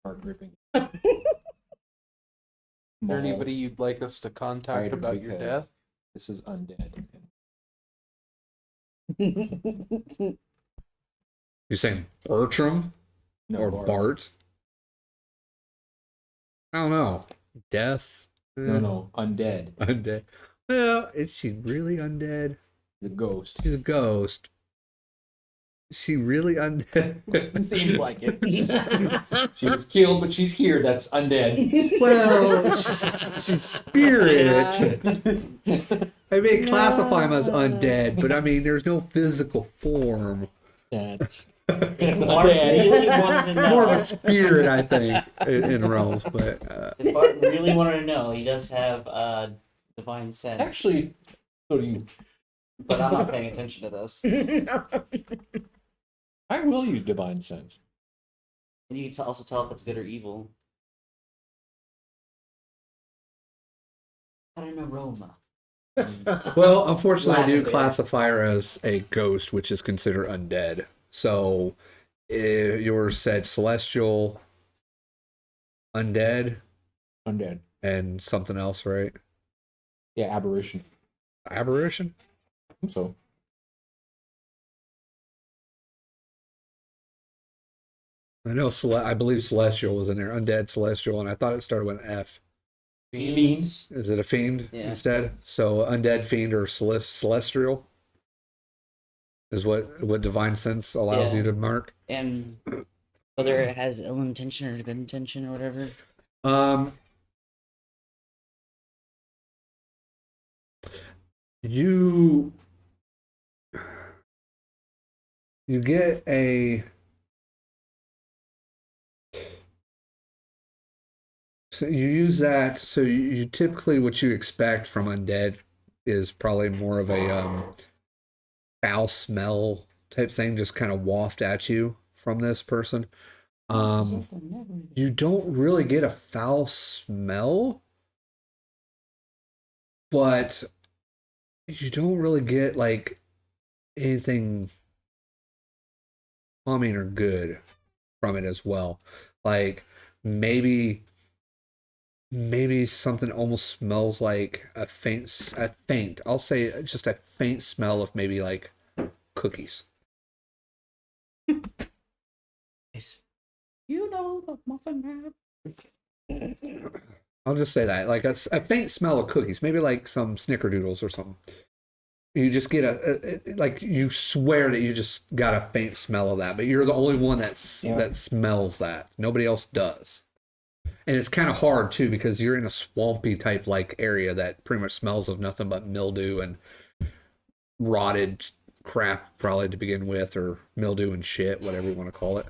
Speaker 2: heart gripping.
Speaker 6: Is there anybody you'd like us to contact
Speaker 2: Right,
Speaker 6: about your
Speaker 2: because
Speaker 6: death?
Speaker 2: This is undead.
Speaker 1: You're saying Bertram or Bart? I don't know. Death?
Speaker 2: No, undead.
Speaker 1: Undead. Well, is she really undead?
Speaker 2: The ghost.
Speaker 1: She's a ghost. Is she really undead?
Speaker 2: Seems like it. She was killed, but she's here. That's undead.
Speaker 1: Well, she's spirit. I may classify him as undead, but I mean, there's no physical form.
Speaker 2: That's
Speaker 3: Bart
Speaker 2: undead.
Speaker 3: really wanted to
Speaker 1: More of a
Speaker 3: know.
Speaker 1: spirit, I think, in realms. But
Speaker 3: If Bart really wanted to know, he does have divine sense.
Speaker 2: Actually, so do you.
Speaker 3: But I'm not paying attention to this.
Speaker 2: I will use divine sense.
Speaker 3: And you can also tell if it's good or evil. Got an aroma.
Speaker 1: well, unfortunately, I do
Speaker 3: Lavender.
Speaker 1: classify her as a ghost, which is considered undead. So, yours said celestial, undead,
Speaker 2: Undead.
Speaker 1: and something else, right?
Speaker 2: Yeah, aberration.
Speaker 1: Aberration?
Speaker 2: So
Speaker 1: I know. I believe celestial was in there. Undead, celestial, and I thought it started with an F.
Speaker 2: fiend.
Speaker 1: Is it a fiend
Speaker 3: Yeah.
Speaker 1: instead? So undead, fiend, or celestial is what divine sense allows
Speaker 3: Yeah.
Speaker 1: you to mark.
Speaker 3: And whether it has ill intention or good intention or whatever.
Speaker 1: You get a. So you use that. So you typically what you expect from undead is probably more of a foul smell type thing, just kind of waft at you from this person. You don't really get a foul smell, but you don't really get like anything calming or good from it as well. Like maybe something almost smells like a faint, I'll say just a faint smell of maybe like cookies.
Speaker 3: Nice.
Speaker 2: You know the muffin man.
Speaker 1: I'll just say that, like a faint smell of cookies, maybe like some snickerdoodles or something. You just get like you swear that you just got a faint smell of that, but you're the only one that smells that. Nobody else does. And it's kind of hard too because you're in a swampy type like area that pretty much smells of nothing but mildew and rotted crap probably to begin with, or mildew and shit, whatever you want to call it.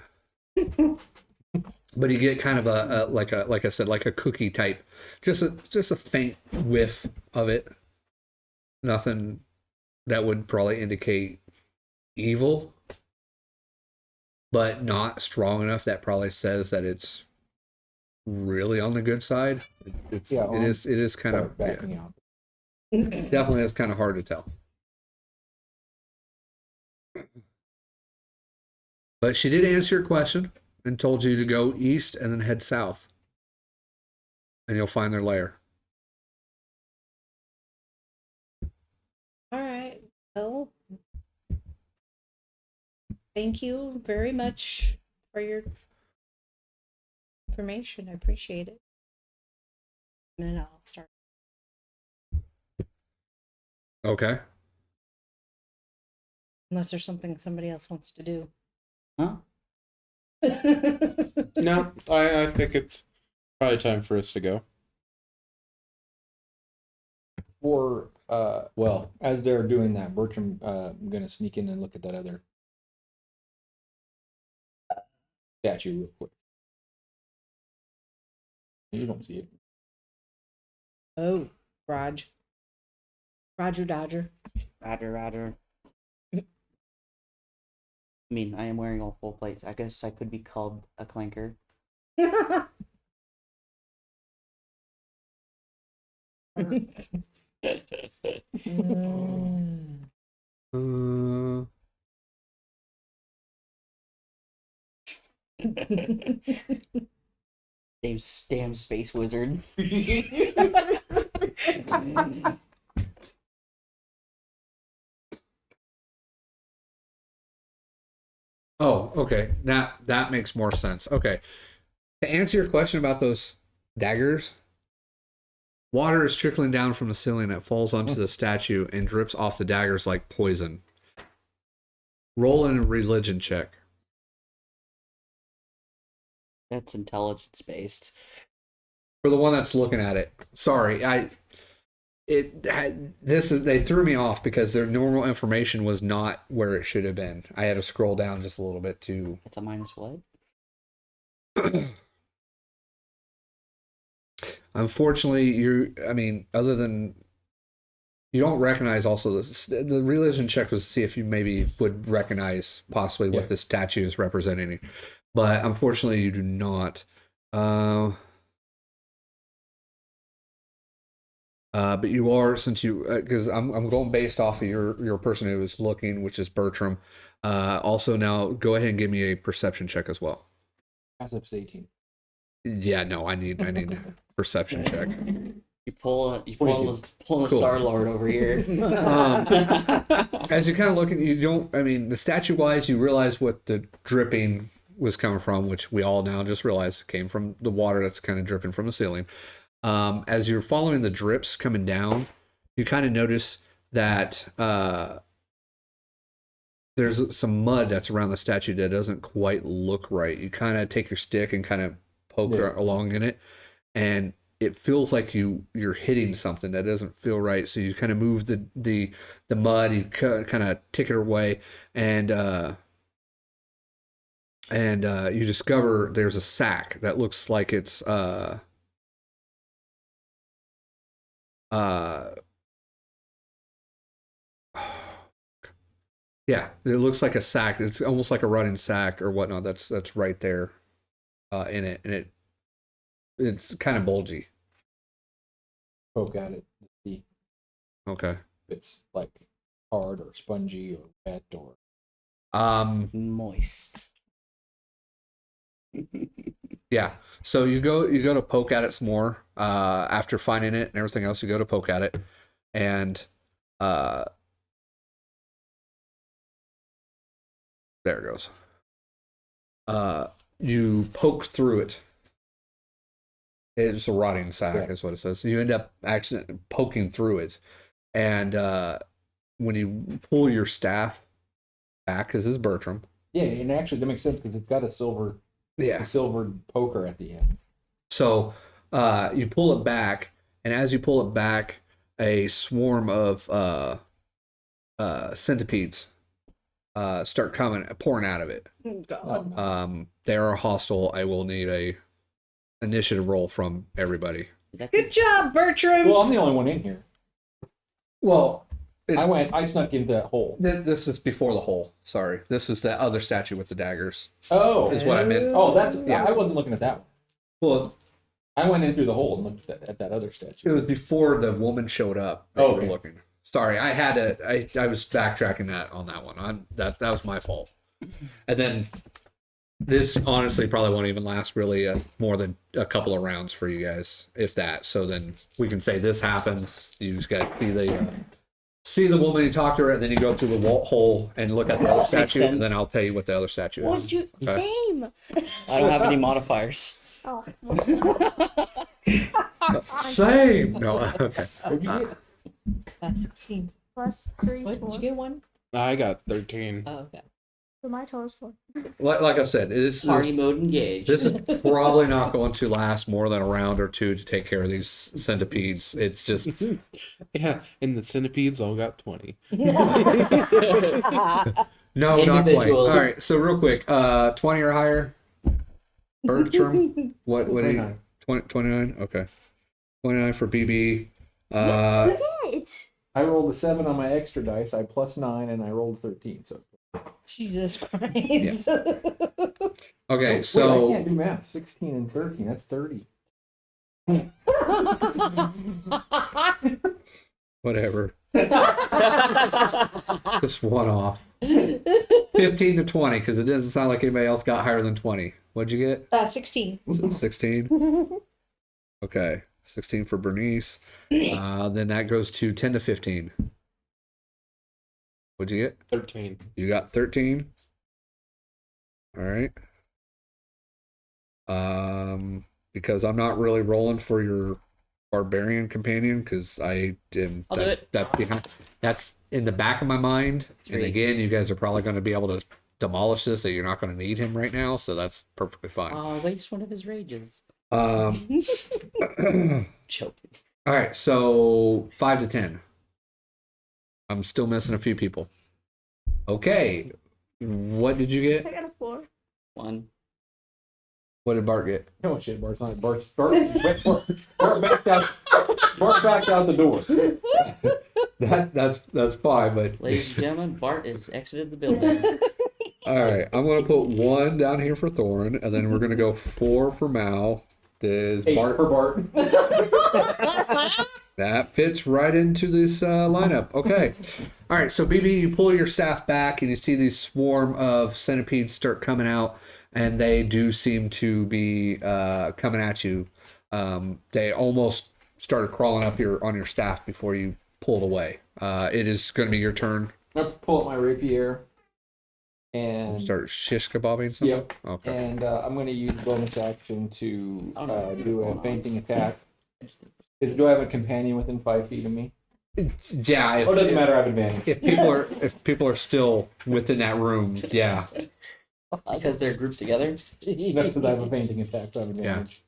Speaker 1: but you get kind of a like I said, like a cookie type, just a faint whiff of it. Nothing that would probably indicate evil, but not strong enough that probably says that it's really on the good side. It is kind of
Speaker 2: backing out.
Speaker 1: definitely is kind of hard to tell. But she did answer your question and told you to go east and then head south, and you'll find their lair.
Speaker 5: All right. Well, thank you very much for your information. I appreciate it. And then I'll start.
Speaker 1: Okay.
Speaker 5: Unless there's something somebody else wants to do.
Speaker 3: Huh?
Speaker 6: No, I think it's probably time for us to go.
Speaker 2: Or, well, as they're doing that, Bertram, I'm gonna sneak in and look at that other statue real quick. You don't see it.
Speaker 5: Oh, Roger Dodger.
Speaker 3: Roger. I mean, I am wearing all full plates. I guess I could be called a clanker. Damn space wizards.
Speaker 1: Oh, okay. Now that makes more sense. Okay. To answer your question about those daggers, water is trickling down from the ceiling that falls onto the statue and drips off the daggers like poison. Roll in a religion check.
Speaker 3: That's intelligence based.
Speaker 1: For the one that's looking at it. Sorry, they threw me off because their normal information was not where it should have been. I had to scroll down just a little bit to.
Speaker 3: It's a minus what?
Speaker 1: Unfortunately, other than you don't recognize also the religion check was to see if you maybe would recognize possibly what this statue is representing, but unfortunately you do not. But you are, since you, because I'm going based off of your person who is looking, which is Bertram. Also now go ahead and give me a perception check as well.
Speaker 2: As of 18.
Speaker 1: Yeah, no, I need perception check.
Speaker 3: You pull a
Speaker 1: Cool.
Speaker 3: Star-Lord over here.
Speaker 1: As you kind of look at, the statue wise, you realize what the dripping was coming from, which we all now just realize came from the water that's kind of dripping from the ceiling. As you're following the drips coming down, you kind of notice that there's some mud that's around the statue that doesn't quite look right. You kind of take your stick and kind of poke along in it, and it feels like you're hitting something that doesn't feel right. So you kind of move the mud, you kind of tick it away, and you discover there's a sack that looks like it's yeah, it looks like a sack. It's almost like a running sack or whatnot. That's right there in it, and it's kind of bulgy.
Speaker 2: Poke at it to see
Speaker 1: Okay.
Speaker 2: if it's like hard or spongy or wet or
Speaker 3: Moist.
Speaker 1: Yeah. So you go to poke at it some more. After finding it and everything else, you go to poke at it, and there it goes. You poke through it. It's a rotting sack, is what it says. So you end up actually poking through it, and when you pull your staff back, because it's Bertram.
Speaker 2: yeah, and actually that makes sense because it's got a silver poker at the end.
Speaker 1: So you pull it back, and as you pull it back, a swarm of centipedes start pouring out of it.
Speaker 5: God.
Speaker 1: They are hostile. I will need a initiative roll from everybody.
Speaker 3: Is that
Speaker 5: Good job, Bertram.
Speaker 2: Well, I'm the only one in here.
Speaker 1: Well,
Speaker 2: I snuck into that hole.
Speaker 1: This is before the hole. Sorry, this is the other statue with the daggers.
Speaker 2: Oh,
Speaker 1: Is what I meant.
Speaker 2: Oh, I wasn't looking at that one.
Speaker 1: Well,
Speaker 2: I went in through the hole and looked at that other
Speaker 1: it
Speaker 2: statue.
Speaker 1: was before the woman showed up.
Speaker 2: Oh,
Speaker 1: You were
Speaker 2: okay.
Speaker 1: looking. Sorry, I was backtracking that on that one. That was my fault. And then this honestly probably won't even last really more than a couple of rounds for you guys, if that. So then we can say this happens. You just got to see the woman, you talk to her, and then you go through the hole and look at the other statue, and then I'll tell you what the other statue is.
Speaker 4: What'd you same?
Speaker 3: I don't have any modifiers.
Speaker 4: Oh.
Speaker 1: Same. No. Okay.
Speaker 2: What'd you get?
Speaker 5: 16.
Speaker 4: Plus 3 is
Speaker 5: What?
Speaker 4: 4.
Speaker 5: Did you get one?
Speaker 6: I got 13.
Speaker 5: Oh, okay.
Speaker 4: So my total is 4.
Speaker 1: Like I said,
Speaker 3: Party mode engaged.
Speaker 1: this is probably not going to last more than a round or two to take care of these centipedes. It's just
Speaker 6: Yeah, and the centipedes all got 20.
Speaker 1: no, not quite.
Speaker 3: Individual.
Speaker 1: All right, so real quick, 20 or higher. Bertram, what do you? 29. Okay, 29 for BB.
Speaker 4: Look at it.
Speaker 2: I rolled a 7 on my extra dice. I +9 and I rolled 13. So
Speaker 5: Jesus Christ.
Speaker 1: Okay,
Speaker 2: Wait, I
Speaker 1: so
Speaker 2: can't do math. 16 and 13. That's 30.
Speaker 1: whatever. Just one off. 15 to 20, because it doesn't sound like anybody else got higher than 20. What'd you get?
Speaker 5: 16.
Speaker 1: 16. Okay, 16 for Bernnice. Then that goes to 10 to 15. What'd you get?
Speaker 6: 13.
Speaker 1: You got 13. All right. Because I'm not really rolling for your barbarian companion, because I didn't.
Speaker 3: I'll do it.
Speaker 1: That's in the back of my mind. And
Speaker 3: 3.
Speaker 1: again, you guys are probably going to be able to demolish this, so you're not going to need him right now. So that's perfectly fine.
Speaker 3: I'll waste one of his rages. Choking.
Speaker 1: All right, so 5 to 10. I'm still missing a few people. Okay, what did you
Speaker 4: I
Speaker 1: get?
Speaker 4: got a 4.
Speaker 3: 1.
Speaker 1: What did Bart get?
Speaker 2: Oh shit, Bart's not. Bart backed out. Bart backed out the door.
Speaker 1: That's fine, but
Speaker 3: Ladies and gentlemen, Bart has exited the building.
Speaker 1: all right, I'm gonna put 1 down here for Thoron, and then we're gonna go 4 for Mal. There's
Speaker 2: 8
Speaker 1: Bart.
Speaker 2: for Bart.
Speaker 1: That fits right into this lineup. Okay. All right. So, BB, you pull your staff back and you see these swarm of centipedes start coming out, and they do seem to be coming at you. They almost started crawling up on your staff before you pulled away. It is going to be your turn.
Speaker 2: I pull up my rapier and
Speaker 1: Start shish kebabbing something?
Speaker 2: Yep.
Speaker 1: Okay.
Speaker 2: And I'm going to use bonus action to
Speaker 3: I don't know what's
Speaker 2: do
Speaker 3: going
Speaker 2: a
Speaker 3: on.
Speaker 2: fainting attack. Do I have a companion within 5 feet of me?
Speaker 1: Yeah.
Speaker 2: Or does it matter? I have advantage.
Speaker 1: If people are still within that room, yeah.
Speaker 3: Because they're grouped together.
Speaker 2: No, because I have a fainting attack, so I have advantage.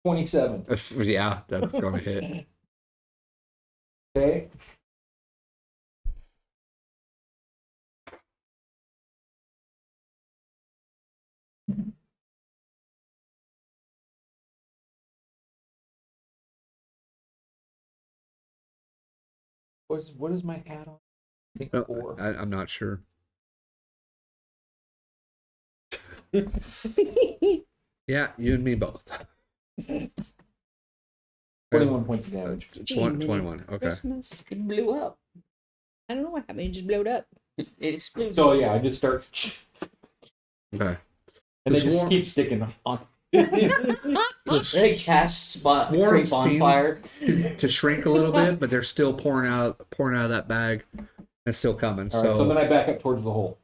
Speaker 2: 27.
Speaker 1: Yeah, that's going to hit.
Speaker 2: Okay. What is my hat on? I think 4.
Speaker 1: I'm not sure. Yeah, you and me both.
Speaker 2: 21 points of damage.
Speaker 1: 21. Okay.
Speaker 5: Christmas.
Speaker 3: It blew up.
Speaker 5: I don't know what happened. It just blowed up.
Speaker 3: It exploded.
Speaker 2: So yeah, I just start,
Speaker 1: Okay.
Speaker 2: and they
Speaker 1: This
Speaker 2: just
Speaker 1: war-
Speaker 2: keep sticking on.
Speaker 3: They cast spot
Speaker 1: Warren
Speaker 3: creep on
Speaker 1: seemed-
Speaker 3: fire.
Speaker 1: To shrink a little bit, but they're still pouring out of that bag and still coming.
Speaker 2: All right, so
Speaker 1: So
Speaker 2: then I back up towards the hole.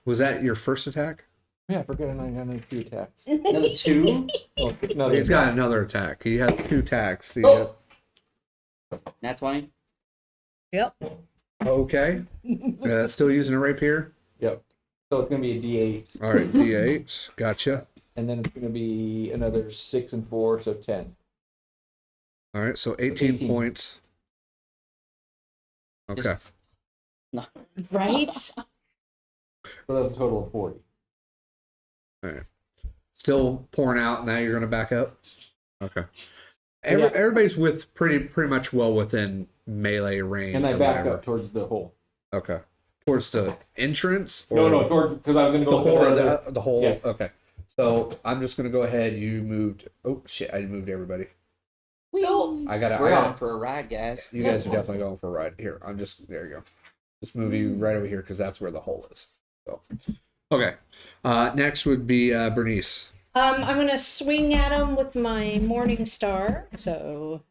Speaker 1: was that your first attack?
Speaker 2: Yeah, I forgot I got another 2 attacks.
Speaker 3: Another 2.
Speaker 2: Oh, no,
Speaker 1: He's got another attack. He has 2 attacks.
Speaker 2: Oh.
Speaker 3: Nat 20.
Speaker 5: Yep.
Speaker 1: Okay. Still using a rapier.
Speaker 2: Yep. So it's gonna be a D8,
Speaker 1: All right, D8. Gotcha.
Speaker 2: and then it's gonna be another 6 and 4, so 10.
Speaker 1: All right, so 18
Speaker 2: 18.
Speaker 1: points. Okay.
Speaker 3: Just- No.
Speaker 5: Right?
Speaker 2: So that's a total of 40.
Speaker 1: Still pouring out. Now you're going to back up. Okay.
Speaker 2: Yeah.
Speaker 1: Everybody's with pretty much well within melee range.
Speaker 2: And I
Speaker 1: or
Speaker 2: back
Speaker 1: whatever.
Speaker 2: up towards the hole.
Speaker 1: Okay. Towards the entrance?
Speaker 2: No, towards, because I'm going to
Speaker 1: the
Speaker 2: go
Speaker 1: hole. The hole.
Speaker 2: Yeah.
Speaker 1: Okay. So I'm just going to go ahead. You moved. Oh, shit. I moved everybody.
Speaker 3: No.
Speaker 1: I got
Speaker 3: We're
Speaker 1: to.
Speaker 3: on for a ride, guys.
Speaker 1: You guys are definitely going for a ride. Here, there you go. Just move you right over here because that's where the hole is. So, okay. Next would be Bernnice.
Speaker 5: I'm gonna swing at him with my Morning Star. So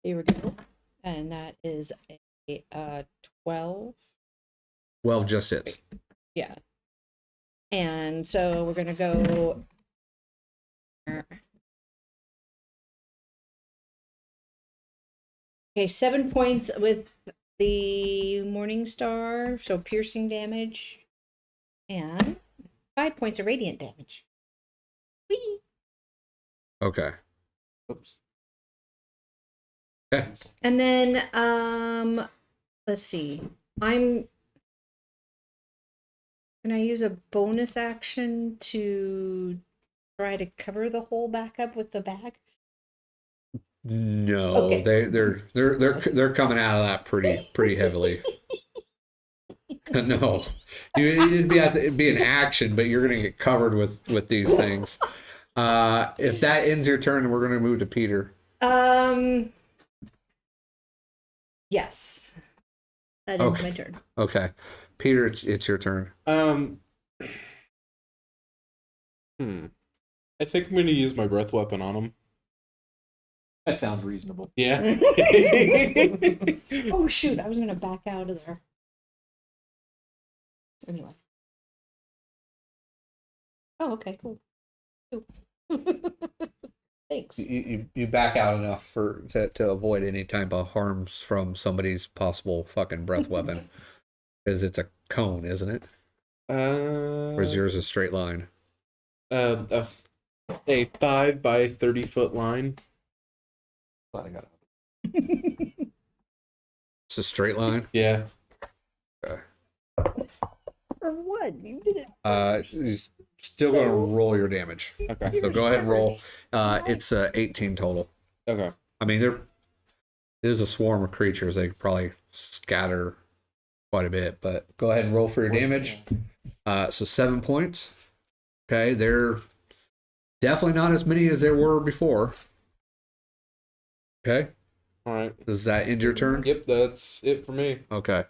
Speaker 5: here we go, and that is a 12.
Speaker 1: 12 just hits.
Speaker 5: Yeah, and so we're gonna go. Okay, 7 points with the Morning Star, so piercing damage, and 5 points of radiant damage. Whee!
Speaker 1: Okay.
Speaker 3: Oops.
Speaker 1: Okay.
Speaker 5: And then, let's see. Can I use a bonus action to try to cover the hole back up with the bag?
Speaker 1: No,
Speaker 5: Okay.
Speaker 1: they're coming out of that pretty heavily. No, it'd be an action, but you're gonna get covered with these things. If that ends your turn, we're gonna move to Peter.
Speaker 5: Yes. That ends
Speaker 1: Okay.
Speaker 5: my turn.
Speaker 1: Okay, Peter, it's your turn.
Speaker 6: I think I'm gonna use my breath weapon on him.
Speaker 2: That sounds reasonable.
Speaker 6: Yeah.
Speaker 5: Oh, shoot. I was going to back out of there. Anyway. Oh, okay, cool. Thanks.
Speaker 1: You back out enough to avoid any type of harms from somebody's possible fucking breath weapon, because it's a cone, isn't it? Or is yours a straight line?
Speaker 6: A 5 by 30 foot line.
Speaker 2: Glad I got it.
Speaker 1: It's a straight line.
Speaker 6: Yeah.
Speaker 5: For what? You did it.
Speaker 1: You're still gonna roll your damage.
Speaker 6: Okay.
Speaker 1: So go ahead and roll. It's 18 total.
Speaker 6: Okay.
Speaker 1: I mean, there is a swarm of creatures. They could probably scatter quite a bit, but go ahead and roll for your damage. So 7 points. Okay, they're definitely not as many as there were before. Okay,
Speaker 6: All right.
Speaker 1: does that end your turn?
Speaker 6: Yep, that's it for me.
Speaker 1: Okay.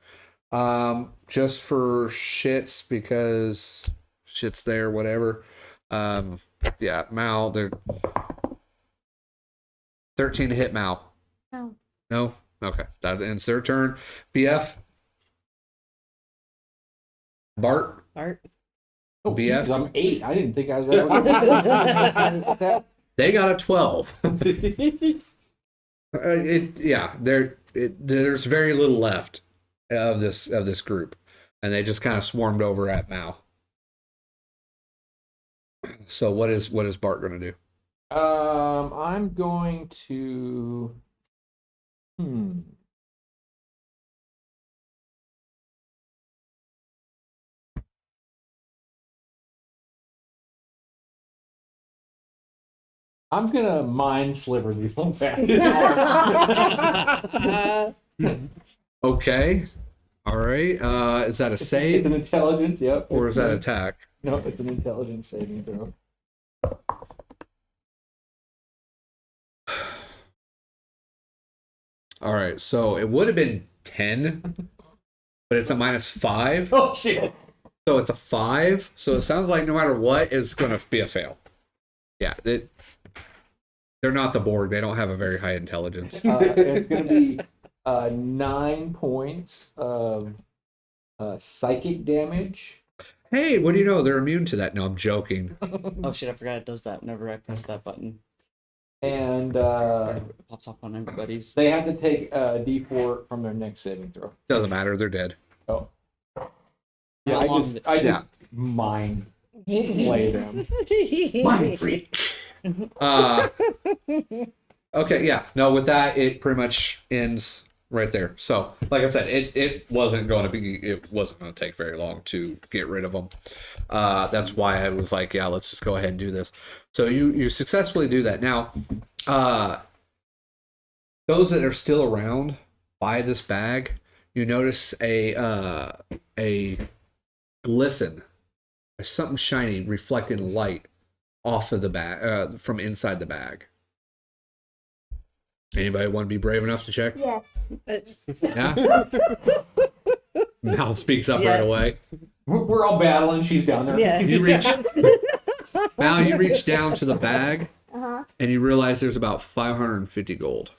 Speaker 1: Just for shits, because shit's there, whatever. Yeah, Mal, they're 13 to hit Mal.
Speaker 4: No.
Speaker 1: No? Okay. That ends their turn. BF. Bart.
Speaker 2: Oh,
Speaker 1: BF?
Speaker 2: geez, I'm 8. I didn't think I was ever.
Speaker 1: They got a 12. There's very little left of this group, and they just kind of swarmed over at Mal. So what is Bart going to do?
Speaker 2: I'm going to. I'm gonna mind sliver these little bastards.
Speaker 1: Okay. All right. Is that a save?
Speaker 2: It's an intelligence, yep.
Speaker 1: Or is that attack?
Speaker 2: No, it's an intelligence saving throw.
Speaker 1: All right. So it would have been 10, but it's a -5.
Speaker 2: Oh shit!
Speaker 1: So it's a 5. So it sounds like no matter what, it's going to be a fail. Yeah. They're not the Borg. They don't have a very high intelligence.
Speaker 2: It's gonna be 9 points of psychic damage.
Speaker 1: Hey, what do you know? They're immune to that. No, I'm joking.
Speaker 3: Oh shit, I forgot it does that whenever I press that button.
Speaker 2: And
Speaker 3: It pops up on everybody's.
Speaker 2: they have to take a D4 from their next saving throw.
Speaker 1: Doesn't matter. They're dead.
Speaker 2: Oh. Yeah,
Speaker 3: How long
Speaker 2: I just mind play them. Mind freak.
Speaker 1: Okay, yeah. No, with that, it pretty much ends right there. So, like I said, it wasn't going to take very long to get rid of them. That's why I was like, yeah, let's just go ahead and do this. So you successfully do that. Now, those that are still around by this bag, you notice a glisten, something shiny reflecting light off of the bag, from inside the bag. Anybody want to be brave enough to check?
Speaker 4: Yes.
Speaker 1: Yeah. Mal speaks up right away.
Speaker 2: We're all battling. She's down there.
Speaker 5: Yeah.
Speaker 1: You reach. Mal, you reach down to the bag, and you realize there's about 550 gold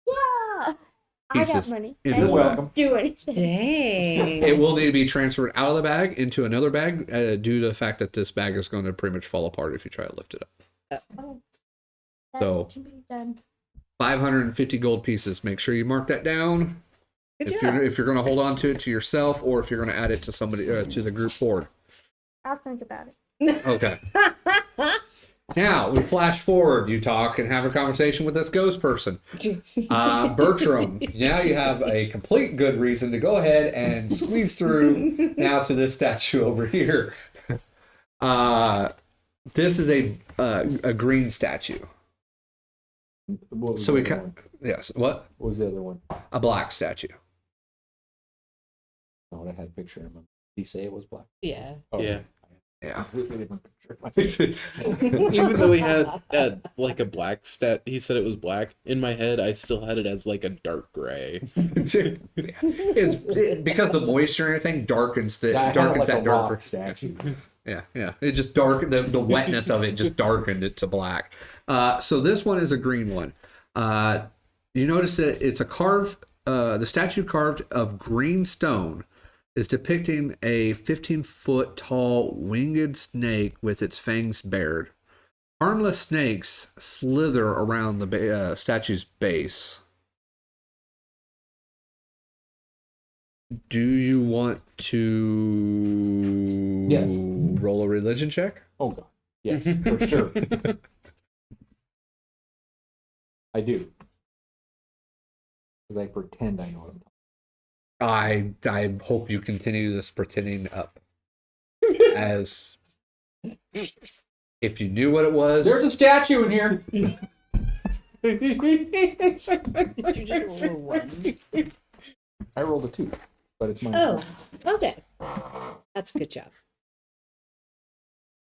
Speaker 4: Yeah.
Speaker 1: pieces
Speaker 4: I got money.
Speaker 1: in
Speaker 4: I
Speaker 1: this
Speaker 4: won't
Speaker 1: bag.
Speaker 2: welcome.
Speaker 4: do anything.
Speaker 5: Dang.
Speaker 1: It will need to be transferred out of the bag into another bag due to the fact that this bag is going to pretty much fall apart if you try to lift it up.
Speaker 4: Oh,
Speaker 1: So-
Speaker 4: that can be done.
Speaker 1: 550 gold pieces. Make sure you mark that down.
Speaker 5: Good
Speaker 1: If
Speaker 5: job.
Speaker 1: you're going to hold on to it to yourself, or if you're going to add it to somebody to the group board.
Speaker 4: I'll think about it.
Speaker 1: Okay. Now we flash forward. You talk and have a conversation with this ghost person, Bertram. Now you have a complete good reason to go ahead and squeeze through now to this statue over here. This is a green statue.
Speaker 2: What was
Speaker 1: So
Speaker 2: the
Speaker 1: we
Speaker 2: other
Speaker 1: can
Speaker 2: one?
Speaker 1: yes. What?
Speaker 2: What was the other one?
Speaker 1: A black statue.
Speaker 2: Oh, I had a picture of him. Did he say it was black?
Speaker 5: Yeah.
Speaker 2: Oh,
Speaker 6: Yeah.
Speaker 1: Yeah.
Speaker 2: Completely different picture.
Speaker 6: Even though he had like a black stat, he said it was black. In my head, I still had it as like a dark gray.
Speaker 1: It's because the moisture and everything darkens the
Speaker 2: Yeah, I had
Speaker 1: darkens
Speaker 2: like
Speaker 1: that
Speaker 2: a rock
Speaker 1: darker
Speaker 2: statue.
Speaker 1: Yeah. It just darkened the wetness of it just darkened it to black. So this one is a green one. You notice that it's a the statue carved of green stone is depicting a 15-foot tall winged snake with its fangs bared. Harmless snakes slither around the statue's base. Do you want to
Speaker 2: Yes.
Speaker 1: roll a religion check?
Speaker 2: Oh god. Yes, for sure. I do. Because I pretend I know what I'm talking
Speaker 1: I hope you continue this pretending up. As if you knew what it was.
Speaker 2: There's a statue in here.
Speaker 5: Did you just roll a 1?
Speaker 2: I rolled a 2, but it's mine.
Speaker 5: Oh, okay. That's a good job.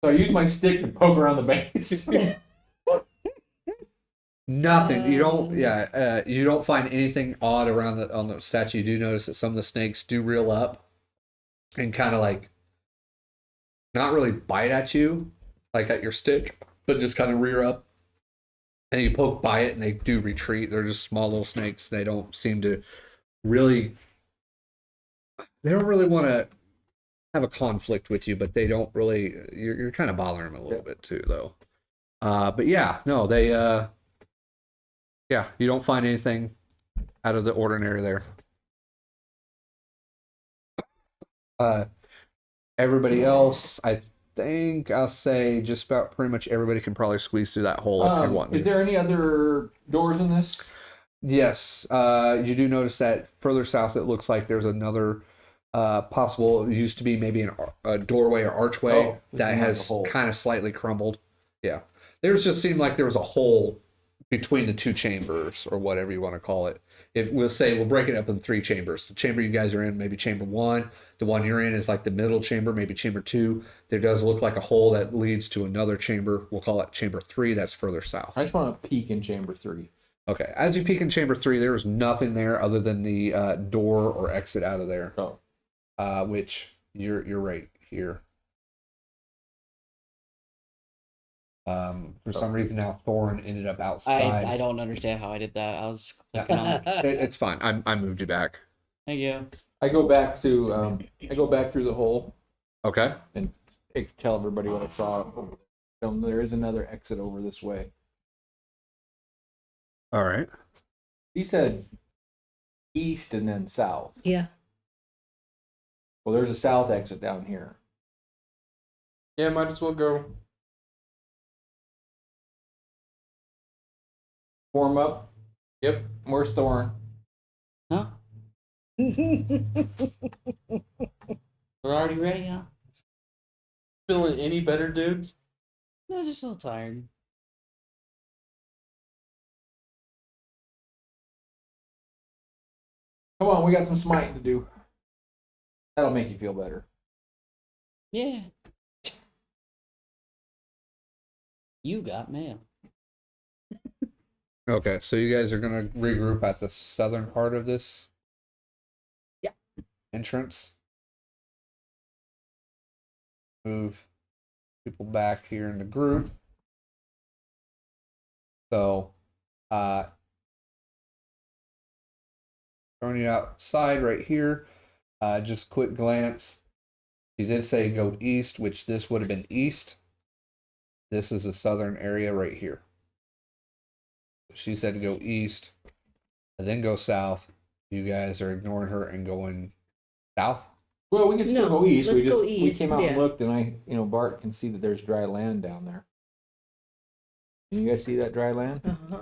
Speaker 2: So I used my stick to poke around the base.
Speaker 1: Nothing. You don't. Yeah. You don't find anything odd around on the statue. You do notice that some of the snakes do reel up, and kind of like, not really bite at you, like at your stick, but just kind of rear up, and you poke by it, and they do retreat. They're just small little snakes. They don't seem to really. They don't really want to have a conflict with you, but they don't really. You're kind of bothering them a little bit too, though. But yeah, no, they. Yeah, you don't find anything out of the ordinary there. Everybody else, I think I'll say just about pretty much everybody can probably squeeze through that hole if you want.
Speaker 2: Is there any other doors in this?
Speaker 1: Yes, you do notice that further south it looks like there's another possible, it used to be maybe a doorway or archway that has kind of slightly crumbled. Yeah, there's just seemed like there was a hole between the two chambers, or whatever you want to call it. If we'll say we'll break it up in 3 chambers. The chamber you guys are in, maybe chamber 1. The one you're in is like the middle chamber, maybe chamber 2. There does look like a hole that leads to another chamber. We'll call it chamber 3. That's further south.
Speaker 2: I just want to peek in chamber 3.
Speaker 1: Okay. As you peek in chamber 3, there is nothing there other than the door or exit out of there.
Speaker 2: Oh.
Speaker 1: Which you're right here. For some reason now Thoron ended up outside.
Speaker 3: I don't understand how I did that. I was clicking on it.
Speaker 1: It's fine. I moved you back.
Speaker 3: Thank you.
Speaker 2: I go back to I go back through the hole
Speaker 1: Okay.
Speaker 2: and tell everybody what I saw over there. There is another exit over this way.
Speaker 1: All right.
Speaker 2: He said east and then south.
Speaker 5: Yeah.
Speaker 2: Well, there's a south exit down here.
Speaker 6: Yeah, might as well go.
Speaker 2: Form up.
Speaker 6: Yep.
Speaker 2: Where's Thoron?
Speaker 3: Huh? We're already ready, huh?
Speaker 6: Feeling any better, dude?
Speaker 3: No, just a little tired.
Speaker 2: Come on, we got some smiting to do. That'll make you feel better.
Speaker 3: Yeah. You got mail.
Speaker 1: Okay, so you guys are gonna regroup at the southern part of this entrance. Move people back here in the group. So, throwing you outside right here. Just a quick glance. She did say go east, which this would have been east. This is the southern area right here. She said to go east and then go south. You guys are ignoring her and going south.
Speaker 2: Well, we can still
Speaker 5: No,
Speaker 2: go east.
Speaker 5: let's
Speaker 2: We
Speaker 5: go
Speaker 2: we
Speaker 5: east,
Speaker 2: came out and
Speaker 5: yeah.
Speaker 2: looked, and Bart can see that there's dry land down there. Can you guys see that dry land?
Speaker 5: Uh-huh.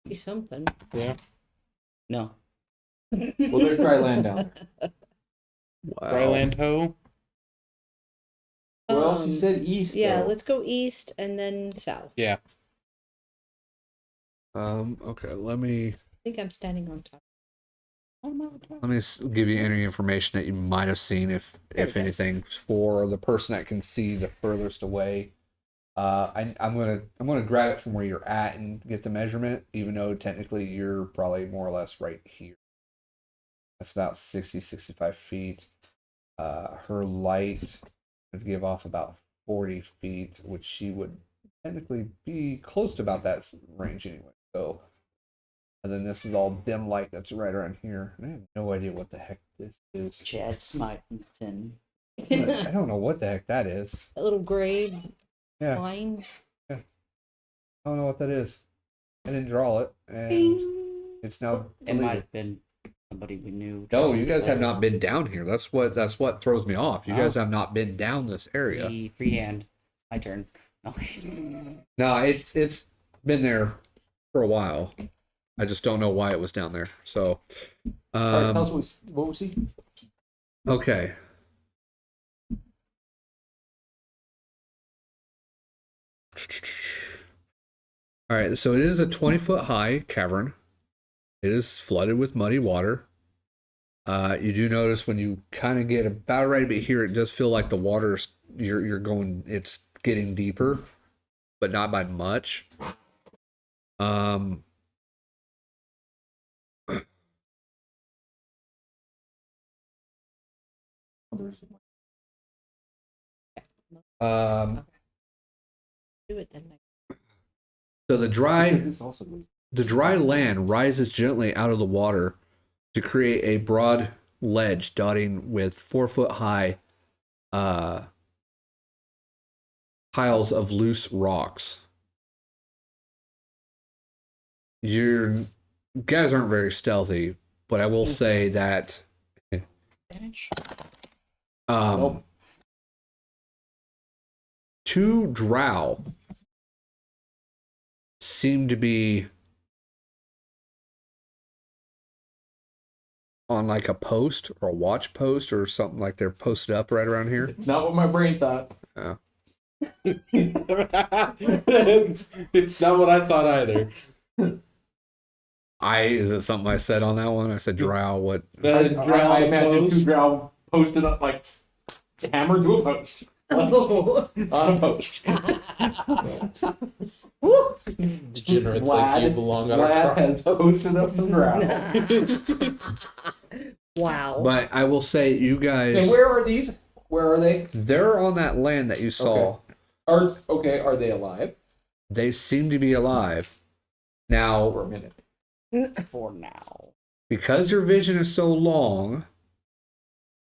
Speaker 5: See something.
Speaker 2: Yeah.
Speaker 3: No.
Speaker 2: Well, there's dry land down there.
Speaker 1: Wow.
Speaker 6: Dryland Ho?
Speaker 2: Well, she said east.
Speaker 5: Yeah,
Speaker 2: though.
Speaker 5: let's go east and then south.
Speaker 6: Yeah.
Speaker 1: Okay, let me
Speaker 5: I think I'm standing on top.
Speaker 1: give you any information that you might have seen if
Speaker 5: There we go.
Speaker 1: anything, for the person that can see the furthest away. I'm gonna grab it from where you're at and get the measurement, even though technically you're probably more or less right here. That's about 65 feet. Her light would give off about 40 feet, which she would technically be close to about that range anyway. So, and then this is all dim light that's right around here. And I have no idea what the heck this is.
Speaker 3: Chad Smitington.
Speaker 1: I don't know what the heck that is.
Speaker 5: That little gray
Speaker 1: Yeah,
Speaker 5: line.
Speaker 1: I don't know what that is. I didn't draw it, and
Speaker 5: Bing.
Speaker 1: it's now
Speaker 3: It might
Speaker 1: deleted.
Speaker 3: have been somebody we knew.
Speaker 1: No, you guys have not been down here. That's what throws me off. You guys have not been down this area.
Speaker 3: Freehand. My turn. No.
Speaker 1: No, it's been there for a while. I just don't know why it was down there. So,
Speaker 2: All right, tell us what we see.
Speaker 1: okay. All right, so it is a 20-foot high cavern. It is flooded with muddy water. You do notice when you kind of get about right but here, it does feel like the water it's getting deeper, but not by much.
Speaker 5: Do it then.
Speaker 1: So the
Speaker 2: Is this also
Speaker 1: dry land rises gently out of the water to create a broad ledge dotting with 4-foot high piles of loose rocks. You guys aren't very stealthy, but I will say that
Speaker 2: Nope.
Speaker 1: two drow seem to be on like a post or a watch post or something, like they're posted up right around here.
Speaker 2: It's not what my brain thought.
Speaker 1: Oh.
Speaker 6: It's not what I thought either.
Speaker 1: Is it something I said on that one? I said drow. What?
Speaker 6: The
Speaker 2: I imagine
Speaker 6: post.
Speaker 2: two drow posted up, like hammered to a post.
Speaker 5: Oh.
Speaker 2: On a post.
Speaker 6: Degenerates like you belong on a
Speaker 2: Vlad
Speaker 6: cross.
Speaker 2: has posted up some drow.
Speaker 5: Wow.
Speaker 1: But I will say, you
Speaker 2: And
Speaker 1: guys,
Speaker 2: where are these? Where are they?
Speaker 1: they're on that land that you saw.
Speaker 2: Are they alive?
Speaker 1: They seem to be alive. Now,
Speaker 2: For a minute.
Speaker 3: For now.
Speaker 1: because your vision is so long,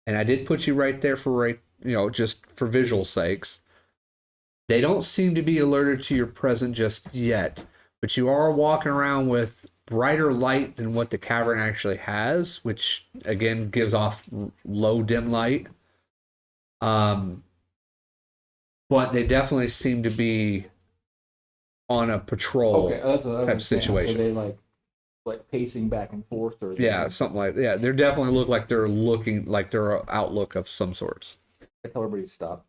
Speaker 1: and I did put you right there for just for visual sakes, they don't seem to be alerted to your presence just yet. But you are walking around with brighter light than what the cavern actually has, which again gives off low dim light. But they definitely seem to be on a patrol.
Speaker 2: Okay, that's what I
Speaker 1: type
Speaker 2: was saying.
Speaker 1: situation.
Speaker 2: So they like pacing back and forth, or
Speaker 1: Yeah, something like yeah. They definitely look like they're looking like they're an outlook of some sorts.
Speaker 2: I tell everybody to stop.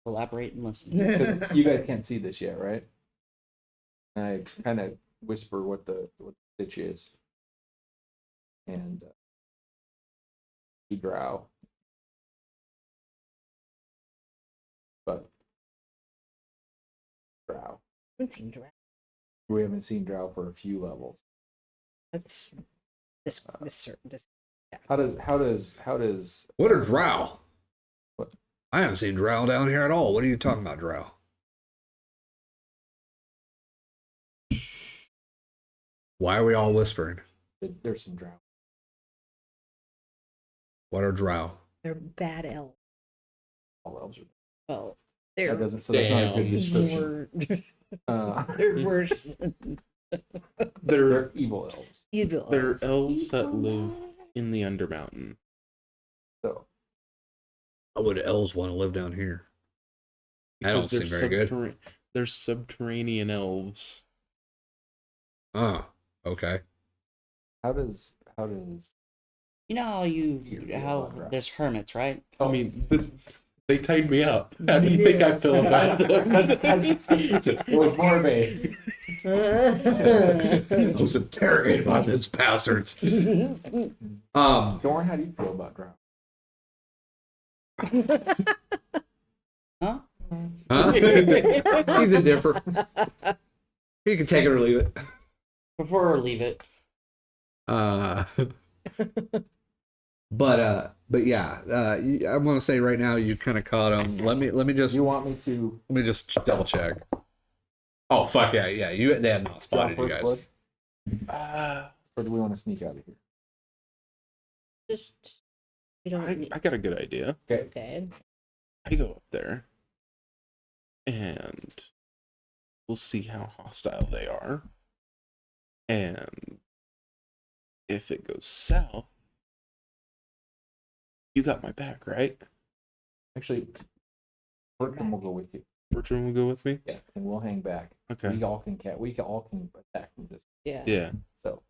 Speaker 3: Elaborate and listen.
Speaker 2: 'Cause you guys can't see this yet, right? And I kind of whisper what the stitch is, and you drow, but drow.
Speaker 5: haven't seen Dragon.
Speaker 2: We haven't seen drow for a few levels.
Speaker 5: That's this.
Speaker 2: How does
Speaker 1: What are drow?
Speaker 2: What?
Speaker 1: I haven't seen drow down here at all. What are you talking about, drow? Why are we all whispering?
Speaker 2: there's some drow?
Speaker 1: What are drow?
Speaker 5: They're bad elves.
Speaker 2: All elves are.
Speaker 5: Well, they're
Speaker 2: That doesn't. So that's not a good
Speaker 6: Damn.
Speaker 2: description.
Speaker 5: they're worse.
Speaker 2: They're evil elves.
Speaker 5: Evil.
Speaker 6: They're
Speaker 5: elves.
Speaker 6: elves that live in the Undermountain.
Speaker 2: So
Speaker 1: How would elves want to live down here? That don't
Speaker 6: Because
Speaker 1: seem very good.
Speaker 6: They're subterranean elves.
Speaker 1: Oh, okay.
Speaker 2: how does
Speaker 3: You know how how there's hermits, right?
Speaker 6: I mean, they tied me up. How do you think I feel about them?
Speaker 2: it was more of a
Speaker 1: I was interrogated by these bastards.
Speaker 2: Dorn? How do you feel about drow?
Speaker 3: Huh?
Speaker 1: Huh? He's indifferent. He can take it or leave it.
Speaker 3: Prefer or leave it.
Speaker 1: But yeah, I want to say right now you kind of caught him. Let me just
Speaker 2: You want me to
Speaker 1: double check. Oh fuck yeah, they have not
Speaker 2: draw
Speaker 1: spotted you
Speaker 2: first
Speaker 1: guys.
Speaker 2: blood? Or do we want to sneak out of here?
Speaker 5: Just we don't.
Speaker 6: I got a good idea.
Speaker 5: Okay.
Speaker 6: I go up there, and we'll see how hostile they are. And if it goes south, you got my back, right?
Speaker 2: Actually, Bertram will go with you.
Speaker 6: Bertram will go with me.
Speaker 2: Yeah, and we'll hang back.
Speaker 6: Okay.
Speaker 2: We all can attack from distance.
Speaker 5: Yeah.
Speaker 6: Yeah.
Speaker 2: So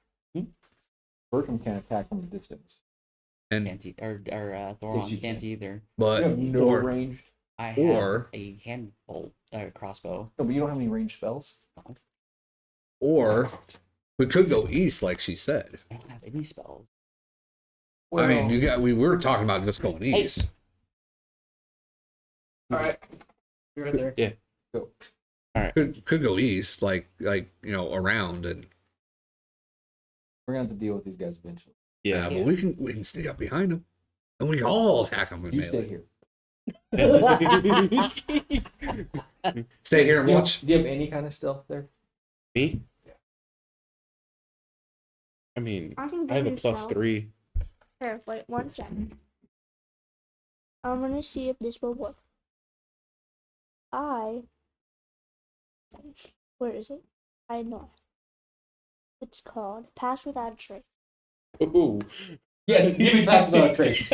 Speaker 2: Bertram can attack from distance.
Speaker 1: And
Speaker 3: Can't or
Speaker 2: Yes,
Speaker 3: Thoron
Speaker 2: you
Speaker 3: can't
Speaker 2: can.
Speaker 3: either.
Speaker 1: but
Speaker 2: You have no
Speaker 1: or,
Speaker 2: ranged.
Speaker 3: I have
Speaker 1: Or-
Speaker 3: a hand bolt crossbow.
Speaker 2: No, but you don't have any ranged spells.
Speaker 1: or we could go east, like she said.
Speaker 3: I don't have any spells.
Speaker 1: I mean, we were talking about just going east.
Speaker 2: all right.
Speaker 3: You're right there.
Speaker 1: Could go east, like around and
Speaker 2: We're gonna have to deal with these guys eventually.
Speaker 1: yeah,
Speaker 6: Yeah.
Speaker 1: but we can sneak up behind them and we can all attack them with
Speaker 2: You stay
Speaker 1: melee.
Speaker 2: here.
Speaker 1: Stay here and watch.
Speaker 2: Do you have any kind of stealth there?
Speaker 6: Me? I mean,
Speaker 4: I can
Speaker 6: I have a
Speaker 4: give you
Speaker 6: plus
Speaker 4: stealth.
Speaker 6: 3.
Speaker 4: Here, wait 1 second. I'm gonna see if this will work. Where is it? I know. It's called Pass Without a Trace.
Speaker 6: Ooh.
Speaker 2: Yes, give me pass without a trace.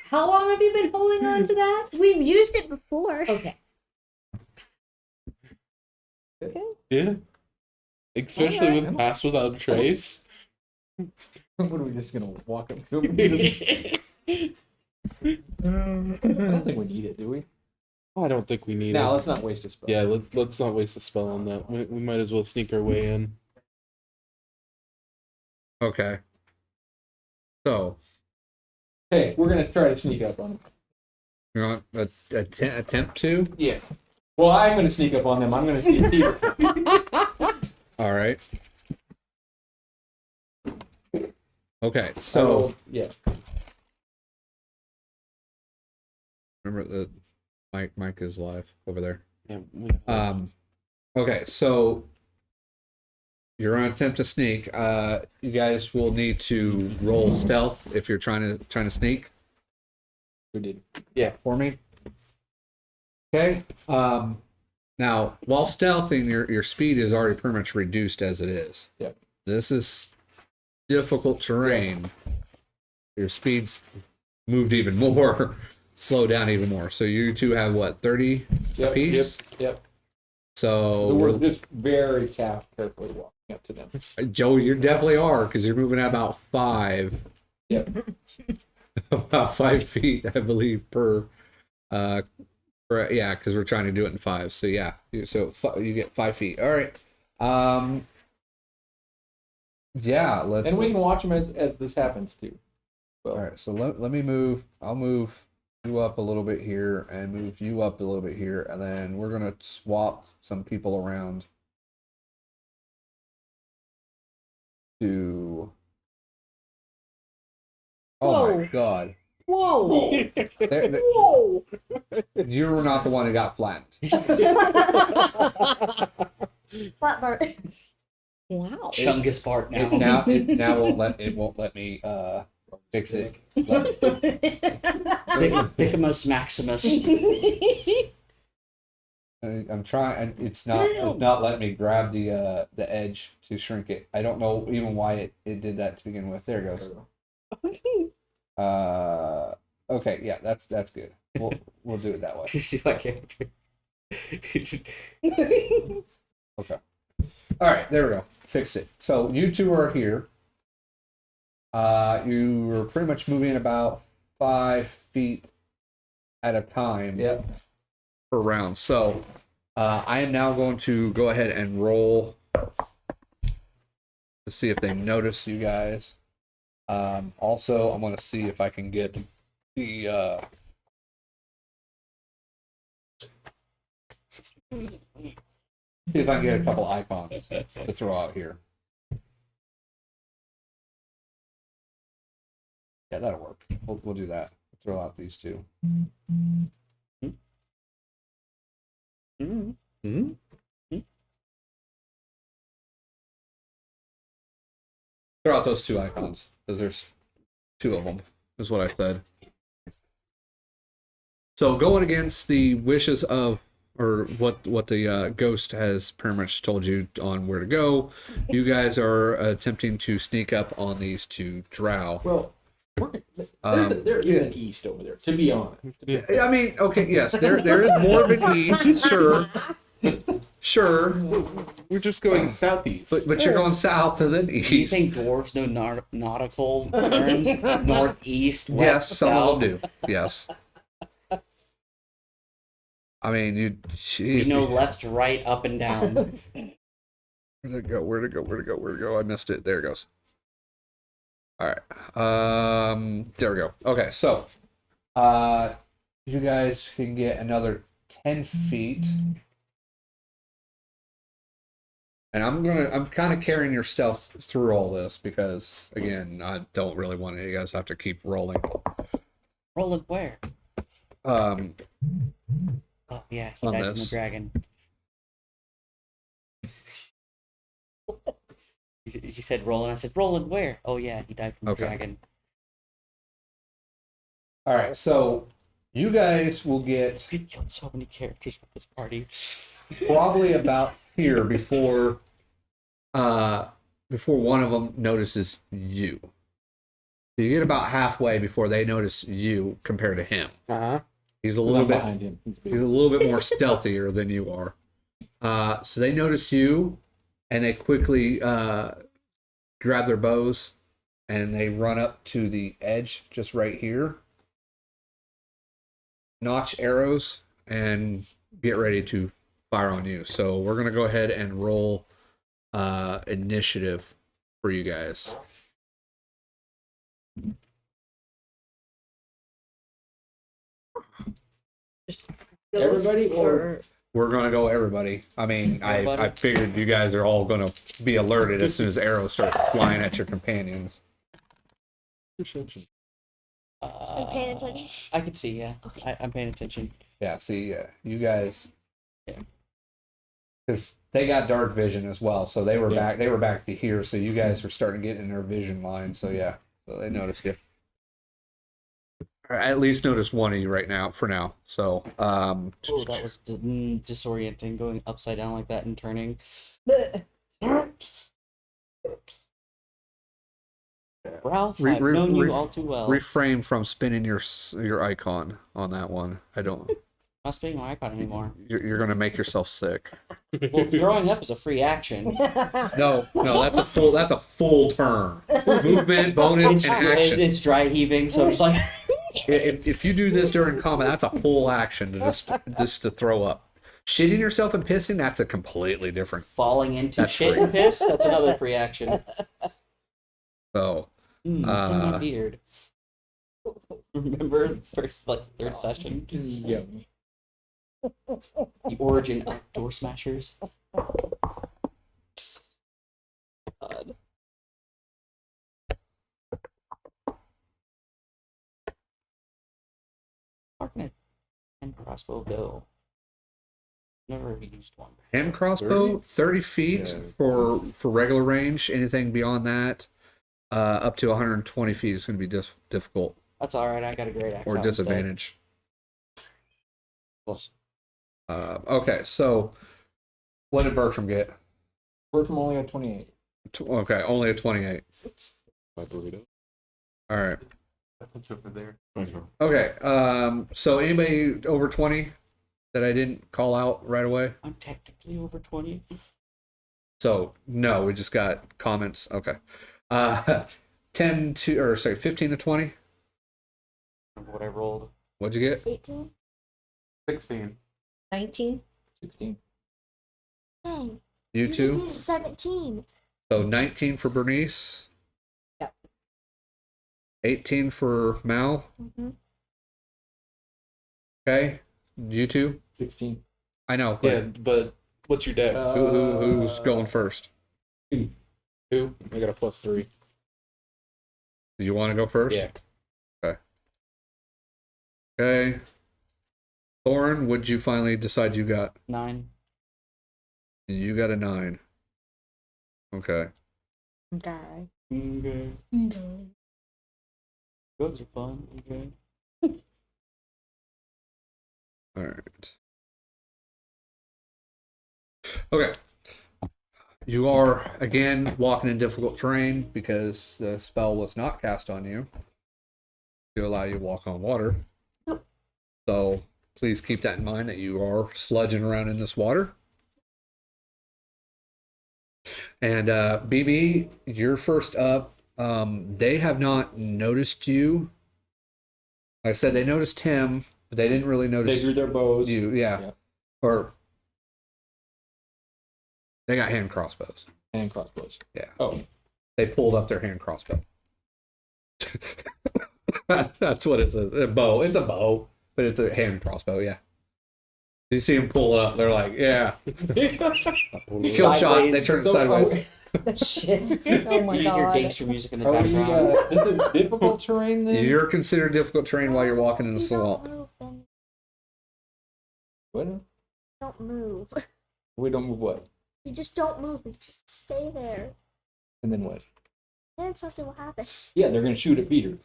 Speaker 5: How long have you been holding on to that?
Speaker 4: We've used it before.
Speaker 5: Okay.
Speaker 6: Yeah. Especially
Speaker 2: Alright.
Speaker 6: with Pass Without a Trace.
Speaker 2: What are we just gonna walk up to him? I don't think we need it, do we?
Speaker 6: I don't think we need
Speaker 2: Now
Speaker 6: it.
Speaker 2: let's not waste a spell.
Speaker 6: Yeah, let's not waste a spell on that. We might as well sneak our way in.
Speaker 1: Okay. So
Speaker 2: Hey, we're gonna try to sneak up on them.
Speaker 1: you want attempt to?
Speaker 2: Yeah. Well, I'm gonna sneak up on them. I'm gonna see if Peter.
Speaker 1: All right. Okay, so
Speaker 2: yeah.
Speaker 1: remember the Mike is live over there.
Speaker 6: Yeah,
Speaker 1: Okay, so you're on attempt to sneak. You guys will need to roll stealth if you're trying to sneak.
Speaker 2: We did.
Speaker 1: For me. Okay. Now, while stealthing, your speed is already pretty much reduced as it is.
Speaker 2: Yep.
Speaker 1: This is difficult terrain. Your speed's moved even more. slow down even more. So you two have what, 30 apiece?
Speaker 2: Yep.
Speaker 1: So
Speaker 2: So we're just very carefully walking up to them.
Speaker 1: Joe, you definitely are, because you're moving at about 5.
Speaker 2: Yep.
Speaker 1: About 5 feet, I believe, per. Yeah, because we're trying to do it in 5. So yeah, you get 5 feet. All right. Yeah, let's.
Speaker 2: And we can watch them as this happens too. Well,
Speaker 1: All right, so let me move. I'll move you up a little bit here and move you up a little bit here, and then we're gonna swap some people around to. Oh my
Speaker 5: Whoa.
Speaker 1: God!
Speaker 5: Whoa!
Speaker 1: There-
Speaker 5: Whoa!
Speaker 1: You're not the one who got flattened.
Speaker 4: Flat Bart.
Speaker 5: Wow.
Speaker 3: Chungus Bart now.
Speaker 1: It now won't let me fix it.
Speaker 3: Bicamus Maximus.
Speaker 1: I'm trying, and it's not letting me grab the edge to shrink it. I don't know even why it did that to begin with. There it goes. Okay, yeah, that's good. We'll do it that way.
Speaker 3: You see my character?
Speaker 1: Okay. All right, there we go. Fix it. So you two are here. You were pretty much moving about 5 feet at a time.
Speaker 2: Yep.
Speaker 1: Per round. So I am now going to go ahead and roll to see if they notice you guys. Also, I'm going to see if I can get the see if I can get a couple icons to throw out here. Yeah, that'll work. We'll do that. Throw out these two. Throw out those 2 icons, because there's 2 of them, is what I said. So going against the wishes of, or what the ghost has pretty much told you on where to go, you guys are attempting to sneak up on these 2 drow.
Speaker 2: Well, there is an east over there. To be honest.
Speaker 1: I mean, okay, yes, there is more of an east, sure. Sure.
Speaker 6: We're just going southeast.
Speaker 1: But you're going south and then
Speaker 3: Do you
Speaker 1: east.
Speaker 3: think dwarves know nautical terms? Northeast, west,
Speaker 1: Yes, some
Speaker 3: south.
Speaker 1: of them do. Yes. I mean,
Speaker 3: We know left, right, up, and down.
Speaker 1: Where'd it go? Where'd it go? I missed it. There it goes. All right. There we go. Okay, so you guys can get another 10 feet. And I'm kind of carrying your stealth through all this because, again, I don't really want you guys to have to keep rolling.
Speaker 3: Rolling where?
Speaker 1: Um,
Speaker 3: Oh yeah, he
Speaker 1: On
Speaker 3: died from
Speaker 1: this.
Speaker 3: the dragon. He said rolling. I said rolling where? Oh yeah, he died from the
Speaker 1: Okay.
Speaker 3: dragon.
Speaker 1: all right, so you guys will get
Speaker 3: We killed so many characters with this party.
Speaker 1: probably about here before one of them notices you. So you get about halfway before they notice you compared to him.
Speaker 6: Uh-huh.
Speaker 1: He's a little bit
Speaker 2: behind him. He's big.
Speaker 1: He's a little bit more stealthier than you are. So they notice you, and they quickly grab their bows, and they run up to the edge just right here. Notch arrows, and get ready to fire on you. So we're going to go ahead and roll initiative for you guys.
Speaker 2: Everybody or-
Speaker 1: We're gonna go everybody. I mean, I figured you guys are all gonna be alerted as soon as arrows start flying at your companions.
Speaker 2: Perception.
Speaker 4: you paying attention?
Speaker 3: I can see, yeah.
Speaker 4: Okay.
Speaker 3: I'm paying attention.
Speaker 1: Yeah, see, you guys,
Speaker 3: Yeah.
Speaker 1: because they got dark vision as well, so they were
Speaker 2: Yeah.
Speaker 1: back. They were back to here, so you guys were starting to get in their vision line. So yeah, so they noticed you. Or at least noticed one of you right now. For now, so
Speaker 3: Oh, that was disorienting, going upside down like that and turning. Ralph,
Speaker 1: Re-
Speaker 3: I've
Speaker 1: re-
Speaker 3: known you
Speaker 1: re-
Speaker 3: all too well.
Speaker 1: Refrain from spinning your icon on that one. I don't.
Speaker 3: Not spinning my icon anymore.
Speaker 1: You're gonna make yourself sick.
Speaker 3: Well, throwing up is a free action.
Speaker 1: No, that's a full turn. Movement, bonus, and action.
Speaker 3: It's dry heaving, so it's like
Speaker 1: If you do this during combat, that's a full action to just to throw up. Shitting yourself and pissing, that's a completely different.
Speaker 3: falling into
Speaker 1: That's
Speaker 3: shit
Speaker 1: free.
Speaker 3: and piss. That's another free action.
Speaker 1: So
Speaker 3: It's in my beard. Remember the first, third session?
Speaker 2: Yeah.
Speaker 3: The origin of DoorSmashers. God. How can a hand crossbow go? Never used one.
Speaker 1: hand crossbow, 30 feet
Speaker 6: Yeah.
Speaker 1: for regular range. Anything beyond that, up to 120 feet is going to be difficult
Speaker 3: That's all right. I got a great axe.
Speaker 1: or
Speaker 3: out instead.
Speaker 1: disadvantage.
Speaker 6: Awesome.
Speaker 1: Okay, so what did Bertram get?
Speaker 2: Bertram only had 28.
Speaker 1: Okay, only a 28.
Speaker 6: My burrito.
Speaker 1: All right.
Speaker 2: I put you over there.
Speaker 1: Okay. So anybody over 20 that I didn't call out right away?
Speaker 3: I'm technically over 20.
Speaker 1: So no, we just got comments. Okay. 15 to 20.
Speaker 3: What I rolled.
Speaker 1: What'd you get?
Speaker 4: 18.
Speaker 2: 16.
Speaker 5: 19.
Speaker 2: 16.
Speaker 4: Dang.
Speaker 1: You
Speaker 4: You just
Speaker 1: two.
Speaker 4: needed 17.
Speaker 1: So 19 for Bernnice.
Speaker 5: Yep.
Speaker 1: 18 for Mal.
Speaker 4: Mm-hmm.
Speaker 1: Okay. You two.
Speaker 2: 16.
Speaker 1: I know. But
Speaker 6: Yeah, but what's your dex?
Speaker 1: who's going first?
Speaker 6: Who? I got a +3.
Speaker 1: Do you want to go first?
Speaker 6: Yeah.
Speaker 1: Okay. Thoron, what'd you finally decide you got?
Speaker 3: 9.
Speaker 1: You got a 9. Okay.
Speaker 5: Okay.
Speaker 3: Okay. Drugs are fun. Okay.
Speaker 1: All right. Okay. You are again walking in difficult terrain because the spell was not cast on you to allow you to walk on water. So please keep that in mind that you are sludging around in this water. And BB, you're first up. They have not noticed you. Like I said, they noticed him, but they didn't really notice
Speaker 2: They drew their bows.
Speaker 1: you. Yeah.
Speaker 2: Yeah.
Speaker 1: Or they got hand crossbows.
Speaker 2: And crossbows.
Speaker 1: Yeah.
Speaker 2: Oh.
Speaker 1: They pulled up their hand crossbow. That's what it's a bow. It's a bow, but it's a hand crossbow. Yeah. You see them pull it up. They're like, yeah. Kill shot. They
Speaker 3: Sideways.
Speaker 1: turn it
Speaker 2: So,
Speaker 1: sideways.
Speaker 5: Shit. Oh my
Speaker 3: You hear
Speaker 5: god.
Speaker 3: gangster music in the
Speaker 2: Are we,
Speaker 3: background.
Speaker 2: this is difficult terrain then?
Speaker 1: You're considered difficult terrain while you're walking in the
Speaker 4: If you
Speaker 1: swamp.
Speaker 4: Don't move, then
Speaker 2: What?
Speaker 4: don't move.
Speaker 2: We don't move what?
Speaker 4: You just don't move. You just stay there.
Speaker 2: And then what?
Speaker 4: Then something will happen.
Speaker 2: Yeah, they're going to shoot at Peter.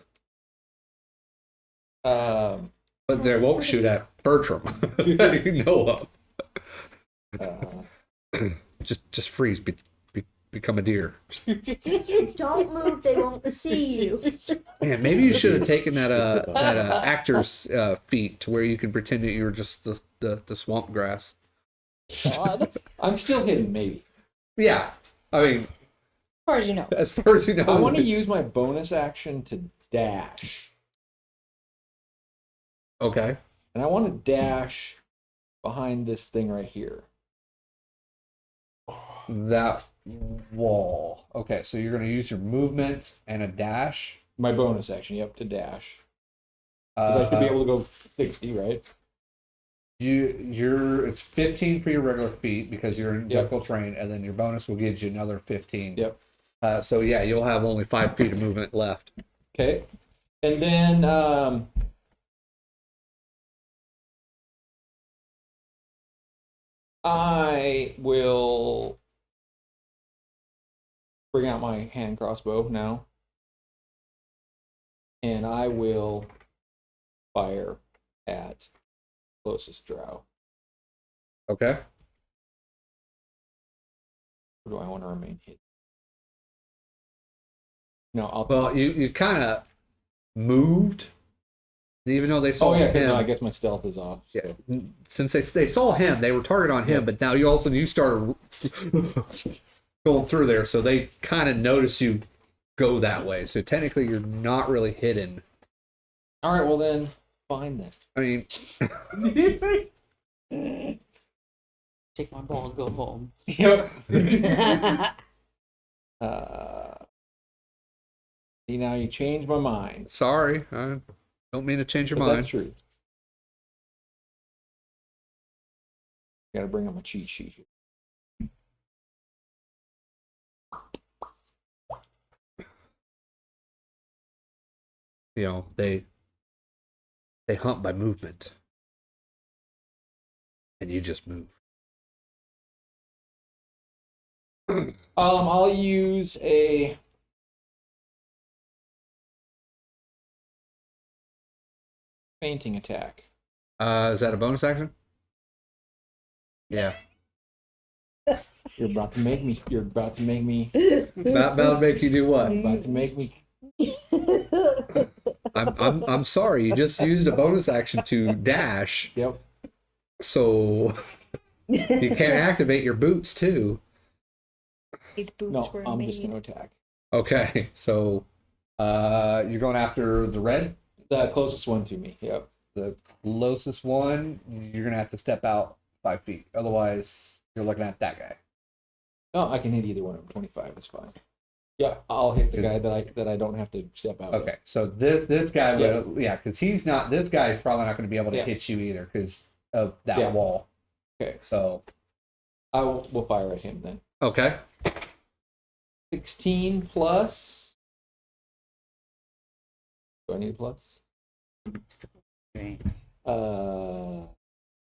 Speaker 2: Um,
Speaker 1: But they won't shoot at Bertram. That you know of. Just freeze. Become a deer.
Speaker 4: Don't move. They won't see you.
Speaker 1: Man, maybe you should have taken that actor's feat to where you can pretend that you were just the swamp grass.
Speaker 5: God. As
Speaker 2: I'm still hidden, maybe.
Speaker 1: Yeah, I mean,
Speaker 5: far as you know.
Speaker 1: as far as you know,
Speaker 2: I want to use my bonus action to dash.
Speaker 1: Okay.
Speaker 2: And I want to dash behind this thing right here.
Speaker 1: That wall. Okay, so you're going to use your movement and a dash.
Speaker 2: My bonus action, yep, to dash. 'Cause I should be able to go 60, right?
Speaker 1: It's 15 for your regular feet because you're in
Speaker 2: Yep.
Speaker 1: difficult terrain, and then your bonus will give you another 15.
Speaker 2: Yep.
Speaker 1: So yeah, you'll have only 5 feet of movement left.
Speaker 2: Okay. And then I will bring out my hand crossbow now. And I will fire at closest drow.
Speaker 1: Okay.
Speaker 2: Or do I want to remain hidden? No, I'll.
Speaker 1: Well, you kind of moved, even though they saw
Speaker 2: Oh yeah, 'cause
Speaker 1: him.
Speaker 2: no, I guess my stealth is off. So.
Speaker 1: Yeah. Since they saw him, they were targeted on him, but now you all of a sudden you started going through there, so they kind of notice you go that way. So technically, you're not really hidden.
Speaker 2: All right, well then, fine then.
Speaker 1: I mean,
Speaker 3: Take my ball and go home.
Speaker 2: Yep. See, now you changed my mind.
Speaker 1: sorry, I don't mean to change your
Speaker 2: But
Speaker 1: mind.
Speaker 2: that's true. Got to bring up my cheat sheet here.
Speaker 1: You know, they hunt by movement, and you just move.
Speaker 2: I'll use a fainting attack.
Speaker 1: Is that a bonus action? Yeah.
Speaker 2: You're about to make me. You're about to make me.
Speaker 1: About to make you do what?
Speaker 2: About to make me.
Speaker 1: I'm sorry. You just used a bonus action to dash,
Speaker 2: Yep.
Speaker 1: so you can't activate your boots too.
Speaker 5: These boots
Speaker 2: No,
Speaker 5: were
Speaker 2: I'm
Speaker 5: made.
Speaker 2: just going to attack.
Speaker 1: Okay, so you're going after the red,
Speaker 2: The closest one to me. Yep.
Speaker 1: the closest one. You're gonna have to step out 5 feet, otherwise you're looking at that guy.
Speaker 2: Oh, I can hit either one of them. 25 is fine. Yeah, I'll hit the guy that I don't have to step out.
Speaker 1: Okay, so this guy would because he's not. This guy's probably not going to be able to hit you either because of that wall.
Speaker 2: Okay.
Speaker 1: So
Speaker 2: We'll fire at him then.
Speaker 1: okay.
Speaker 2: 16 plus. Do I need a plus?
Speaker 3: Okay.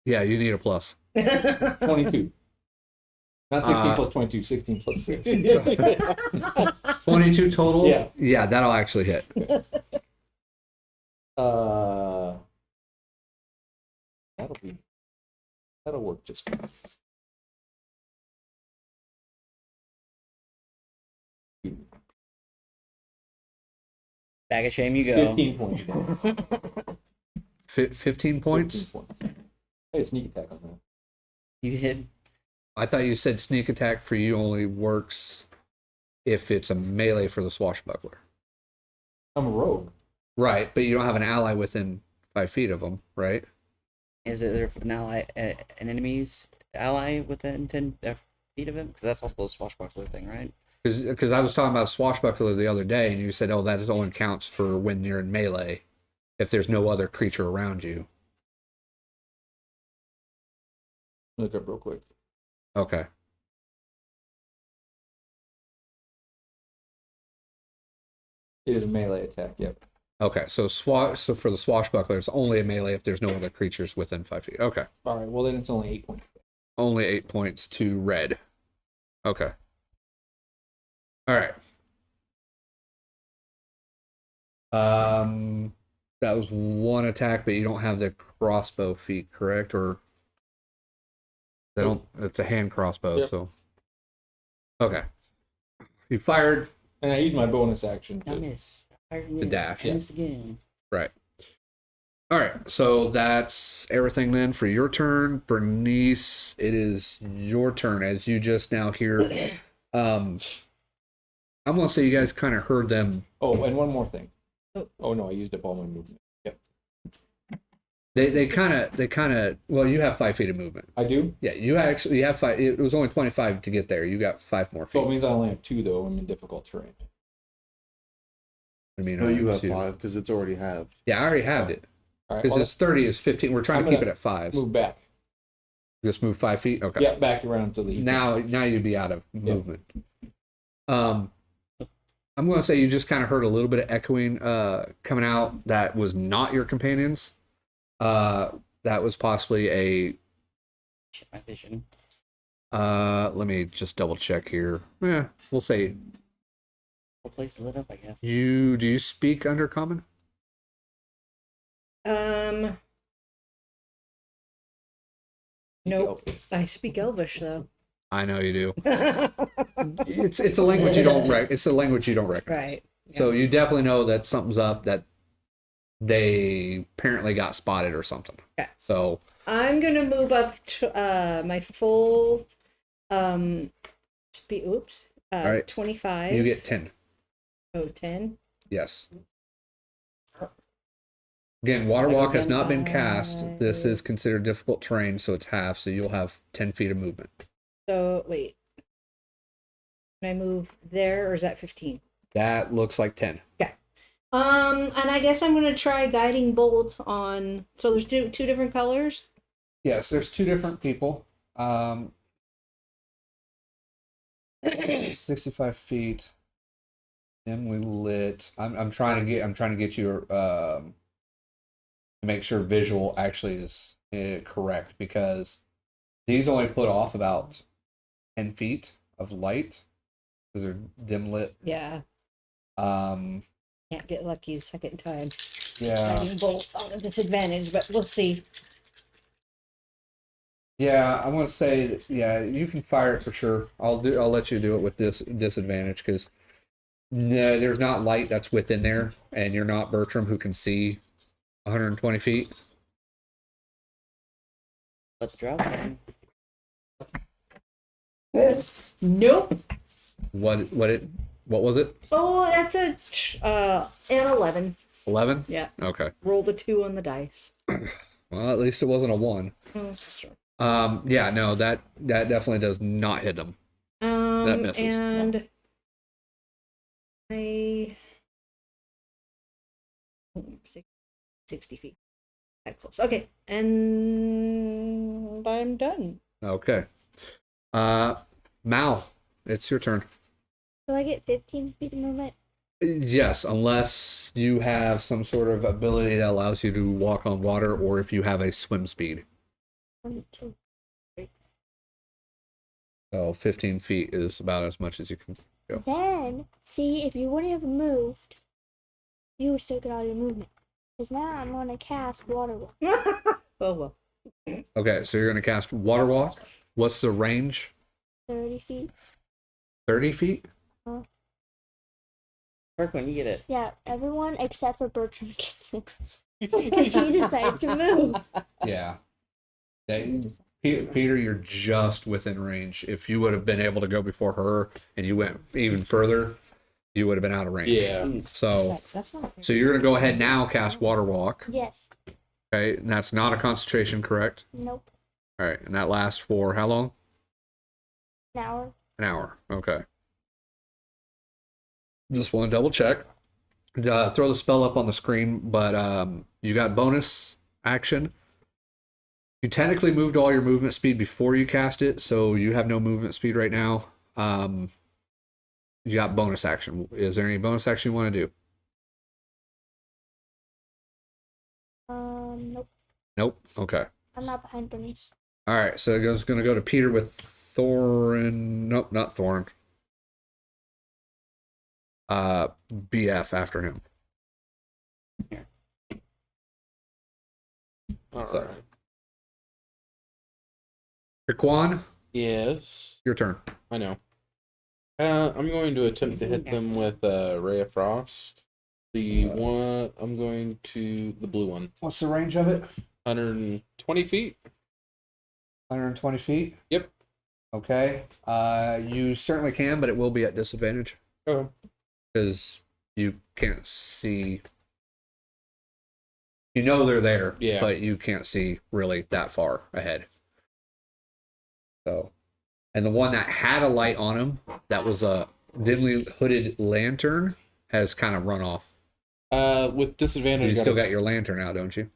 Speaker 1: Yeah, you need a plus.
Speaker 2: 22. Not 16 plus 22, 16 plus 6.
Speaker 1: 22 total.
Speaker 2: Yeah.
Speaker 1: Yeah, that'll actually hit.
Speaker 2: That'll work just fine.
Speaker 3: Bag of shame you go.
Speaker 2: 15 points.
Speaker 1: 15 points.
Speaker 2: 15 points. Hey, sneak attack on that.
Speaker 3: You hit.
Speaker 1: I thought you said sneak attack for you only works if it's a melee for the swashbuckler.
Speaker 2: I'm a rogue.
Speaker 1: Right, but you don't have an ally within 5 feet of them, right?
Speaker 3: Is it there an ally, an enemy's ally within 10 feet of him? Because that's also the swashbuckler thing, right?
Speaker 1: Because I was talking about swashbuckler the other day, and you said, "Oh, that only counts for when you're in melee, if there's no other creature around you."
Speaker 2: Look up real quick.
Speaker 1: Okay.
Speaker 2: It is a melee attack. Yep.
Speaker 1: Okay. So for the swashbuckler, it's only a melee if there's no other creatures within 5 feet. Okay.
Speaker 2: All right. Well, then it's only 8 points.
Speaker 1: Only 8 points to red. Okay. All right. That was one attack, but you don't have the crossbow feat, correct? Or they don't. It's a hand crossbow,
Speaker 2: Yep.
Speaker 1: so okay. You fired
Speaker 2: And I use my bonus action.
Speaker 3: I miss.
Speaker 1: the dash.
Speaker 3: I missed again.
Speaker 1: Right. All right. So that's everything then for your turn, Bernnice. It is your turn as you just now hear. I'm gonna say you guys kind of heard them.
Speaker 2: Oh, and one more thing.
Speaker 5: Oh.
Speaker 2: Oh no, I used up all my movement. Yep.
Speaker 1: They kind of. Well, you have 5 feet of movement.
Speaker 2: I do.
Speaker 1: Yeah, you have 5. It was only 25 to get there. You got 5 more
Speaker 2: So it
Speaker 1: feet.
Speaker 2: means I only have 2 though. I'm in difficult terrain.
Speaker 1: I mean,
Speaker 7: No, you have
Speaker 1: two.
Speaker 7: 5 because it's already halved.
Speaker 1: Yeah, I already have it
Speaker 2: All right.
Speaker 1: because
Speaker 2: Well,
Speaker 1: it's 30 is 15. We're trying
Speaker 2: I'm
Speaker 1: to keep it
Speaker 2: gonna
Speaker 1: at 5s.
Speaker 2: move back.
Speaker 1: Just move 5 feet. Okay.
Speaker 2: Yeah, back around to the.
Speaker 1: Now you'd be out of movement. I'm going to say you just kind of heard a little bit of echoing coming out that was not your companions. That was possibly a.
Speaker 3: Shit, my vision.
Speaker 1: Let me just double check here. Yeah, we'll say
Speaker 3: Whole place lit up, I guess.
Speaker 1: do you speak Undercommon?
Speaker 5: Nope. I speak Elvish though.
Speaker 1: I know you do. It's a language you don't it's a language you don't recognize.
Speaker 5: Right.
Speaker 1: So you definitely know that something's up, that they apparently got spotted or something.
Speaker 5: Okay.
Speaker 1: So
Speaker 5: I'm gonna move up to my full speed. Oops.
Speaker 1: All right.
Speaker 5: 25.
Speaker 1: you get 10.
Speaker 5: 10.
Speaker 1: Yes. Again, Water Walk has not been
Speaker 5: 25.
Speaker 1: cast. This is considered difficult terrain, so it's half, so you'll have 10 feet of movement.
Speaker 5: So wait. Can I move there, or is that 15?
Speaker 1: That looks like 10.
Speaker 5: Okay. And I guess I'm gonna try guiding bolt on. So there's two different colors.
Speaker 1: Yes, there's 2 different people. 65 feet. Dimly lit. I'm trying to get you to make sure visual actually is correct, because these only put off about 10 feet of light because they're dim lit.
Speaker 5: Yeah.
Speaker 1: Um,
Speaker 5: Can't get lucky the second time.
Speaker 1: yeah.
Speaker 5: Guiding bolt on a disadvantage, but we'll see.
Speaker 1: Yeah, I want to say that, yeah, you can fire it for sure. I'll let you do it with this disadvantage, because no, there's not light that's within there, and you're not Bertram, who can see 120 feet.
Speaker 3: Let's drop them.
Speaker 5: Nope.
Speaker 1: What was it?
Speaker 5: Oh, that's an 11.
Speaker 1: 11?
Speaker 5: Yeah.
Speaker 1: Okay.
Speaker 5: Rolled a 2 on the dice.
Speaker 1: Well, at least it wasn't a 1.
Speaker 5: Oh, that's true.
Speaker 1: Yeah, no, that definitely does not hit them. That misses.
Speaker 5: And I 60 feet. That close. Okay, and I'm done.
Speaker 1: Okay. Mal, it's your turn.
Speaker 4: Do I get 15 feet of movement?
Speaker 1: Yes, unless you have some sort of ability that allows you to walk on water, or if you have a swim speed.
Speaker 4: 1, 2.
Speaker 1: So 15 feet is about as much as you can go.
Speaker 4: Then, see, if you wouldn't have moved, you would still get all your movement. Because now I'm going to cast Water Walk.
Speaker 5: Oh well.
Speaker 1: Okay, so you're going to cast Water Walk. What's the range?
Speaker 4: 30 feet.
Speaker 1: 30 feet?
Speaker 3: Priqrin, you get it.
Speaker 4: Yeah, everyone except for Bertram gets it. Because he decided to move.
Speaker 1: Yeah. Peter, you're just within range. If you would have been able to go before her and you went even further, you would have been out of range.
Speaker 6: Yeah.
Speaker 1: So,
Speaker 5: That's not
Speaker 1: so you're going to go ahead now, cast Water Walk.
Speaker 4: Yes.
Speaker 1: Okay, and that's not a concentration, correct?
Speaker 4: Nope.
Speaker 1: All right, and that lasts for how long?
Speaker 4: An hour.
Speaker 1: An hour. Okay. Just want to double check. Throw the spell up on the screen, but you got bonus action. You technically moved all your movement speed before you cast it, so you have no movement speed right now. You got bonus action. Is there any bonus action you want to do?
Speaker 4: Nope.
Speaker 1: Nope. Okay.
Speaker 4: I'm not behind Bernnice.
Speaker 1: All right, so it's going to go to Peter with Thoron. Nope, not Thoron. BF after him.
Speaker 6: All
Speaker 1: So-
Speaker 6: right.
Speaker 1: Raquan,
Speaker 6: Yes.
Speaker 1: your turn.
Speaker 6: I know. I'm going to attempt to hit them with Ray of Frost. The one I'm going to the blue one.
Speaker 1: What's the range of it?
Speaker 6: 120 feet.
Speaker 1: 120 feet.
Speaker 6: Yep.
Speaker 1: Okay. You certainly can, but it will be at disadvantage
Speaker 6: Oh.
Speaker 1: because you can't see. You know they're there,
Speaker 6: Yeah.
Speaker 1: but you can't see really that far ahead. So, and the one that had a light on him, that was a dimly hooded lantern, has kind of run off.
Speaker 6: With disadvantage.
Speaker 1: You still got your lantern out, don't you,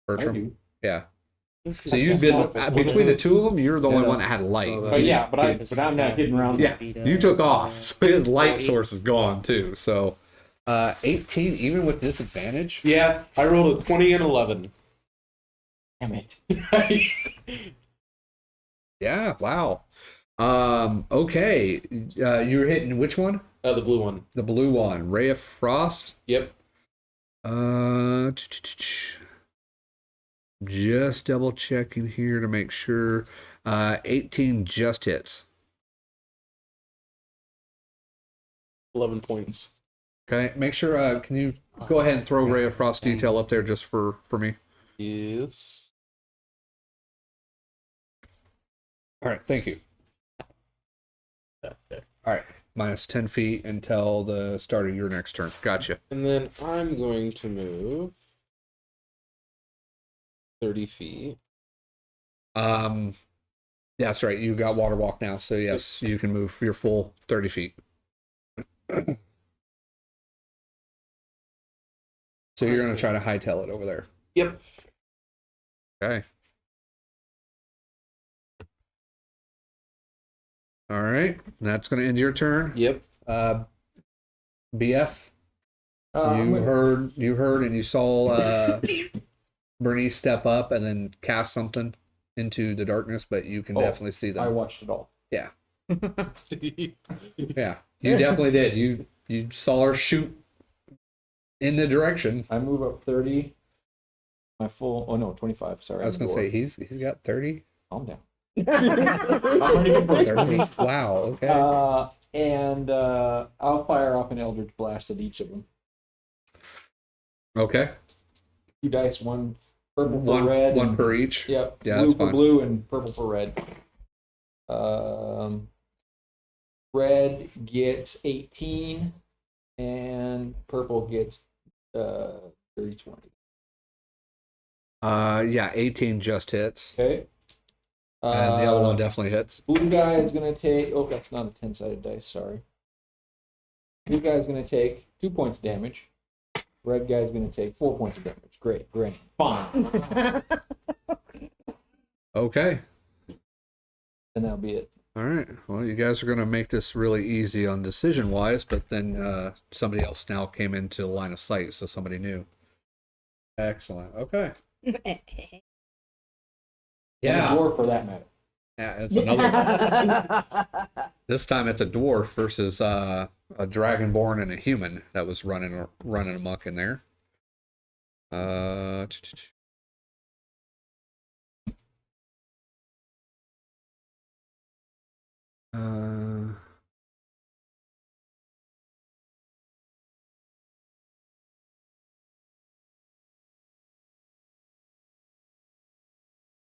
Speaker 1: Bertram?
Speaker 2: do.
Speaker 1: Yeah. So
Speaker 2: I
Speaker 1: you've
Speaker 2: saw
Speaker 1: been
Speaker 2: this
Speaker 1: between the
Speaker 2: one.
Speaker 1: two of them. You're the only
Speaker 7: Yeah.
Speaker 1: one that had a light.
Speaker 7: Saw that.
Speaker 2: But yeah, but I'm not hitting around.
Speaker 1: Yeah, you took off, so his light source is gone too. So, 18 even with disadvantage.
Speaker 6: Yeah, I rolled a 20 and 11.
Speaker 2: Damn it.
Speaker 1: Yeah, wow. Okay, you were hitting which one?
Speaker 6: The blue one.
Speaker 1: The blue one, Ray of Frost.
Speaker 6: Yep.
Speaker 1: Just double checking here to make sure. 18 just hits.
Speaker 6: 11 points.
Speaker 1: Okay, make sure. Can you go ahead and throw Ray of Frost detail up there just for me?
Speaker 6: Yes.
Speaker 1: All right, thank you.
Speaker 7: Okay.
Speaker 1: All right, minus 10 feet until the start of your next turn. Gotcha.
Speaker 6: And then I'm going to move 30 feet.
Speaker 1: Yeah, that's right. You got water walk now, so yes, you can move your full 30 feet. So you're going to try to hightail it over there.
Speaker 6: Yep.
Speaker 1: Okay. All right. That's going to end your turn.
Speaker 6: Yep.
Speaker 1: BF, you heard and you saw Bernnice step up and then cast something into the darkness, but you can definitely see them.
Speaker 2: I watched it all.
Speaker 1: Yeah. Yeah. You definitely did. You saw her shoot in the direction.
Speaker 2: I move up 30. My full. Oh no, 25. Sorry.
Speaker 1: I was gonna say he's got 30.
Speaker 2: Calm down. I'm ready to break.
Speaker 1: 30? Wow. Okay.
Speaker 2: And I'll fire off an Eldritch Blast at each of them.
Speaker 1: Okay.
Speaker 2: 2 dice, 1 purple for red.
Speaker 1: One per each.
Speaker 2: Yep.
Speaker 1: Yeah,
Speaker 2: Blue
Speaker 1: that's
Speaker 2: for
Speaker 1: fine.
Speaker 2: blue and purple for red. Red gets 18, and purple gets 30, 20.
Speaker 1: Yeah, 18 just hits.
Speaker 2: Okay.
Speaker 1: And the other one definitely hits.
Speaker 2: Blue guy is going to take... Oh, that's not a 10-sided dice, sorry. Blue guy is going to take 2 points damage. Red guy is going to take 4 points of damage. Great. Fine.
Speaker 1: Okay.
Speaker 2: And that'll be it.
Speaker 1: All right. Well, you guys are going to make this really easy on decision-wise, but then somebody else now came into the line of sight, so somebody knew. Excellent. Okay.
Speaker 2: And a dwarf for that matter.
Speaker 1: Yeah, it's another. This time it's a dwarf versus a dragonborn and a human that was running amok in there.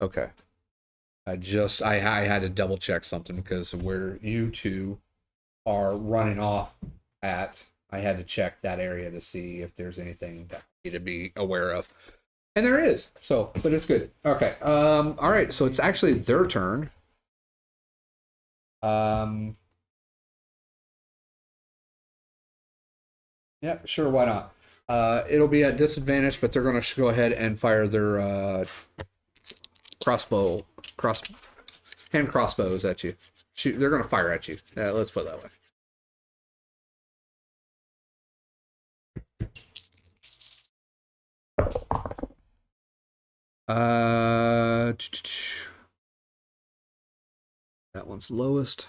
Speaker 1: Okay. I had to double check something because where you two are running off at, I had to check that area to see if there's anything that I need to be aware of. And there is. So, but it's good. Okay. All right. So it's actually their turn. Yeah, sure, why not? It'll be at disadvantage, but they're going to go ahead and fire their hand crossbows at you. Shoot, they're going to fire at you. Let's put it that way. That one's lowest.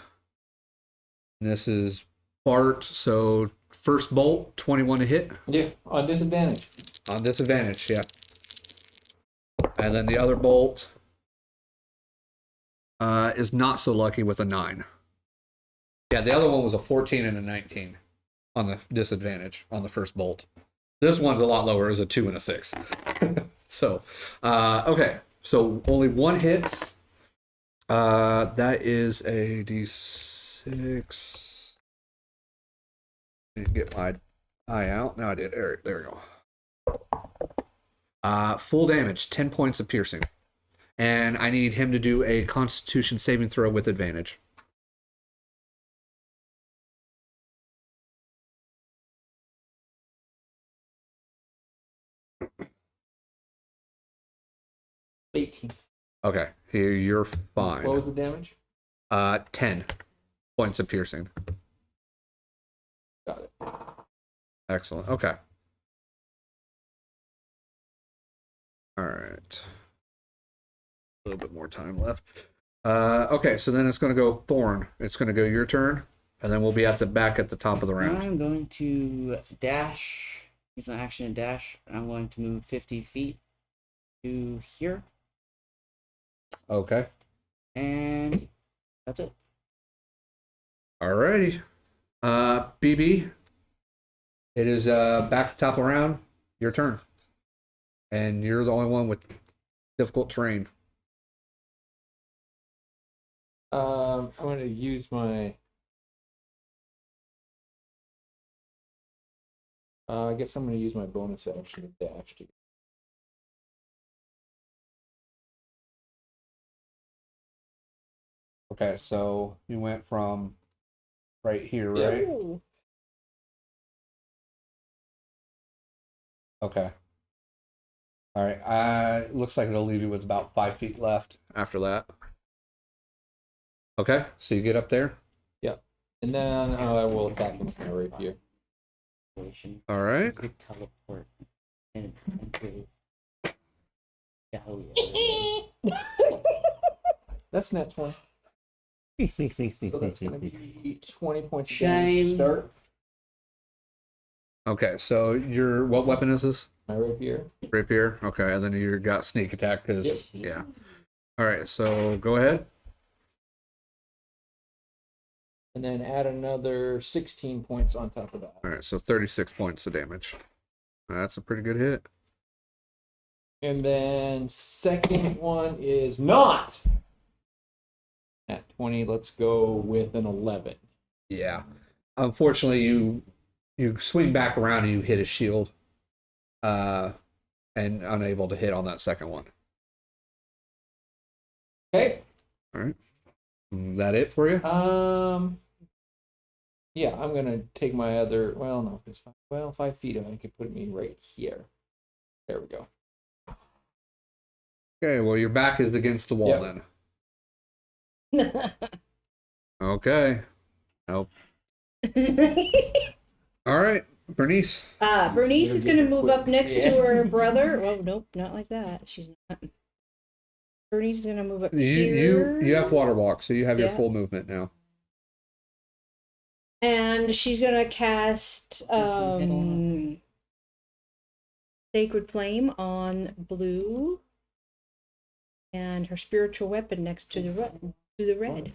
Speaker 1: And this is Bart, so first bolt, 21 to hit.
Speaker 2: Yeah, on disadvantage.
Speaker 1: On disadvantage, yeah. And then the other bolt is not so lucky with a 9. Yeah, the other one was a 14 and a 19 on the disadvantage on the first bolt. This one's a lot lower, is a 2 and a 6. So, okay. So only one hits. That is a D6. Need to get my eye out. No, I did. There we go. Full damage, 10 points of piercing. And I need him to do a Constitution saving throw with advantage.
Speaker 2: $18.
Speaker 1: Okay, here you're fine.
Speaker 2: What was the damage?
Speaker 1: 10 points of piercing.
Speaker 2: Got it.
Speaker 1: Excellent. Okay. All right. A little bit more time left. Okay, so then it's going to go Thoron. It's going to go your turn, and then we'll be back at the top of the round.
Speaker 3: I'm going to dash. Use my action and dash. I'm going to move 50 feet to here.
Speaker 1: Okay.
Speaker 3: And that's it.
Speaker 1: Alrighty. BB, it is back to the top of the round. Your turn. And you're the only one with difficult terrain.
Speaker 2: I'm going to use my. I guess I'm going to use my bonus action to dash to.
Speaker 1: Okay, so you went from right here, right?
Speaker 5: Ooh.
Speaker 1: Okay. All right. Looks like it'll leave you with about 5 feet left after that. Okay, so you get up there.
Speaker 2: And then I will attack him with my rapier.
Speaker 1: All right.
Speaker 3: Quick teleport into
Speaker 2: That's net 20. So that's going to be 20 points of damage to
Speaker 3: Shame.
Speaker 2: start.
Speaker 1: Okay, so what weapon is this?
Speaker 2: My rapier.
Speaker 1: Rapier. Okay, and then you got sneak attack because yeah. All right, so go ahead.
Speaker 2: And then add another 16 points on top of that.
Speaker 1: All right, so 36 points of damage. That's a pretty good hit.
Speaker 2: And then second one is not at 20. Let's go with an 11.
Speaker 1: Yeah. Unfortunately, you swing back around and you hit his shield, and unable to hit on that second one.
Speaker 2: Okay.
Speaker 1: All right. Is that it for you?
Speaker 2: Yeah, I'm gonna take my other. Well, no, it's 5 feet. I could put me right here. There we go.
Speaker 1: Okay. Well, your back is against the wall then. Okay. Nope. All right, Bernice.
Speaker 5: Bernice is going to move up next to her brother. Well, nope, not like that. She's not. Bernice is going to move up here.
Speaker 1: You have water walk, so you have your
Speaker 5: Yeah.
Speaker 1: full movement now.
Speaker 5: And she's going to cast Sacred Flame on blue. And her spiritual weapon next to the red.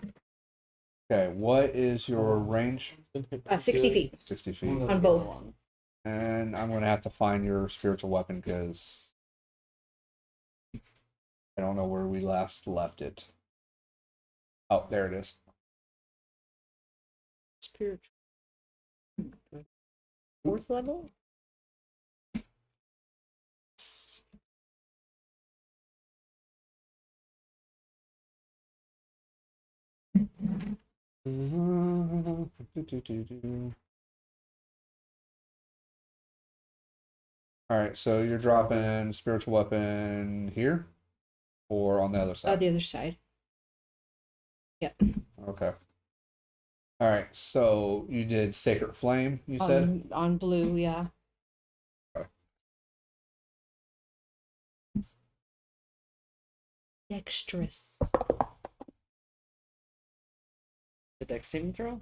Speaker 1: Okay. What is your range?
Speaker 5: 60 feet
Speaker 1: 60 feet.
Speaker 5: on both.
Speaker 1: And I'm going to have to find your spiritual weapon because I don't know where we last left it. Oh, there it is.
Speaker 5: Spiritual. 4th level?
Speaker 1: All right, so you're dropping spiritual weapon here or on the other side?
Speaker 5: The other side. Yep.
Speaker 1: Okay. All right, so you did Sacred Flame, you said?
Speaker 5: On blue, yeah.
Speaker 1: Okay.
Speaker 5: Dexterous.
Speaker 3: The dex saving throw?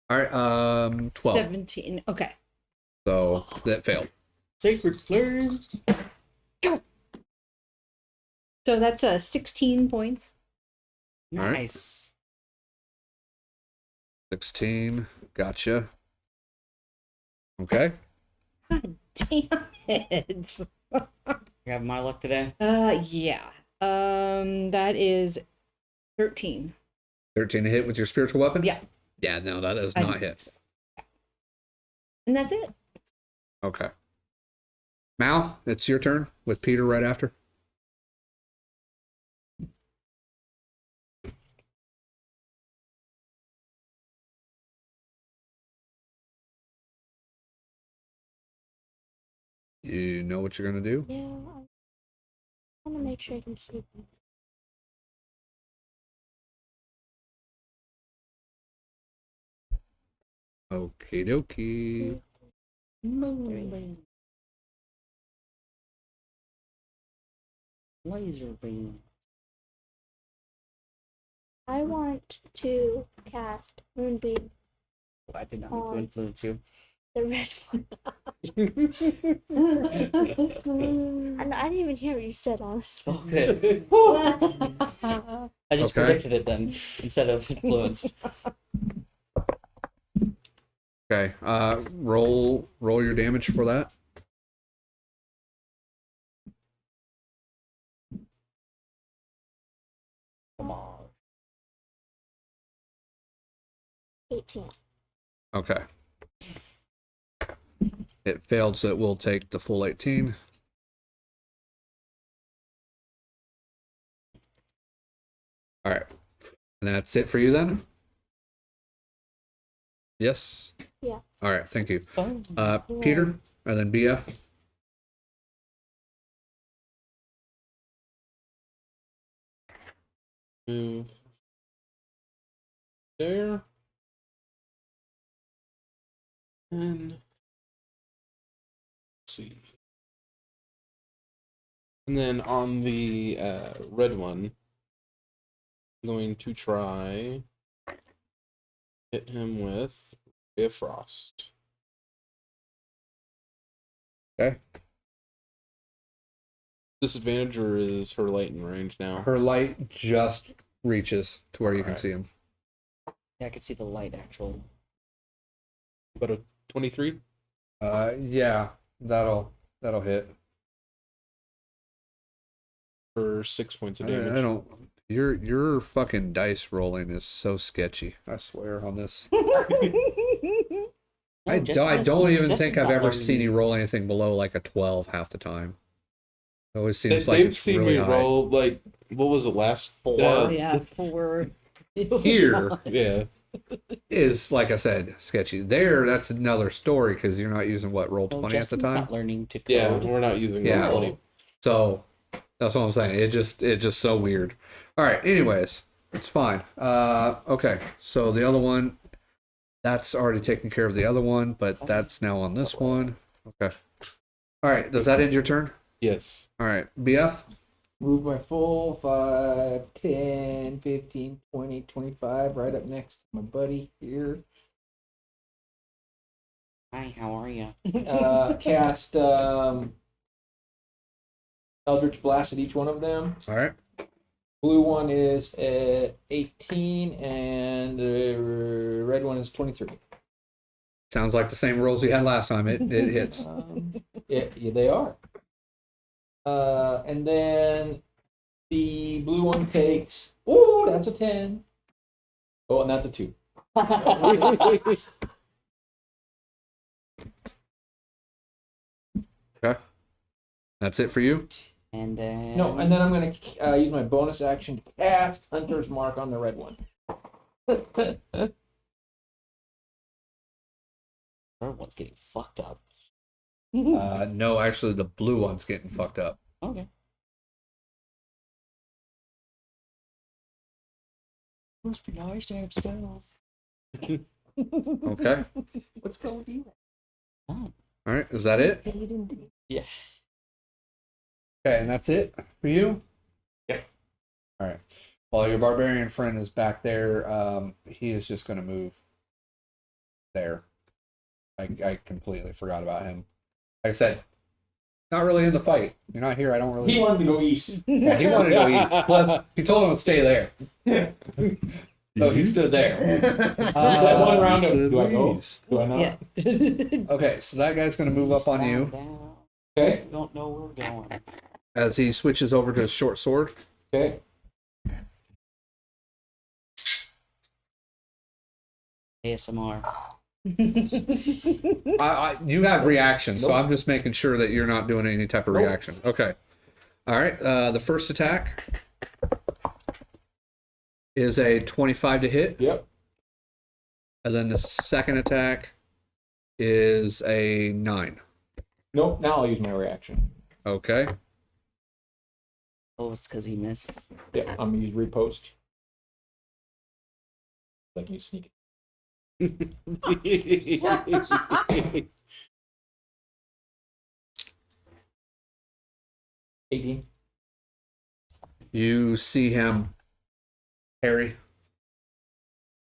Speaker 1: All right, 12.
Speaker 5: 17. Okay.
Speaker 1: So that failed.
Speaker 3: Sacred Flame.
Speaker 5: So that's 16 points.
Speaker 1: All right.
Speaker 3: Nice.
Speaker 1: 16. Gotcha. Okay.
Speaker 5: God damn it.
Speaker 3: You have my luck today?
Speaker 5: Yeah. That is 13.
Speaker 1: 13 to hit with your spiritual weapon?
Speaker 5: Yeah.
Speaker 1: Yeah, no, that does not hit.
Speaker 5: And that's it.
Speaker 1: Okay. Mal, it's your turn with Peter right after. You know what you're going to do?
Speaker 4: Yeah, I want to make sure I can see them.
Speaker 1: Okie dokie.
Speaker 3: Laser beam.
Speaker 4: I want to cast Moonbeam,
Speaker 3: I did not mean to influence you.
Speaker 4: the red one. I didn't even hear what you said, honestly.
Speaker 3: Okay. I just
Speaker 1: Okay.
Speaker 3: predicted it then instead of influenced.
Speaker 1: Okay. Roll your damage for that.
Speaker 3: Come on.
Speaker 4: 18.
Speaker 1: Okay. It failed, so it will take the full 18. All right. And that's it for you then? Yes?
Speaker 4: Yeah.
Speaker 1: All right, thank you.
Speaker 3: Oh.
Speaker 1: Peter, and then BF.
Speaker 6: Move there. And let's see. And then on the red one, I'm going to try hit him with a frost.
Speaker 1: Okay.
Speaker 6: Disadvantage, or is her light in range now?
Speaker 1: Her light just reaches to where you can
Speaker 6: Alright.
Speaker 1: see him.
Speaker 3: Yeah, I can see the light actual.
Speaker 6: About a 23?
Speaker 1: Yeah, that'll hit.
Speaker 6: For 6 points of
Speaker 1: I
Speaker 6: damage.
Speaker 1: don't. Your fucking dice rolling is so sketchy. I swear on this. I don't even think I've ever seen you roll anything below like a 12 half the time. It always seems like
Speaker 6: They've
Speaker 1: it's
Speaker 6: seen
Speaker 1: really
Speaker 6: me
Speaker 1: high.
Speaker 6: roll, like, what was it, last 4?
Speaker 5: Yeah, 4. It was
Speaker 1: Here.
Speaker 5: not.
Speaker 6: Yeah.
Speaker 1: Is, like I said, sketchy. There, that's another story because you're not using what, roll 20 at the time?
Speaker 3: Not learning to code.
Speaker 6: Yeah, we're not using
Speaker 1: Yeah.
Speaker 6: 20.
Speaker 1: So that's what I'm saying. It just so weird. All right. Anyways, it's fine. Okay. So the other one, that's already taken care of the other one, but that's now on this one. Okay. All right. Does that end your turn?
Speaker 6: Yes.
Speaker 1: All right. BF.
Speaker 2: Move my full 5, 10, 15, 20, 25, right up next to my buddy here.
Speaker 3: Hi, how are you?
Speaker 2: Cast Eldritch Blast at each one of them.
Speaker 1: All right.
Speaker 2: Blue one is at 18, and the red one is 23.
Speaker 1: Sounds like the same rolls we had last time. It hits.
Speaker 2: Yeah, they are. And then the blue one takes. Ooh, that's a 10. Oh, and that's a 2.
Speaker 1: Okay. That's it for you.
Speaker 3: And then
Speaker 2: No, and then I'm going to use my bonus action to cast Hunter's Mark on the red one.
Speaker 3: third one's getting fucked up.
Speaker 1: No, actually, the blue one's getting fucked up.
Speaker 3: Okay. Must be nice to have spells.
Speaker 1: Okay.
Speaker 2: Let's go do that.
Speaker 3: Oh,
Speaker 1: All right. Is that it?
Speaker 3: yeah.
Speaker 1: Okay, and that's it for you?
Speaker 2: Yep.
Speaker 1: All right. While your barbarian friend is back there, he is just going to move there. I completely forgot about him. Like I said, not really in the fight. You're not here. I don't really.
Speaker 2: He wanted to go east.
Speaker 1: Yeah, he wanted to go east. Plus, he told him to stay there. So he stood there.
Speaker 2: That one round of, do I go? Do I not?
Speaker 5: Yeah.
Speaker 1: Okay, so that guy's going to move up on you
Speaker 2: Okay.
Speaker 3: Don't know where we're going.
Speaker 1: as he switches over to his short sword.
Speaker 2: Okay.
Speaker 3: ASMR.
Speaker 1: You have reaction, so
Speaker 2: Nope.
Speaker 1: I'm just making sure that you're not doing any type of
Speaker 2: Nope.
Speaker 1: reaction. Okay. All right. The first attack is a 25 to hit,
Speaker 2: Yep.
Speaker 1: and then the second attack is a 9.
Speaker 2: Nope. Now I'll use my reaction.
Speaker 1: Okay.
Speaker 3: Oh, it's because he missed.
Speaker 2: Yep. I'm gonna use repost. Let me sneak it. 18.
Speaker 1: You see him parry,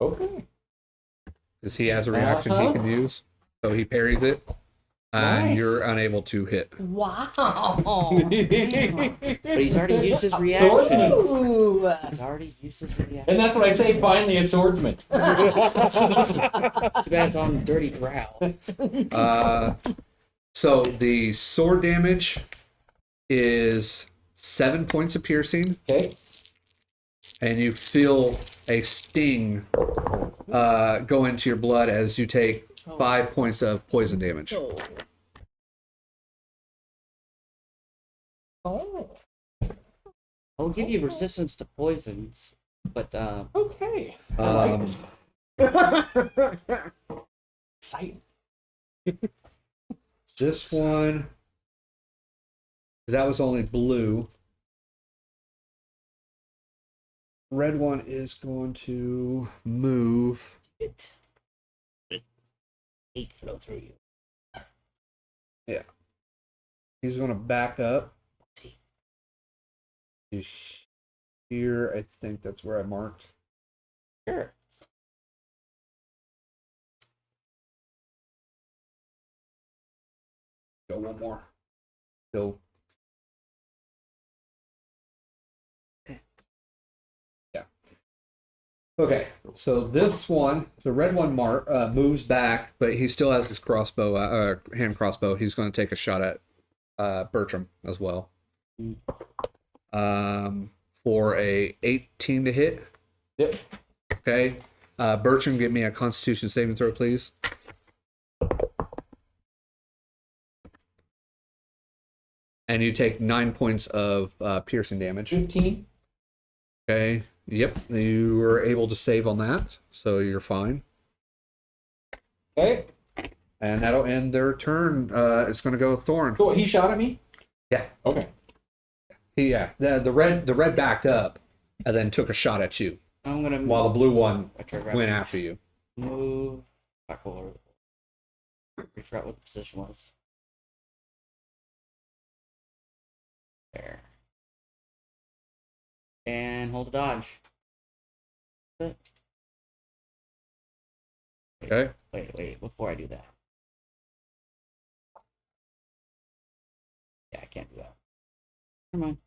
Speaker 2: Okay.
Speaker 1: because he has a reaction he can use. So he parries it. and
Speaker 5: Nice.
Speaker 1: you're unable to hit.
Speaker 5: Wow.
Speaker 3: But he's already used his reaction.
Speaker 2: Swordsman.
Speaker 5: Ooh.
Speaker 3: He's already used his reaction.
Speaker 2: And that's what I say, finally a swordsman.
Speaker 3: Too bad it's on dirty drow.
Speaker 1: So the sword damage is 7 points of piercing,
Speaker 2: Okay.
Speaker 1: and you feel a sting go into your blood as you take 5 points of poison damage.
Speaker 5: Oh.
Speaker 3: I'll give you resistance to poisons, but
Speaker 2: Okay. I like
Speaker 1: Um,
Speaker 2: this. Exciting.
Speaker 1: This one, 'cause that was only blue. Red one is going to move.
Speaker 3: hate flow through you.
Speaker 1: Yeah. He's going to back up. Here, I think that's where I marked.
Speaker 3: Sure.
Speaker 1: Go one more. Go. Yeah. Okay, so this one, the red one, moves back, but he still has his crossbow, hand crossbow. He's going to take a shot at Bertram as well. For a 18 to hit.
Speaker 2: Yep.
Speaker 1: Okay. Bertram, give me a Constitution saving throw, please. And you take 9 points of piercing damage.
Speaker 2: 15.
Speaker 1: Okay. Yep. You were able to save on that, so you're fine.
Speaker 2: Okay.
Speaker 1: And that'll end their turn. It's going to go Thoron.
Speaker 2: So he shot at me?
Speaker 1: Yeah.
Speaker 2: Okay.
Speaker 1: The red backed up and then took a shot at you,
Speaker 3: I'm gonna move.
Speaker 1: while the blue one
Speaker 3: I try to
Speaker 1: went after you.
Speaker 3: move. Back over. I forgot what the position was. There. And hold a dodge. That's it.
Speaker 1: Okay.
Speaker 3: Wait. Before I do that. Yeah, I can't do that. Never mind.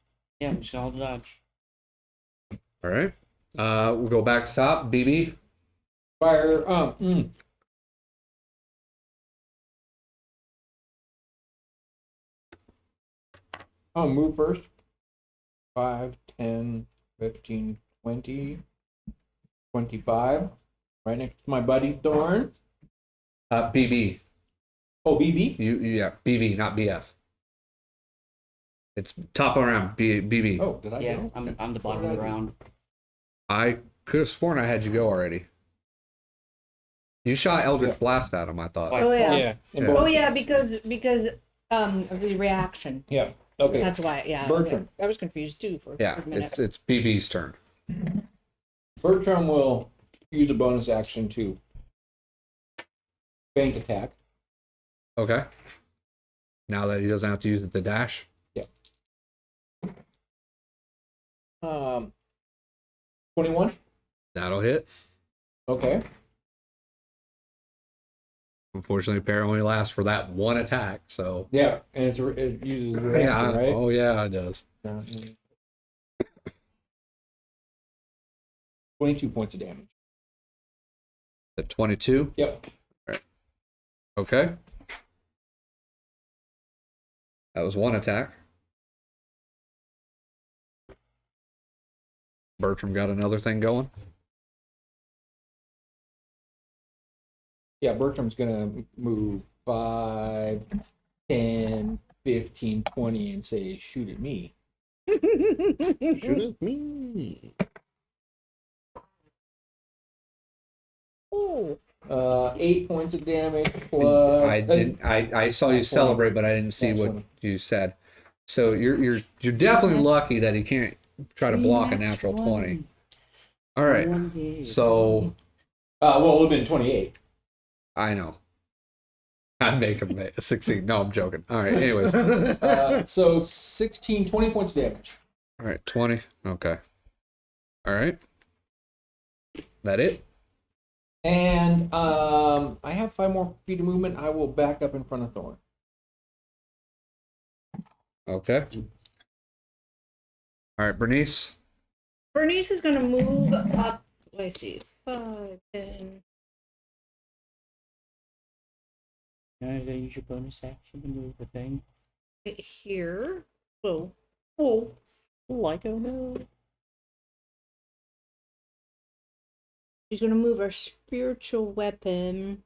Speaker 3: Yeah, I'm just gonna hold a dodge.
Speaker 1: All right. We'll go back to top. BB.
Speaker 2: Fire. I'll move first. 5, 10, 15, 20, 25. Right next to my buddy Thorn.
Speaker 1: BB.
Speaker 2: Oh, BB?
Speaker 1: Yeah, BB, not BF. It's top around BB.
Speaker 2: Oh, did I
Speaker 3: Yeah,
Speaker 2: go?
Speaker 3: I'm the bottom of the round.
Speaker 1: I could have sworn I had you go already. You shot Eldritch Blast at him, I thought.
Speaker 3: Twice.
Speaker 5: Oh yeah.
Speaker 2: Yeah. in
Speaker 1: Yeah.
Speaker 2: both.
Speaker 5: Oh yeah, because of the reaction.
Speaker 2: Yeah. Okay.
Speaker 5: That's why. Yeah.
Speaker 2: Bertram.
Speaker 5: I was confused too for
Speaker 1: Yeah,
Speaker 5: a minute.
Speaker 1: it's BB's turn.
Speaker 2: Bertram will use a bonus action to bank attack.
Speaker 1: Okay. Now that he doesn't have to use it to dash.
Speaker 2: 21.
Speaker 1: That'll hit.
Speaker 2: Okay.
Speaker 1: Unfortunately, pair only lasts for that one attack, so
Speaker 2: Yeah, and it uses a
Speaker 1: yeah.
Speaker 2: reaction, right?
Speaker 1: Oh yeah, it does.
Speaker 2: 22 points of damage.
Speaker 1: At 22.
Speaker 2: Yep.
Speaker 1: Okay. That was one attack. Bertram got another thing going.
Speaker 2: Yeah, Bertram's gonna move 5, 10, 15, 20, and say, shoot at me.
Speaker 6: Shoot at me.
Speaker 5: Oh.
Speaker 2: 8 points of damage plus.
Speaker 1: I saw you celebrate, but I didn't see
Speaker 2: That's
Speaker 1: what
Speaker 2: funny.
Speaker 1: you said. So you're definitely lucky that he can't try to block a natural 20. All right. So
Speaker 2: Well, it would have been 28.
Speaker 1: I know. I make him succeed. No, I'm joking. All right. Anyways.
Speaker 2: So 16, 20 points of damage.
Speaker 1: All right. 20. Okay. All right. That it?
Speaker 2: And I have 5 more feet of movement. I will back up in front of Thorn.
Speaker 1: Okay. All right, Bernice.
Speaker 5: Bernnice is going to move up. Let's see. 5, 10.
Speaker 3: Now you're gonna use your bonus action to move the thing.
Speaker 5: Right here. Oh. Oh.
Speaker 3: Like, oh no.
Speaker 5: She's going to move her spiritual weapon.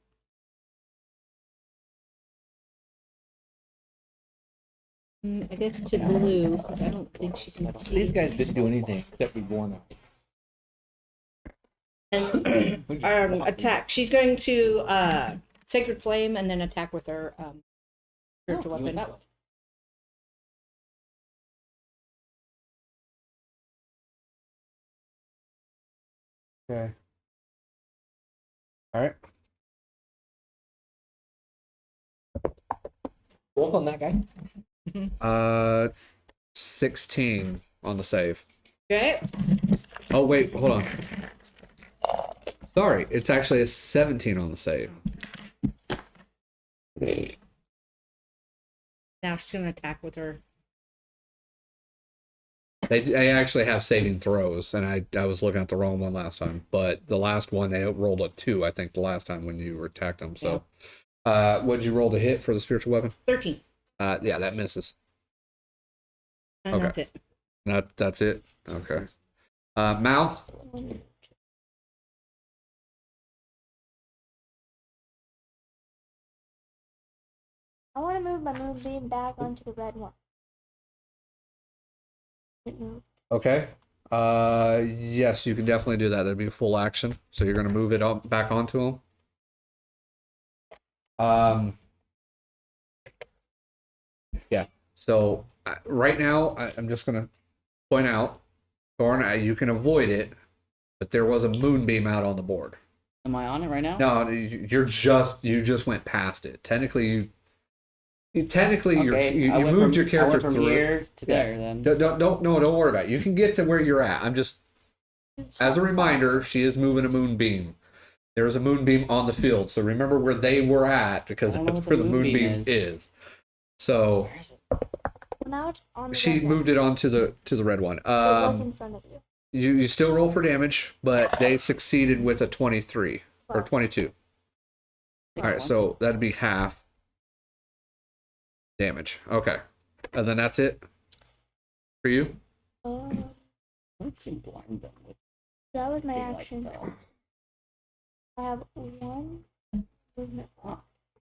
Speaker 5: I guess to blue, because I don't think she can see.
Speaker 2: These guys didn't do anything except be worn out.
Speaker 5: And attack. She's going to Sacred Flame and then attack with her spiritual weapon.
Speaker 3: That way.
Speaker 1: Okay. All right.
Speaker 2: Both on that guy.
Speaker 1: 16 on the save.
Speaker 5: Okay.
Speaker 1: Oh wait, hold on. Sorry, it's actually a 17 on the save.
Speaker 5: Now she's going to attack with her.
Speaker 1: They actually have saving throws, and I was looking at the wrong one last time. But the last one they rolled a 2, I think, the last time when you attacked them. So, what'd you roll to hit for the spiritual weapon?
Speaker 5: 13.
Speaker 1: Yeah, that misses.
Speaker 5: And
Speaker 1: Okay.
Speaker 5: that's it.
Speaker 1: That's it. Okay. Mal.
Speaker 4: I want to move my moonbeam back onto the red one. It moved.
Speaker 1: Okay. Yes, you can definitely do that. That'd be a full action. So you're gonna move it up back onto him. Yeah. So right now, I'm just gonna point out, Thoron, you can avoid it, but there was a moonbeam out on the board.
Speaker 3: Am I on it right now?
Speaker 1: No, you just went past it. Technically, you moved your character
Speaker 3: I went from
Speaker 1: through.
Speaker 3: here to there then.
Speaker 1: Don't worry about it. You can get to where you're at. I'm just, as a reminder, she is moving a moonbeam. There is a moonbeam on the field, so remember where they were at, because
Speaker 3: I don't know
Speaker 1: that's
Speaker 3: what
Speaker 1: where the
Speaker 3: the moonbeam
Speaker 1: moonbeam is. So
Speaker 3: Where is it?
Speaker 4: Now it's on the
Speaker 1: she
Speaker 4: red one.
Speaker 1: moved it onto the red one.
Speaker 4: It was in front of you.
Speaker 1: You still roll for damage, but they succeeded with a 23 or 22. All right, so that'd be half damage. Okay, and then that's it for you.
Speaker 3: I can blind them with
Speaker 4: That was my
Speaker 3: daylight
Speaker 4: action.
Speaker 3: spell.
Speaker 4: I have one movement left.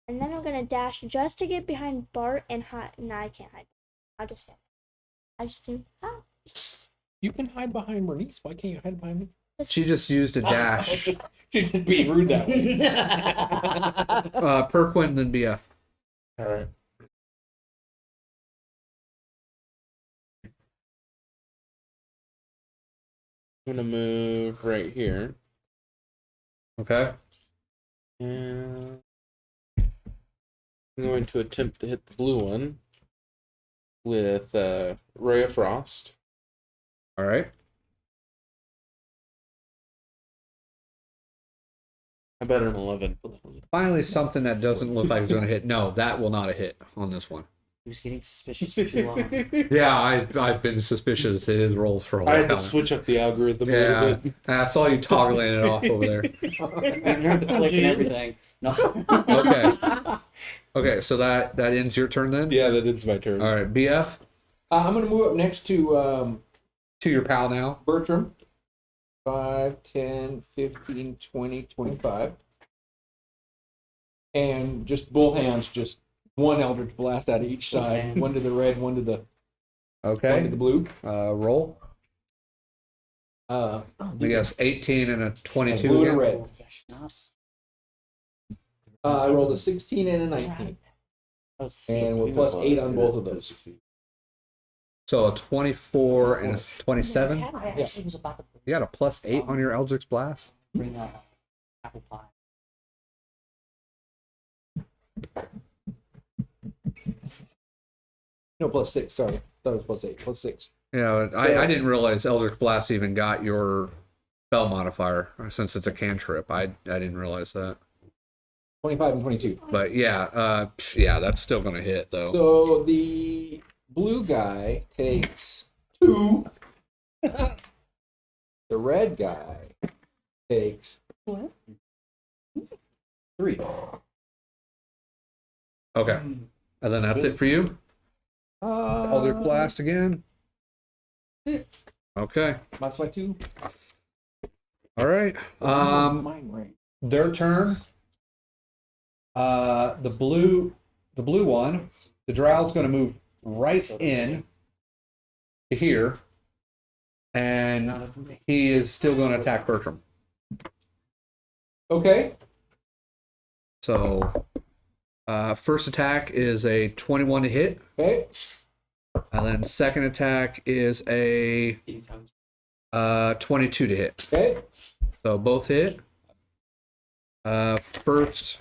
Speaker 4: And then I'm gonna dash just to get behind Bart and hide. No, I can't hide. I'll just stand. I just do. Oh.
Speaker 2: You can hide behind Bernnice. Why can't you hide behind me?
Speaker 1: She just used a dash.
Speaker 2: She's just being rude that way.
Speaker 1: Priqrin and BF.
Speaker 2: All right.
Speaker 6: I'm gonna move right here.
Speaker 1: Okay.
Speaker 6: And I'm going to attempt to hit the blue one with Ray of Frost.
Speaker 1: All right.
Speaker 6: I bet an 11.
Speaker 1: Finally, something that doesn't look like it's going to hit. No, that will not have hit on this one.
Speaker 3: He was getting suspicious for too long.
Speaker 1: Yeah, I've been suspicious of his rolls for a
Speaker 6: I
Speaker 1: while.
Speaker 6: had to switch up the algorithm a
Speaker 1: Yeah,
Speaker 6: little bit.
Speaker 1: I saw you toggling it off over there.
Speaker 3: I heard the click and everything. No.
Speaker 1: Okay. Okay, so that ends your turn then?
Speaker 6: Yeah, that is my turn.
Speaker 1: All right, BF,
Speaker 2: I'm going to move up next to
Speaker 1: to your pal now.
Speaker 2: Bertram. 5, 10, 15, 20, 25. And just bull hands, just one Eldritch Blast out of each side.
Speaker 3: Okay.
Speaker 2: One to the red, one to the
Speaker 1: Okay.
Speaker 2: blue.
Speaker 1: Roll. I guess 18 and a 22
Speaker 2: Blue and
Speaker 1: again.
Speaker 2: red.
Speaker 3: Oh, yeah, schnapps.
Speaker 2: I rolled a 16 and a 19.
Speaker 3: Oh,
Speaker 2: And we're plus 8 on both of those.
Speaker 1: So a 24 and a 27.
Speaker 3: I actually was about to
Speaker 1: You got a plus 8 on your Eldritch Blast?
Speaker 3: bring apple pie.
Speaker 2: No, plus 6. Sorry. Thought it was plus 8. Plus 6.
Speaker 1: Yeah, I didn't realize Eldritch Blast even got your spell modifier since it's a cantrip. I didn't realize that.
Speaker 2: 25 and 22.
Speaker 1: But yeah, yeah, that's still gonna hit though.
Speaker 2: So the blue guy takes 2. The red guy takes
Speaker 5: What?
Speaker 2: 3.
Speaker 1: Okay. And then that's it for you? Eldritch Blast again? Okay.
Speaker 2: That's my 2.
Speaker 1: All right.
Speaker 2: Mine range.
Speaker 1: Their turn. The blue one, the Drow's going to move right in to here, and he is still going to attack Bertram.
Speaker 2: Okay.
Speaker 1: So, first attack is a 21 to hit,
Speaker 2: Okay.
Speaker 1: and then second attack is a 22 to hit.
Speaker 2: Okay.
Speaker 1: So both hit. First.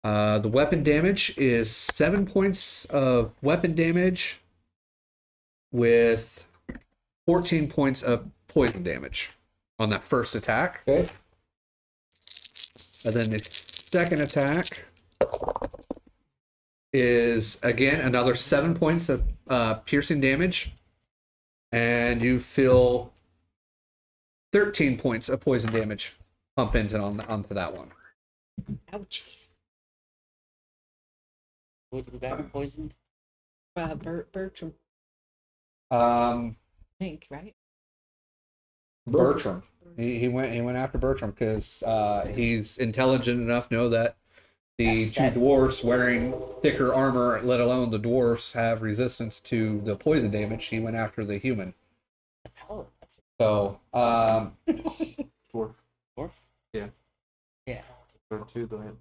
Speaker 1: The weapon damage is 7 points of weapon damage with 14 points of poison damage on that first attack.
Speaker 2: Okay.
Speaker 1: And then the second attack is again another 7 points of piercing damage, and you feel 13 points of poison damage pump onto that one.
Speaker 3: Ouch. Who got poisoned?
Speaker 5: Bertram.
Speaker 1: Um,
Speaker 5: Pink, right?
Speaker 1: Bertram. He went after Bertram because he's intelligent enough to know that the two dwarfs wearing thicker armor, let alone the dwarfs, have resistance to the poison damage. He went after the human.
Speaker 3: Paladin. That's
Speaker 1: So,
Speaker 2: Dwarf.
Speaker 3: Dwarf?
Speaker 2: Yeah.
Speaker 3: Yeah.
Speaker 2: Turn 2, go ahead.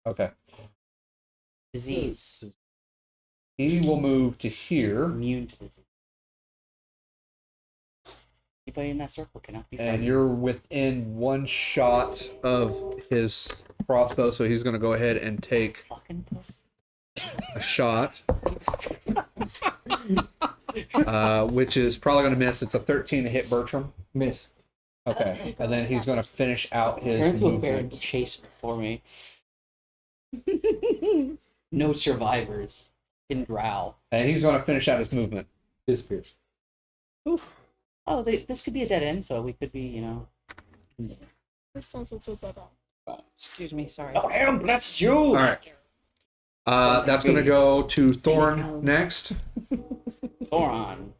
Speaker 1: okay.
Speaker 3: Disease.
Speaker 1: He will move to here,
Speaker 3: Immune to disease. Anybody in that circle cannot be
Speaker 1: and
Speaker 3: frightened.
Speaker 1: you're within one shot of his crossbow, so he's going to go ahead and take
Speaker 3: Fucking pussy.
Speaker 1: a shot, which is probably going to miss. It's a 13 to hit Bertram.
Speaker 2: Miss.
Speaker 1: Okay, and then he's going to finish out his
Speaker 3: Turn to a bear
Speaker 1: movement.
Speaker 3: to chase for me. No survivors. Can growl.
Speaker 1: And he's going to finish out his movement.
Speaker 2: Disappears.
Speaker 3: Oh, this could be a dead end, so we could be, you know.
Speaker 4: Who says it's a dead end?
Speaker 5: Excuse me, sorry.
Speaker 3: Oh, damn, bless you!
Speaker 1: All right. That's going to go to Thoron next.
Speaker 3: Thoron.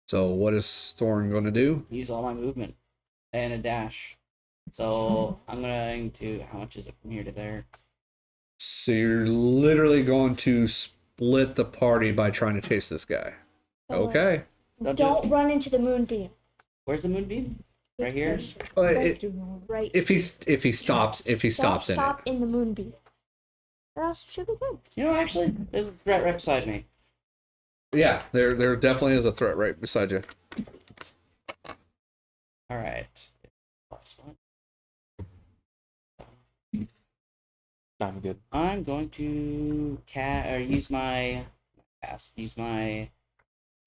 Speaker 1: So what is Thoron going to do?
Speaker 3: Use all my movement and a dash. So I'm going to. How much is it from here to there?
Speaker 1: So you're literally going to split the party by trying to chase this guy. Okay.
Speaker 4: Don't run into the moonbeam.
Speaker 3: Where's the moonbeam? Right here.
Speaker 4: Right.
Speaker 1: If he stops in
Speaker 4: Stop
Speaker 1: it.
Speaker 4: in the moonbeam. Or else it should be good.
Speaker 3: You know, actually, there's a threat right beside me.
Speaker 1: Yeah, there definitely is a threat right beside you.
Speaker 3: All right. Last one.
Speaker 2: I'm good.
Speaker 3: I'm going to use my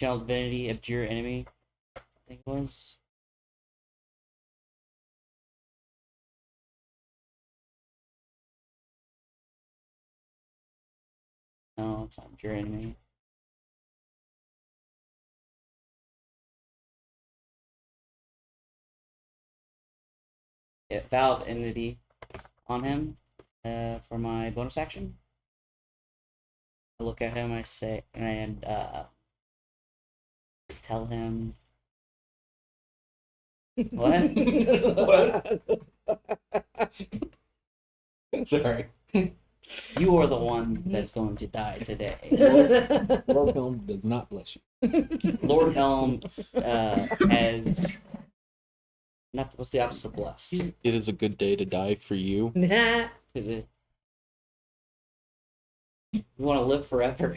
Speaker 3: channel divinity, abjure enemy. I think it was. No, it's not abjure enemy. Yeah, Valve Entity on him for my bonus action. I look at him, I say, and tell him. What?
Speaker 2: Sorry.
Speaker 3: You are the one that's going to die today.
Speaker 2: Lord Helm does not bless you.
Speaker 3: Lord Helm has. What's the opposite of blessed?
Speaker 6: It is a good day to die for you.
Speaker 5: Nah.
Speaker 3: You want to live forever.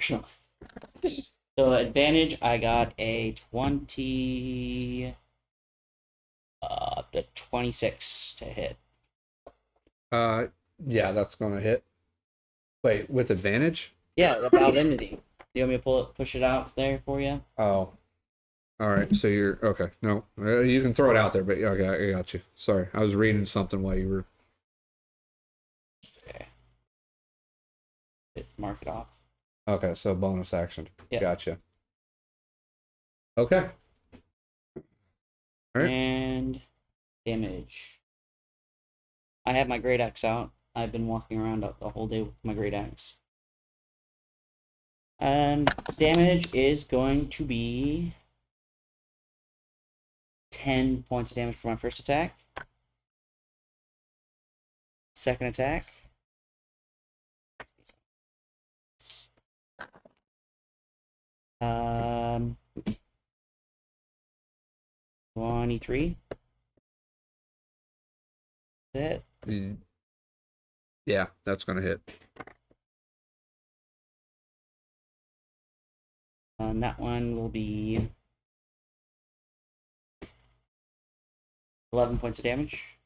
Speaker 3: So advantage, I got a 26 to hit.
Speaker 1: Yeah, that's gonna hit. Wait, with advantage?
Speaker 3: Yeah, the Valve Entity. You want me to push it out there for you?
Speaker 1: Oh, All right, so you're okay. No, you can throw it out there, but okay, I got you. Sorry, I was reading something while you were.
Speaker 3: Okay. Mark it off.
Speaker 1: Okay, so bonus action.
Speaker 3: Yeah.
Speaker 1: Gotcha. Okay. All right.
Speaker 3: And damage. I have my great axe out. I've been walking around the whole day with my great axe. And damage is going to be 10 points of damage for my first attack. Second attack. 23. That.
Speaker 1: Yeah, that's gonna hit.
Speaker 3: And that one will be 11 points of damage.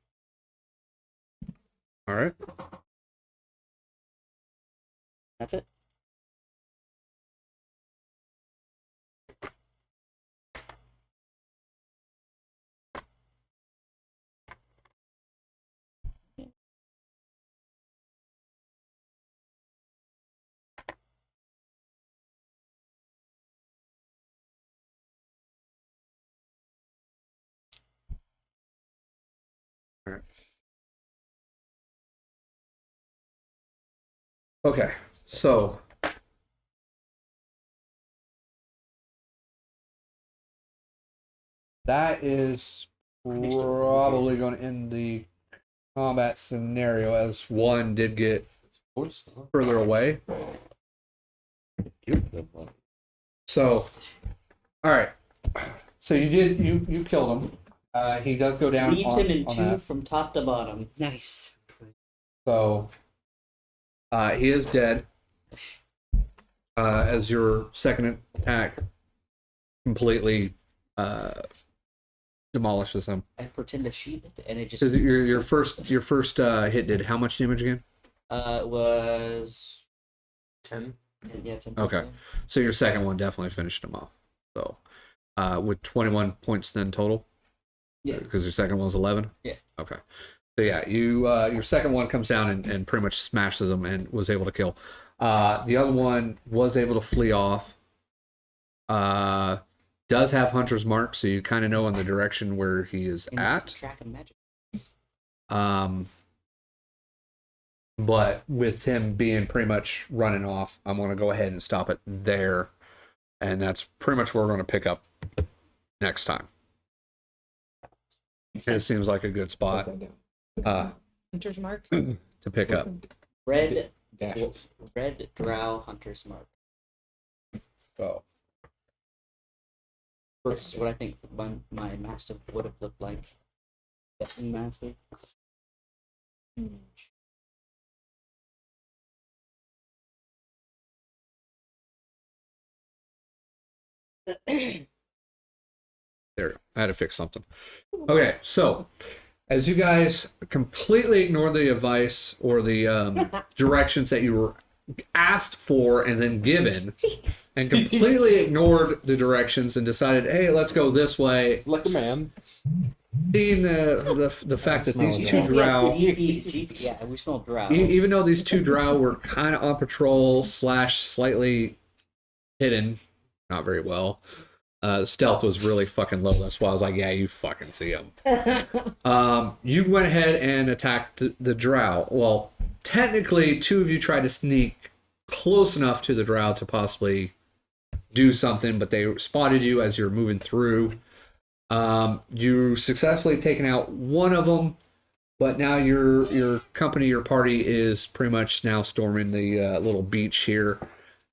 Speaker 1: All right.
Speaker 3: That's it.
Speaker 1: All right. Okay, so that is probably going to end the combat scenario as one did get further away. So, all right. So you killed him. He does go down.
Speaker 3: Leave him in
Speaker 1: on
Speaker 3: 2
Speaker 1: that.
Speaker 3: from top to bottom.
Speaker 5: Nice.
Speaker 1: So, he is dead. As your second attack completely demolishes him.
Speaker 3: I pretend to sheath it, and it just
Speaker 1: So your first hit did how much damage again?
Speaker 3: it was
Speaker 6: 10.
Speaker 3: yeah 10
Speaker 1: Okay.
Speaker 3: points.
Speaker 1: So your second one definitely finished him off. So, with 21 points then total.
Speaker 3: Yeah.
Speaker 1: Because your second one was 11.
Speaker 3: Yeah.
Speaker 1: Okay. So yeah, you your second one comes down and pretty much smashes him and was able to kill. The other one was able to flee off. Does have Hunter's Mark, so you kind of know in the direction where he is
Speaker 3: And
Speaker 1: at.
Speaker 3: track of magic.
Speaker 1: But with him being pretty much running off, I'm going to go ahead and stop it there. And that's pretty much where we're going to pick up next time. It seems like a good spot
Speaker 5: Hunter's mark.
Speaker 1: to pick up.
Speaker 3: Red
Speaker 6: Dashes.
Speaker 3: red drow hunter's mark.
Speaker 1: So,
Speaker 3: This is what I think my mastiff would have looked like. Guessing mastiff.
Speaker 1: there, I had to fix something. Okay, so as you guys completely ignore the advice or the directions that you were asked for and then given, and completely ignored the directions and decided, hey, let's go this way.
Speaker 6: Like a man.
Speaker 1: Seeing the fact that these two
Speaker 3: Yeah,
Speaker 1: drow,
Speaker 3: yeah, we smell drow.
Speaker 1: even though these two drow were kind of on patrol / slightly hidden, not very well. Stealth was really fucking low. That's why I was like, yeah, you fucking see them. You went ahead and attacked the drow. Well, technically, two of you tried to sneak close enough to the drow to possibly do something, but they spotted you as you're moving through. You successfully taken out one of them, but now your company, your party is pretty much now storming the little beach here,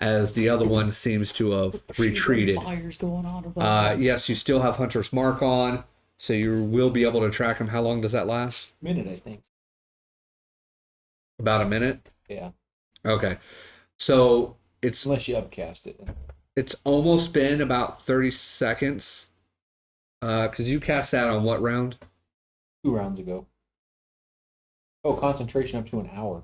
Speaker 1: as the other one seems to have retreated.
Speaker 3: Fires going on above us.
Speaker 1: Yes, you still have Hunter's Mark on, so you will be able to track him. How long does that last?
Speaker 2: Minute, I think.
Speaker 1: About a minute?
Speaker 2: Yeah.
Speaker 1: Okay. So
Speaker 2: Unless you upcast it.
Speaker 1: it's almost been about 30 seconds. Because you cast that on what round?
Speaker 2: 2 rounds ago. Oh, concentration up to an hour.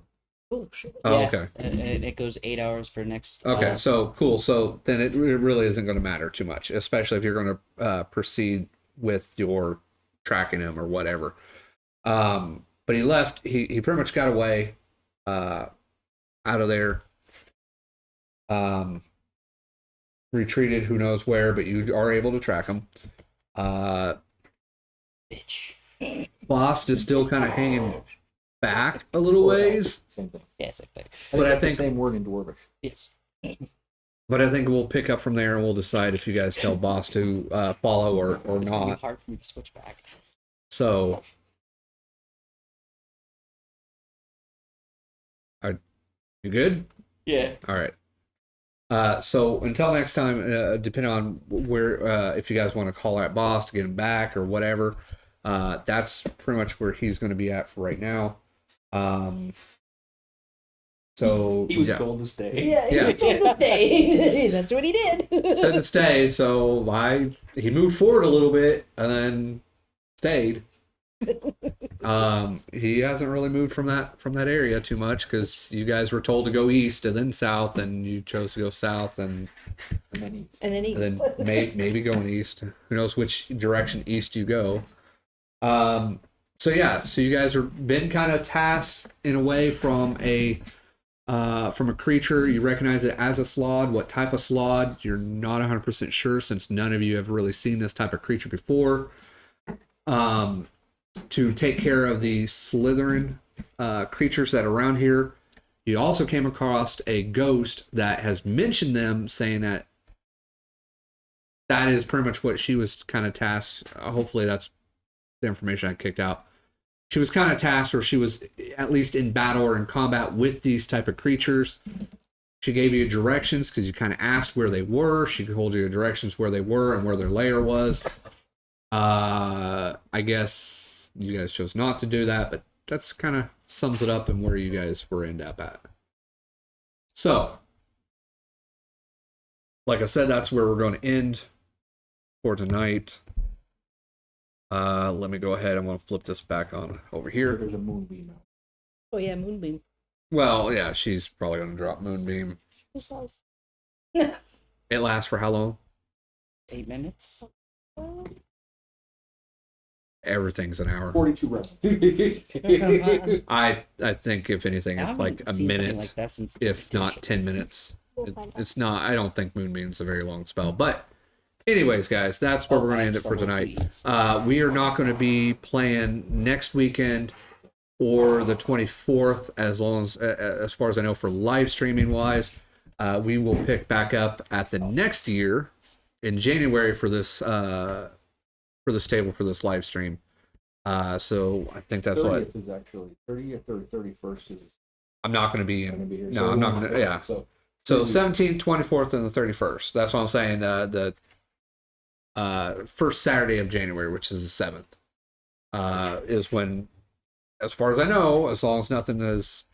Speaker 5: Oh shit.
Speaker 1: Oh,
Speaker 3: Yeah,
Speaker 1: okay.
Speaker 3: It goes 8 hours for next.
Speaker 1: Okay, so cool. So then it really isn't going to matter too much, especially if you're going to proceed with your tracking him or whatever. But he left. He pretty much got away out of there. Retreated, who knows where, but you are able to track him.
Speaker 3: Bitch.
Speaker 1: Bahst is still kind of hanging back a little ways,
Speaker 2: Same thing.
Speaker 3: Yeah, it's like that.
Speaker 1: But I
Speaker 2: that's
Speaker 1: think-
Speaker 2: the same word in Dwarvish.
Speaker 3: Yes.
Speaker 1: but I think we'll pick up from there and we'll decide if you guys tell Bahst to follow or
Speaker 3: It's gonna be
Speaker 1: not.
Speaker 3: hard for me to switch back.
Speaker 1: So, you good?
Speaker 3: Yeah.
Speaker 1: All right. So until next time, depending on where, if you guys want to call out Bahst to get him back or whatever, that's pretty much where he's going to be at for right now. So
Speaker 2: He was
Speaker 1: yeah.
Speaker 2: told to stay.
Speaker 5: Yeah,
Speaker 1: Yeah.
Speaker 5: he told to stay. That's what he did.
Speaker 1: Said to stay, so he moved forward a little bit and then stayed. He hasn't really moved from that area too much because you guys were told to go east and then south, and you chose to go south and
Speaker 2: And then he's
Speaker 5: And then he.
Speaker 1: then maybe going east. Who knows which direction east you go? So yeah, so you guys are been kind of tasked in a way from a creature. You recognize it as a Slaad. What type of Slaad? You're not 100% sure since none of you have really seen this type of creature before. To take care of the Slytherin creatures that are around here. You also came across a ghost that has mentioned them, saying that is pretty much what she was kind of tasked. Hopefully that's the information I kicked out. She was kind of tasked, or she was at least in battle or in combat with these type of creatures. She gave you directions because you kind of asked where they were. She told you directions where they were and where their lair was. I guess you guys chose not to do that, but that's kind of sums it up and where you guys were end up at. So, like I said, that's where we're going to end for tonight. Let me go ahead. I'm going to flip this back on over here.
Speaker 2: there's a moonbeam out.
Speaker 5: Oh yeah, Moonbeam.
Speaker 1: Well, yeah, she's probably going to drop Moonbeam.
Speaker 4: Who says?
Speaker 1: It lasts for how long?
Speaker 3: 8 minutes.
Speaker 1: Everything's an hour.
Speaker 2: 42 rounds.
Speaker 1: I think if anything,
Speaker 3: I
Speaker 1: it's
Speaker 3: haven't
Speaker 1: like a
Speaker 3: seen something
Speaker 1: minute,
Speaker 3: like that since the
Speaker 1: if not
Speaker 3: edition.
Speaker 1: 10 minutes.
Speaker 4: We'll find out.
Speaker 1: It's not. I don't think Moonbeam's a very long spell. But, anyways, guys, that's where we're going to end it for tonight. We are not going to be playing next weekend or the 24th, as far as I know, for live streaming wise. We will pick back up at the next year in January for this for this table for this live stream. So I think that's what
Speaker 2: 30th is actually 30th or 31st is
Speaker 1: I'm not going to be
Speaker 2: going to
Speaker 1: in.
Speaker 2: be here.
Speaker 1: No, I'm not going to. Yeah.
Speaker 2: So
Speaker 1: So 17th, 24th, and the 31st. That's what I'm saying. The first Saturday of January, which is the 7th, is when, as far as I know, as long as nothing is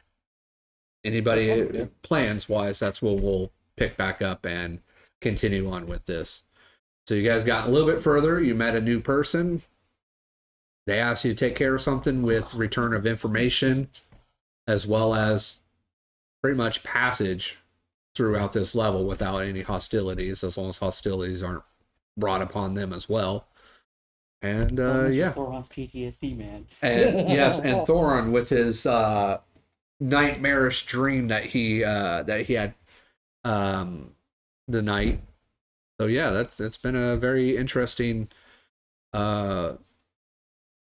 Speaker 1: anybody
Speaker 2: Yeah.
Speaker 1: plans wise, that's when we'll pick back up and continue on with this. So you guys got a little bit further. You met a new person. They asked you to take care of something with return of information, as well as pretty much passage throughout this level without any hostilities, as long as hostilities aren't brought upon them as well. And yeah,
Speaker 3: Thoron's PTSD, man.
Speaker 1: and yes, and Thoron with his nightmarish dream that he had the night. So yeah, it's been a very interesting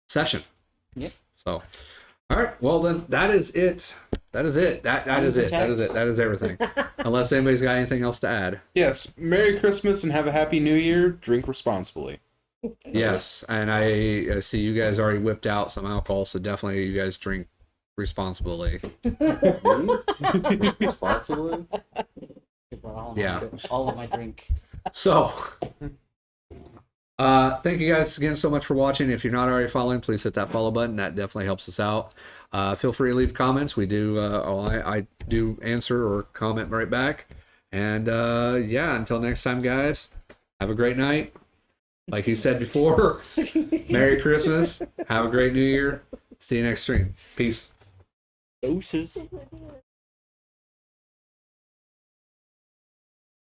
Speaker 1: session.
Speaker 3: Yep.
Speaker 1: So all right, well then that is it. That is it. That is it. That is it. That is everything. Unless anybody's got anything else to add.
Speaker 6: Yes, Merry Christmas and have a Happy New Year. Drink responsibly.
Speaker 1: Yes, and I see you guys already whipped out some alcohol, so definitely you guys drink responsibly.
Speaker 2: responsibly.
Speaker 1: Yeah.
Speaker 3: All of my drink.
Speaker 1: So, thank you guys again so much for watching. If you're not already following, please hit that follow button. That definitely helps us out. Feel free to leave comments. We do, I do answer or comment right back. And yeah, until next time, guys, have a great night. Like you said before, Merry Christmas. Have a great New Year. See you next stream. Peace.
Speaker 3: Doses.